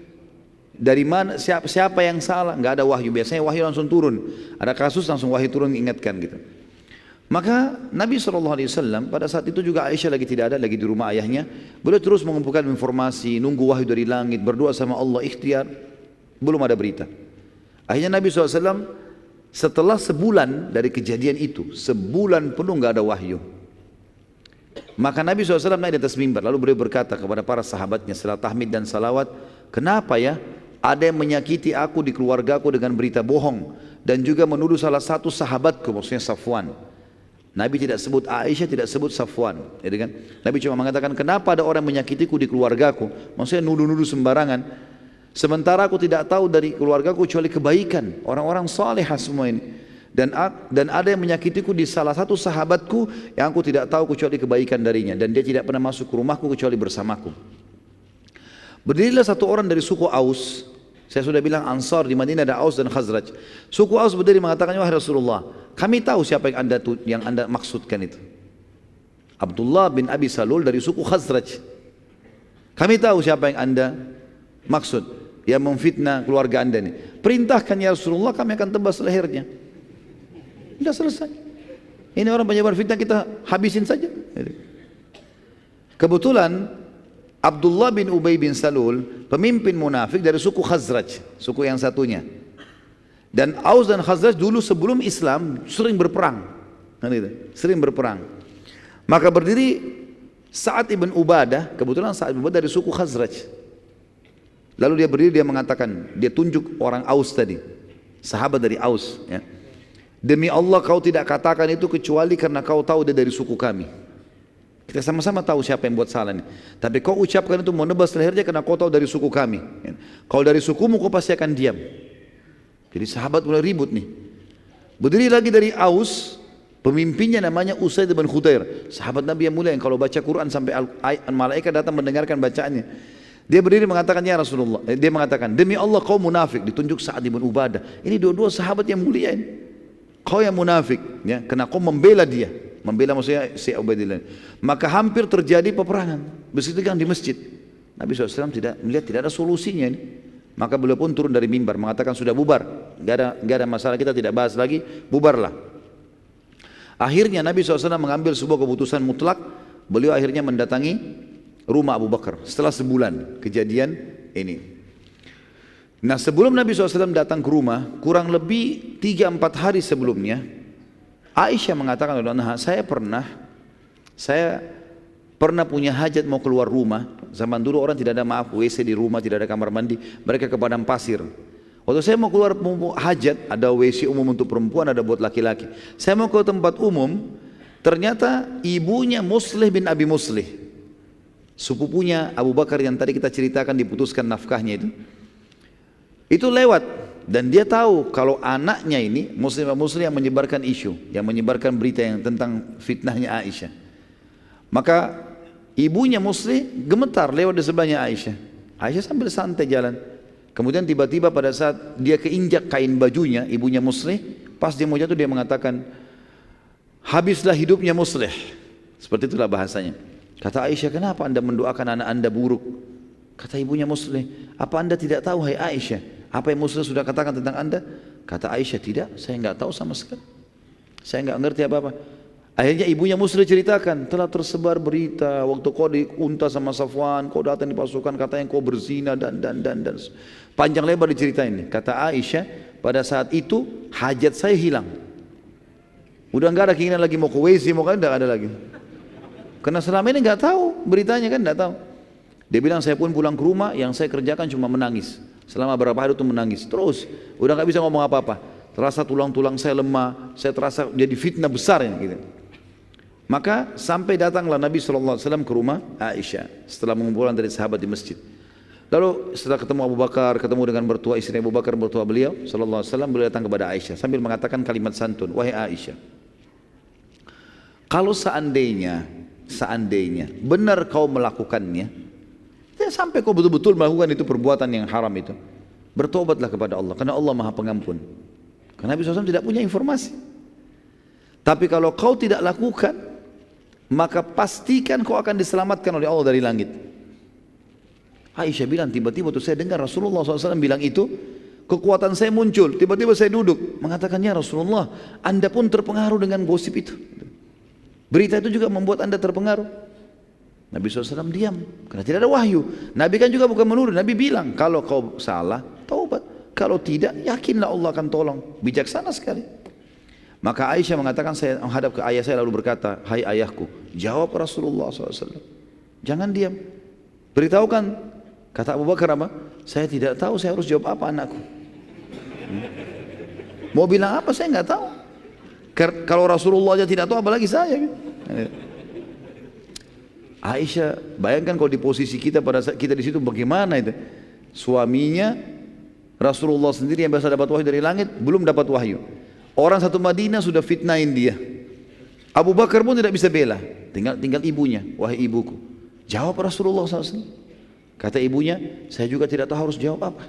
dari mana, siapa yang salah, nggak ada wahyu. Biasanya wahyu langsung turun, ada kasus langsung wahyu turun ingatkan gitu. Maka Nabi SAW pada saat itu juga Aisyah lagi tidak ada, lagi di rumah ayahnya. Beliau terus mengumpulkan informasi, nunggu wahyu dari langit, berdoa sama Allah, ikhtiar, belum ada berita. Akhirnya Nabi SAW setelah sebulan dari kejadian itu, sebulan penuh nggak ada wahyu. Maka Nabi SAW naik di atas mimbar, lalu beliau berkata kepada para sahabatnya setelah tahmid dan salawat, kenapa ya ada yang menyakiti aku di keluargaku dengan berita bohong dan juga menuduh salah satu sahabatku, maksudnya Safwan. Nabi tidak sebut Aisyah, tidak sebut Safwan, ya kan? Nabi cuma mengatakan kenapa ada orang menyakitiku di keluargaku, maksudnya nuduh-nuduh sembarangan. Sementara aku tidak tahu dari keluargaku kecuali kebaikan, orang-orang salehah semua ini. Dan ada yang menyakitiku di salah satu sahabatku yang aku tidak tahu kecuali kebaikan darinya, dan dia tidak pernah masuk ke rumahku kecuali bersamaku. Berdirilah satu orang dari suku Aus. Saya sudah bilang Ansar di Madinah ada Aus dan Khazraj. Suku Aus berdiri mengatakan, wahai Rasulullah, kami tahu siapa yang anda maksudkan itu. Abdullah bin Abi Salul dari suku Khazraj. Kami tahu siapa yang anda maksud, yang memfitnah keluarga anda ini. Perintahkan ya Rasulullah, kami akan tebas lehernya. Sudah selesai. Ini orang penyebar fitnah, kita habisin saja. Kebetulan Abdullah bin Ubay bin Salul, pemimpin munafik dari suku Khazraj, suku yang satunya. Dan Aus dan Khazraj dulu sebelum Islam sering berperang, sering berperang. Maka berdiri Sa'ad ibn Ubadah, kebetulan Sa'ad ibn Ubadah dari suku Khazraj. Lalu dia berdiri, dia mengatakan, dia tunjuk orang Aus tadi, sahabat dari Aus, ya. Demi Allah kau tidak katakan itu kecuali karena kau tahu dia dari suku kami. Kita sama-sama tahu siapa yang buat salah ini. Tapi kau ucapkan itu mau nebas lehernya karena kau tahu dari suku kami. Kalau dari sukumu kau pasti akan diam. Jadi sahabat mulai ribut nih. Berdiri lagi dari Aus, pemimpinnya namanya Usaid bin Khudair, sahabat Nabi yang mulia yang kalau baca Quran sampai malaikat datang mendengarkan bacaannya. Dia berdiri mengatakan, ya Rasulullah, dia mengatakan, demi Allah kau munafik. Ditunjuk Sa'ad bin Ubadah. Ini dua-dua sahabat yang mulia ini. Kau yang munafik, ya, karena kau membela dia, membela maksudnya si Ubaidillah. Maka hampir terjadi peperangan, bersitegang di masjid. Nabi SAW melihat tidak ada solusinya ini. Maka beliau pun turun dari mimbar mengatakan sudah bubar, gak ada masalah, kita tidak bahas lagi, bubarlah. Akhirnya Nabi SAW mengambil sebuah keputusan mutlak. Beliau akhirnya mendatangi rumah Abu Bakar setelah sebulan kejadian ini. Nah, sebelum Nabi SAW datang ke rumah, kurang lebih 3-4 hari sebelumnya, Aisyah mengatakan, saya pernah punya hajat mau keluar rumah. Zaman dulu orang tidak ada WC di rumah, tidak ada kamar mandi, mereka ke padang pasir. Waktu saya mau keluar hajat, ada WC umum untuk perempuan, ada buat laki-laki. Saya mau ke tempat umum, ternyata ibunya Muslih bin Abi Muslih, sepupunya Abu Bakar yang tadi kita ceritakan diputuskan nafkahnya itu lewat, dan dia tahu kalau anaknya ini Muslim yang menyebarkan isu, yang menyebarkan berita yang tentang fitnahnya Aisyah. Maka ibunya Muslim gemetar lewat di sebelahnya Aisyah. Aisyah sambil santai jalan. Kemudian tiba-tiba pada saat dia keinjak kain bajunya ibunya Muslim, pas dia mau jatuh dia mengatakan, habislah hidupnya Muslim. Seperti itulah bahasanya. Kata Aisyah, kenapa anda mendoakan anak anda buruk? Kata ibunya Muslim, apa anda tidak tahu hai Aisyah, apa yang Muslim sudah katakan tentang anda? Kata Aisyah, tidak, saya enggak tahu sama sekali. Saya enggak ngerti apa-apa. Akhirnya ibunya Muslim ceritakan, telah tersebar berita waktu kau diunta sama Safwan, kau datang di pasukan katanya kau berzina dan. Panjang lebar diceritain. Kata Aisyah, pada saat itu hajat saya hilang. Udah enggak ada keinginan lagi mau ke WC, mau kan enggak ada lagi. Karena selama ini enggak tahu beritanya kan, enggak tahu. Dia bilang saya pun pulang ke rumah, yang saya kerjakan cuma menangis. Selama berapa hari itu menangis terus, udah nggak bisa ngomong apa-apa. Terasa tulang-tulang saya lemah, saya terasa jadi fitnah besar ya, gitu. Maka sampai datanglah Nabi SAW ke rumah Aisyah setelah mengumpulkan dari sahabat di masjid. Lalu setelah ketemu Abu Bakar, ketemu dengan mertua istri Abu Bakar, mertua beliau SAW, beliau datang kepada Aisyah sambil mengatakan kalimat santun, wahai Aisyah, kalau seandainya benar kau melakukannya, ya sampai kau betul-betul melakukan itu perbuatan yang haram itu, bertobatlah kepada Allah, karena Allah Maha Pengampun. Karena Nabi SAW tidak punya informasi. Tapi kalau kau tidak lakukan, maka pastikan kau akan diselamatkan oleh Allah dari langit. Aisyah bilang, tiba-tiba tuh saya dengar Rasulullah SAW bilang itu, kekuatan saya muncul, tiba-tiba saya duduk, mengatakan, ya Rasulullah, Anda pun terpengaruh dengan gosip itu. Berita itu juga membuat Anda terpengaruh. Nabi SAW diam, karena tidak ada wahyu. Nabi kan juga bukan menuduh, Nabi bilang, kalau kau salah, taubat. Kalau tidak, yakinlah Allah akan tolong. Bijaksana sekali. Maka Aisyah mengatakan, saya menghadap ke ayah saya lalu berkata, hai ayahku, jawab Rasulullah SAW. Jangan diam. Beritahukan. Kata Abu Bakar apa? Saya tidak tahu saya harus jawab apa anakku. Mau bilang apa saya nggak tahu. Kalau Rasulullah aja tidak tahu, apalagi saya. Aisyah, bayangkan kalau di posisi kita pada saat kita di situ bagaimana itu? Suaminya Rasulullah sendiri yang biasa dapat wahyu dari langit belum dapat wahyu. Orang satu Madinah sudah fitnahin dia. Abu Bakar pun tidak bisa bela. Tinggal ibunya, wahai ibuku, jawab Rasulullah SAW. Kata ibunya, saya juga tidak tahu harus jawab apa.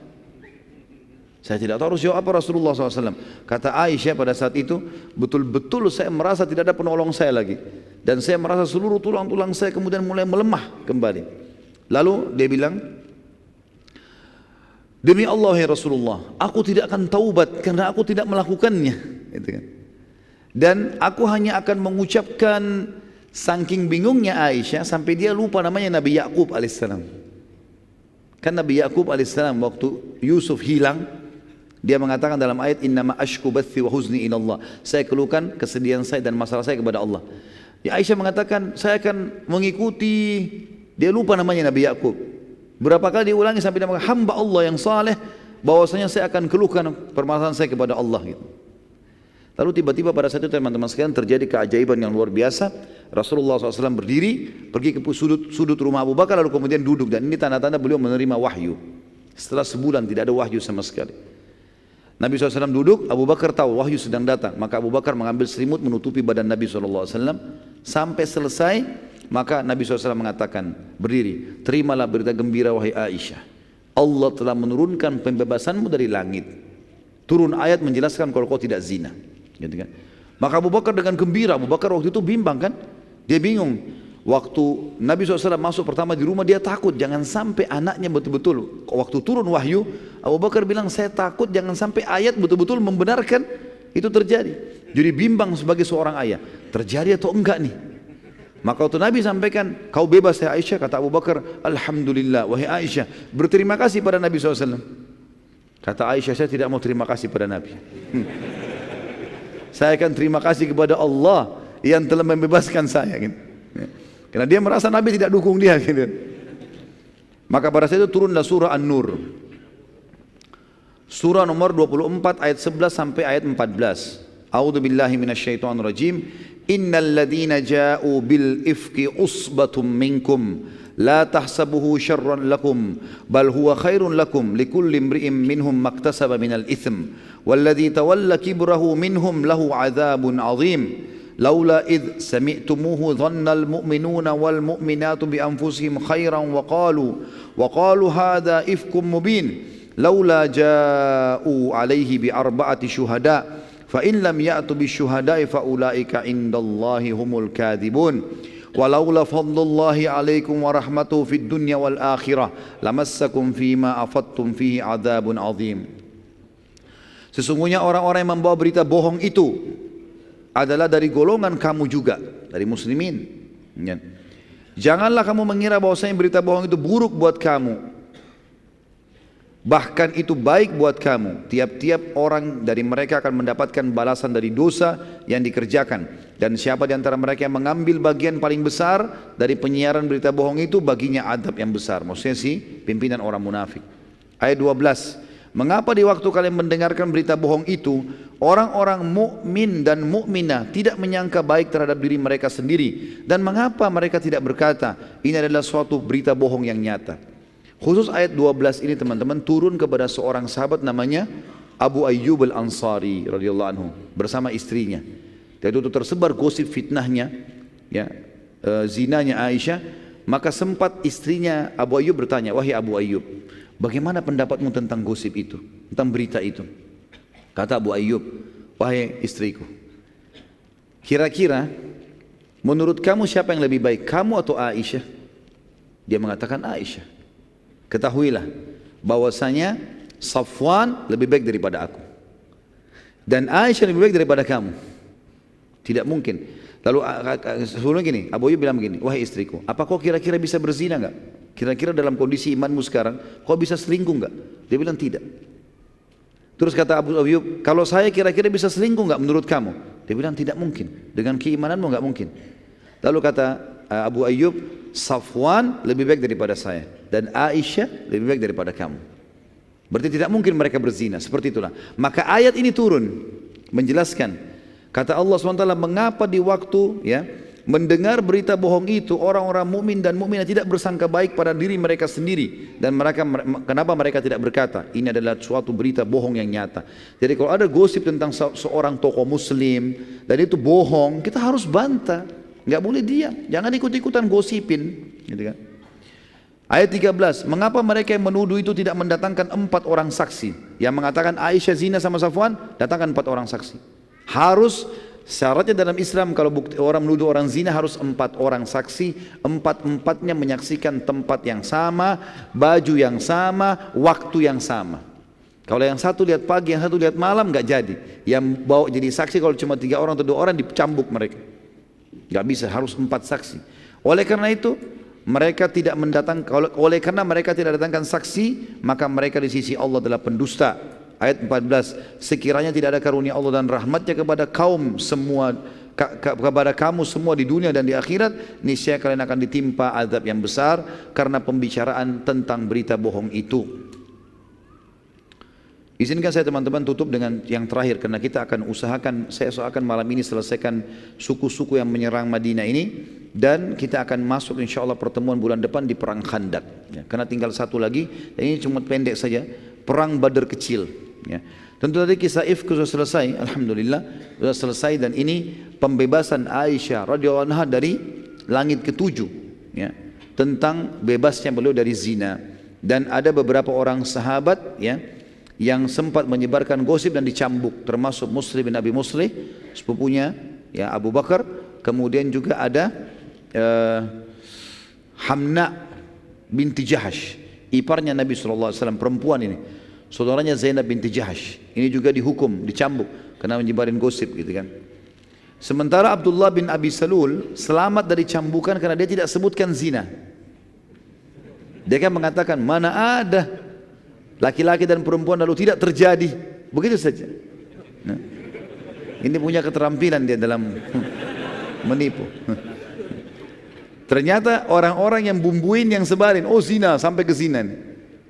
Saya tidak tahu harus jawab apa Rasulullah SAW. Kata Aisyah pada saat itu, betul-betul saya merasa tidak ada penolong saya lagi. Dan saya merasa seluruh tulang-tulang saya kemudian mulai melemah kembali. Lalu dia bilang, demi Allah ya Rasulullah, aku tidak akan taubat karena aku tidak melakukannya. Gitu kan. Dan aku hanya akan mengucapkan, saking bingungnya Aisyah sampai dia lupa namanya Nabi Yakub alaihissalam. Kan Nabi Yakub alaihissalam waktu Yusuf hilang, dia mengatakan dalam ayat, innama ashku bathi wa huzni ilallah. Saya keluhkan kesedihan saya dan masalah saya kepada Allah. Ya Aisyah mengatakan, saya akan mengikuti, dia lupa namanya Nabi Yakub. Berapa kali diulangi sampai dia mengatakan, hamba Allah yang saleh, bahwasanya saya akan keluhkan permasalahan saya kepada Allah. Gitu. Lalu tiba-tiba pada saat itu teman-teman sekalian terjadi keajaiban yang luar biasa. Rasulullah SAW berdiri, pergi ke sudut rumah Abu Bakar, lalu kemudian duduk. Dan ini tanda-tanda beliau menerima wahyu. Setelah sebulan tidak ada wahyu sama sekali. Nabi SAW duduk, Abu Bakar tahu wahyu sedang datang. Maka Abu Bakar mengambil selimut menutupi badan Nabi SAW. Sampai selesai, maka Nabi SAW mengatakan, berdiri, terimalah berita gembira wahai Aisyah. Allah telah menurunkan pembebasanmu dari langit. Turun ayat menjelaskan kalau kau tidak zina. Gitu kan? Maka Abu Bakar dengan gembira, Abu Bakar waktu itu bimbang kan? Dia bingung. Waktu Nabi SAW masuk pertama di rumah, dia takut jangan sampai anaknya betul-betul. Waktu turun wahyu, Abu Bakar bilang, saya takut jangan sampai ayat betul-betul membenarkan itu terjadi. Jadi bimbang sebagai seorang ayah, terjadi atau enggak nih. Maka waktu Nabi sampaikan, kau bebas ya Aisyah, kata Abu Bakar, alhamdulillah wahai Aisyah, berterima kasih pada Nabi SAW. Kata Aisyah, saya tidak mau terima kasih pada Nabi. Saya akan terima kasih kepada Allah yang telah membebaskan saya. Gitu. Karena dia merasa Nabi tidak dukung dia. Gitu. Maka pada saat itu turunlah surah An-Nur. Surah nomor 24 ayat 11 sampai ayat 14. A'udzu billahi minasyaitonir rajim. Innal ladzina ja'u bil ifki usbatum minkum la tahsabuhu syarran lakum bal huwa khairun lakum likulli imri'in minhum maktasaba minal itsm walladzi tawalla kibrahu minhum lahu 'adzabun 'adzim. Laula idh sami'tumuhu dhannal mu'minuna wal mu'minatu bi anfusihim khairan wa qalu hadha ifkum mubin laula ja'u alaihi bi arba'ati syuhada fa in lam ya'tu bi syuhada'i fa ulaika indallahi humul kadhibun walaula fadlullahi 'alaikum wa rahmatuhu fid dunya wal akhirah lamassakum fima afattum fihi 'adzabun 'adzim. Sesungguhnya orang-orang yang membawa berita bohong itu adalah dari golongan kamu juga, dari muslimin. Janganlah kamu mengira bahwasanya berita bohong itu buruk buat kamu. Bahkan itu baik buat kamu. Tiap-tiap orang dari mereka akan mendapatkan balasan dari dosa yang dikerjakan. Dan siapa di antara mereka yang mengambil bagian paling besar dari penyiaran berita bohong itu, baginya adab yang besar. Maksudnya si pimpinan orang munafik. Ayat 12. Mengapa di waktu kalian mendengarkan berita bohong itu, orang-orang mukmin dan mukminah tidak menyangka baik terhadap diri mereka sendiri? Dan mengapa mereka tidak berkata, ini adalah suatu berita bohong yang nyata? Khusus ayat 12 ini teman-teman turun kepada seorang sahabat namanya Abu Ayyub al-Ansari radhiyallahu anhu bersama istrinya. Dan itu tersebar gosip fitnahnya, ya, zinanya Aisyah. Maka sempat istrinya Abu Ayyub bertanya, wahai Abu Ayyub, bagaimana pendapatmu tentang gosip itu, tentang berita itu? Kata Abu Ayyub, wahai istriku, kira-kira menurut kamu siapa yang lebih baik, kamu atau Aisyah? Dia mengatakan Aisyah. ketahuilah bahwasanya Safwan lebih baik daripada aku dan Aisyah lebih baik daripada kamu. Tidak mungkin. Lalu sebelumnya gini, Abu Ayyub bilang begini, wahai istriku, apa kau kira-kira bisa berzina enggak? Kira-kira dalam kondisi imanmu sekarang, kau bisa selingkuh enggak? Dia bilang tidak. Terus kata Abu Ayyub, kalau saya kira-kira bisa selingkuh enggak menurut kamu? Dia bilang tidak mungkin. Dengan keimananmu enggak mungkin. Lalu kata Abu Ayyub, Safwan lebih baik daripada saya dan Aisyah lebih baik daripada kamu. Berarti tidak mungkin mereka berzina, seperti itulah. Maka ayat ini turun menjelaskan. Kata Allah SWT, mengapa di waktu ya mendengar berita bohong itu orang-orang mukmin dan mukminah tidak bersangka baik pada diri mereka sendiri dan kenapa mereka tidak berkata ini adalah suatu berita bohong yang nyata. Jadi kalau ada gosip tentang seorang tokoh muslim dan itu bohong, kita harus bantah, nggak boleh diam, jangan ikut-ikutan gosipin, gitu kan. Ayat 13, mengapa mereka yang menuduh itu tidak mendatangkan 4 orang saksi yang mengatakan Aisyah zina sama Safwan, datangkan 4 orang saksi. Harus syaratnya dalam Islam kalau orang menuduh orang zina harus 4 orang saksi, 4-4-nya menyaksikan tempat yang sama, baju yang sama, waktu yang sama. Kalau yang satu lihat pagi, yang satu lihat malam nggak jadi. Yang bawa jadi saksi kalau cuma 3 orang atau 2 orang dicambuk mereka. Nggak bisa, harus 4 saksi. Oleh karena itu mereka tidak mendatangkan, oleh karena mereka tidak datangkan saksi, maka mereka di sisi Allah adalah pendusta. Ayat 14, sekiranya tidak ada karunia Allah dan rahmatnya kepada kaum semua, kepada kamu semua di dunia dan di akhirat, niscaya kalian akan ditimpa azab yang besar karena pembicaraan tentang berita bohong itu. Izinkan saya teman-teman tutup dengan yang terakhir karena kita akan usahakan, saya usahakan malam ini selesaikan suku-suku yang menyerang Madinah ini dan kita akan masuk insya Allah pertemuan bulan depan di perang Khandak ya, karena tinggal satu lagi dan ini cuma pendek saja, perang Badar kecil ya. Tentu tadi kisah Ifk sudah selesai, alhamdulillah sudah selesai dan ini pembebasan Aisyah radhiyallahu anha dari langit ketujuh ya, tentang bebasnya beliau dari zina dan ada beberapa orang sahabat ya yang sempat menyebarkan gosip dan dicambuk, termasuk Muslim bin Abi Muslih sepupunya ya Abu Bakar, kemudian juga ada Hamna binti Jahash, iparnya Nabi SAW, perempuan ini, saudaranya Zainab binti Jahash, ini juga dihukum, dicambuk karena menyebarin gosip gitu kan. Sementara Abdullah bin Abi Salul selamat dari cambukan karena dia tidak sebutkan zina. Dia kan mengatakan mana ada laki-laki dan perempuan lalu tidak terjadi, begitu saja. Nah, ini punya keterampilan dia dalam menipu. Ternyata orang-orang yang bumbuin yang sebarin, oh zina sampai ke zina.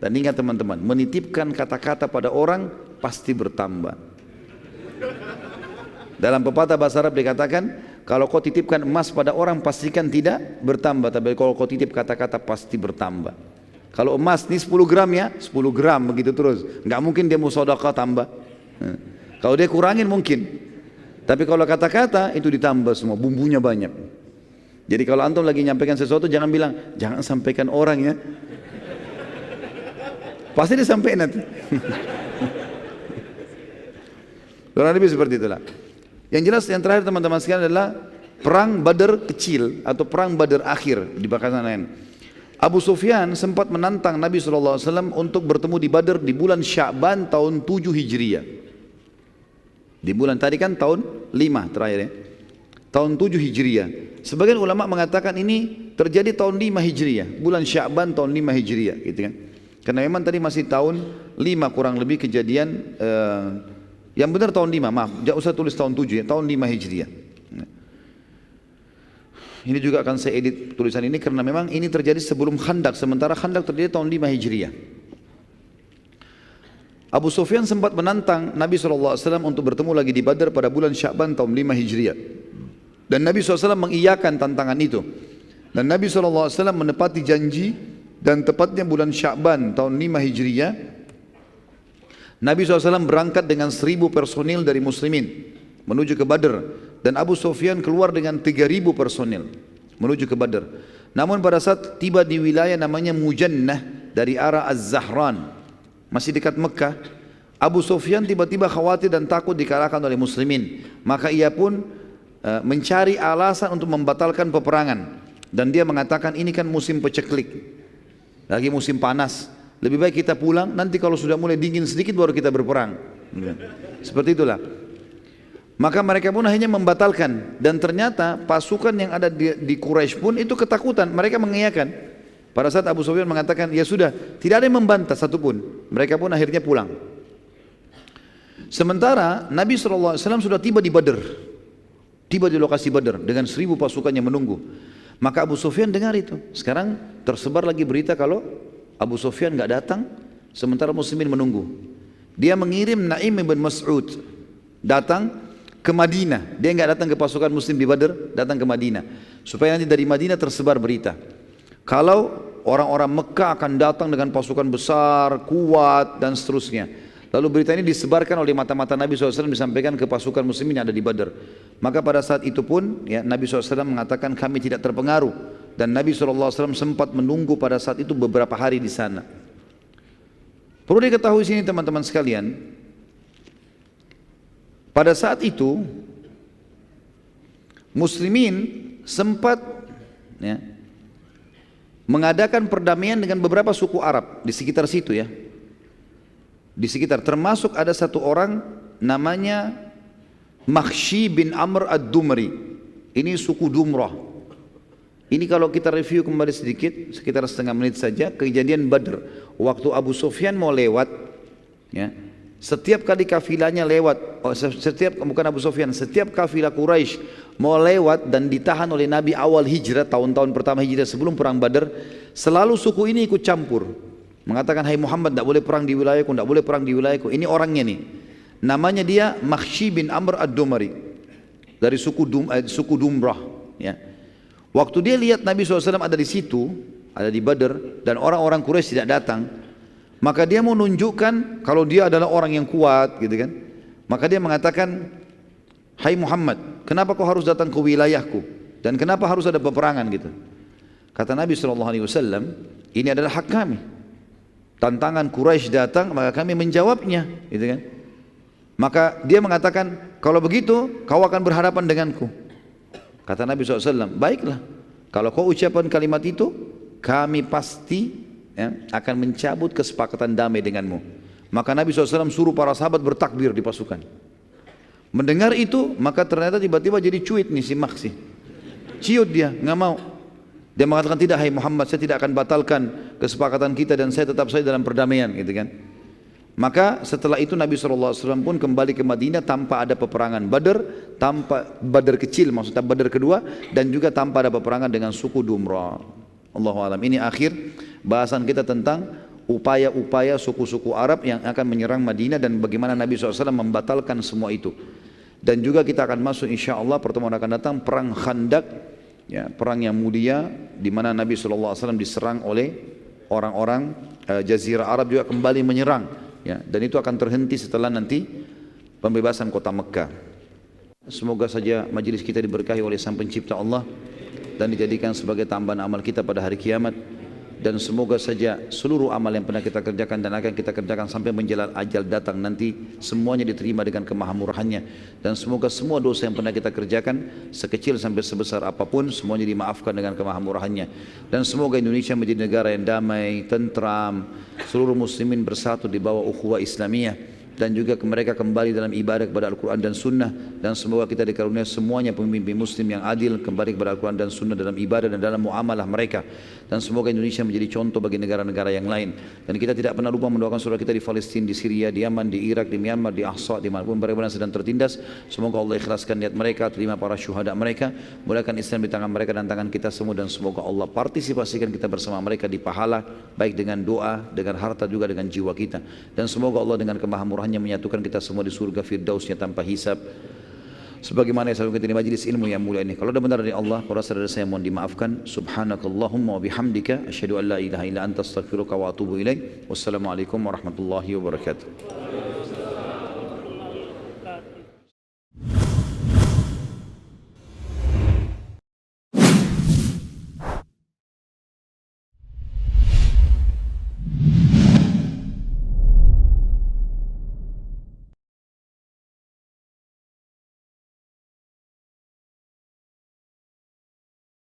Dan ingat teman-teman, menitipkan kata-kata pada orang pasti bertambah. Dalam pepatah bahasa Arab dikatakan, kalau kau titipkan emas pada orang pastikan tidak bertambah, tapi kalau kau titip kata-kata pasti bertambah. Kalau emas ini 10 gram ya, 10 gram begitu terus. Nggak mungkin dia mau sedekah tambah. Kalau dia kurangin mungkin. Tapi kalau kata-kata itu ditambah semua, bumbunya banyak. Jadi kalau antum lagi nyampaikan sesuatu jangan bilang, jangan sampaikan orang ya. Pasti disampaikan nanti. Kurang lebih seperti itulah. Yang jelas yang terakhir teman-teman sekalian adalah perang Badar kecil atau perang Badar akhir di bakasan lain. Abu Sufyan sempat menantang Nabi SAW untuk bertemu di Badar di bulan Sya'ban tahun 7 Hijriah. Di bulan tadi kan tahun 5 terakhir ya. Tahun 7 Hijriah. Sebagian ulama mengatakan ini terjadi tahun 5 Hijriah. Bulan Sya'ban tahun 5 Hijriah gitu kan. Karena memang tadi masih tahun 5 kurang lebih kejadian, yang benar tahun 5, maaf, jangan usah tulis tahun 7 ya, tahun 5 Hijriah. Ini juga akan saya edit tulisan ini karena memang ini terjadi sebelum Khandak, sementara Khandak terjadi tahun 5 Hijriah. Abu Sufyan sempat menantang Nabi SAW untuk bertemu lagi di Badar pada bulan Sya'ban tahun 5 Hijriah. Dan Nabi SAW mengiyakan tantangan itu. Dan Nabi SAW menepati janji dan tepatnya bulan Sya'ban tahun 5 Hijriah. Nabi SAW berangkat dengan 1000 personil dari muslimin menuju ke Badar. Dan Abu Sufyan keluar dengan 3000 personil menuju ke Badar. Namun pada saat tiba di wilayah namanya Mujannah dari arah Az-Zahran, masih dekat Mekah, Abu Sufyan tiba-tiba khawatir dan takut dikalahkan oleh muslimin. Maka ia pun mencari alasan untuk membatalkan peperangan. Dan dia mengatakan ini kan musim peceklik. lagi musim panas. Lebih baik kita pulang, nanti kalau sudah mulai dingin sedikit baru kita berperang. Seperti itulah. Maka mereka pun akhirnya membatalkan, dan ternyata pasukan yang ada di Quraisy pun itu ketakutan, mereka mengiyakan. Pada saat Abu Sufyan mengatakan, ya sudah, tidak ada yang membantah satupun, mereka pun akhirnya pulang. Sementara Nabi SAW sudah tiba di Badr, tiba di lokasi Badr dengan 1000 pasukan yang menunggu. Maka Abu Sufyan dengar itu. Sekarang tersebar lagi berita kalau Abu Sufyan nggak datang, sementara muslimin menunggu. Dia mengirim Naim bin Mas'ud datang ke Madinah. Dia nggak datang ke pasukan muslim di Badr, datang ke Madinah supaya nanti dari Madinah tersebar berita kalau orang-orang Mekah akan datang dengan pasukan besar, kuat dan seterusnya. Lalu berita ini disebarkan oleh mata-mata Nabi SAW, disampaikan ke pasukan muslimin yang ada di Badr. Maka pada saat itu pun ya, Nabi SAW mengatakan kami tidak terpengaruh, dan Nabi SAW sempat menunggu pada saat itu beberapa hari di sana. Perlu diketahui sini teman-teman sekalian, pada saat itu muslimin sempat ya, mengadakan perdamaian dengan beberapa suku Arab di sekitar situ ya. Di sekitar, termasuk ada satu orang namanya Makhshi bin Amr ad-Dumri. Ini suku Dumrah. Ini kalau kita review kembali sedikit, sekitar setengah menit saja, kejadian Badr. Waktu Abu Sufyan mau lewat ya, setiap kali kafilahnya lewat, bukan Abu Sufyan, setiap kafilah Quraisy mau lewat dan ditahan oleh Nabi awal hijrah, tahun-tahun pertama hijrah sebelum perang Badr, selalu suku ini ikut campur, mengatakan, hai Muhammad, tidak boleh perang di wilayahku, tidak boleh perang di wilayahku. Ini orangnya nih, namanya dia Makhshi bin Amr ad-Dumari, dari suku Dumrah ya. Waktu dia lihat Nabi SAW ada di situ, ada di Badr, dan orang-orang Quraisy tidak datang, maka dia mau menunjukkan kalau dia adalah orang yang kuat gitu kan. Maka dia mengatakan, hai Muhammad, kenapa kau harus datang ke wilayahku, dan kenapa harus ada peperangan gitu. Kata Nabi SAW, ini adalah hak kami. Tantangan Quraisy datang, maka kami menjawabnya gitu kan. Maka dia mengatakan, kalau begitu kau akan berhadapan denganku. Kata Nabi SAW, baiklah, kalau kau ucapkan kalimat itu, kami pasti ya, akan mencabut kesepakatan damai denganmu. Maka Nabi SAW suruh para sahabat bertakbir di pasukan. Mendengar itu, maka ternyata tiba-tiba jadi cuit nih si Makhshi. Ciut dia, nggak mau. Dia mengatakan, tidak hai Muhammad, saya tidak akan batalkan kesepakatan kita dan saya tetap saja dalam perdamaian gitu kan. Maka setelah itu Nabi SAW pun kembali ke Madinah tanpa ada peperangan Badr, tanpa Badr kecil, maksudnya Badr kedua, dan juga tanpa ada peperangan dengan suku Dumrah. Allahu a'lam. Ini akhir bahasan kita tentang upaya-upaya suku-suku Arab yang akan menyerang Madinah dan bagaimana Nabi SAW membatalkan semua itu. Dan juga kita akan masuk insya Allah pertemuan akan datang perang Khandaq, ya, perang yang mulia di mana Nabi SAW diserang oleh orang-orang Jazirah Arab juga kembali menyerang, ya, dan itu akan terhenti setelah nanti pembebasan kota Mekah. Semoga saja majelis kita diberkahi oleh Sang Pencipta Allah dan dijadikan sebagai tambahan amal kita pada hari kiamat. Dan semoga saja seluruh amal yang pernah kita kerjakan dan akan kita kerjakan sampai menjelang ajal datang nanti semuanya diterima dengan kemahamurahannya. Dan semoga semua dosa yang pernah kita kerjakan sekecil sampai sebesar apapun semuanya dimaafkan dengan kemahamurahannya. Dan semoga Indonesia menjadi negara yang damai, tentram, seluruh muslimin bersatu di bawah ukhuwah Islamiyah, dan juga mereka kembali dalam ibadah kepada Al-Quran dan Sunnah. Dan semoga kita dikaruniai semuanya pemimpin muslim yang adil, kembali kepada Al-Quran dan Sunnah dalam ibadah dan dalam muamalah mereka. Dan semoga Indonesia menjadi contoh bagi negara-negara yang lain. Dan kita tidak pernah lupa mendoakan saudara kita di Palestina, di Syria, di Yaman, di Irak, di Myanmar, di Ahsa, di manapun mereka sedang tertindas. Semoga Allah ikhlaskan niat mereka, terima para syuhada mereka, mulakan Islam di tangan mereka dan tangan kita semua. Dan semoga Allah partisipasikan kita bersama mereka di pahala, baik dengan doa, dengan harta, juga dengan jiwa kita. Dan semoga Allah dengan kemahamurahannya menyatukan kita semua di surga firdausnya tanpa hisab, sebagaimana yang selalu kita di majlis ilmu yang mulia ini. Kalau ada benar dari Allah, para saudara saya mohon dimaafkan. Subhanakallahumma wa bihamdika asyhadu an la ilaha illa anta astaghfiruka wa atubu ilaik. Wassalamualaikum warahmatullahi wabarakatuh.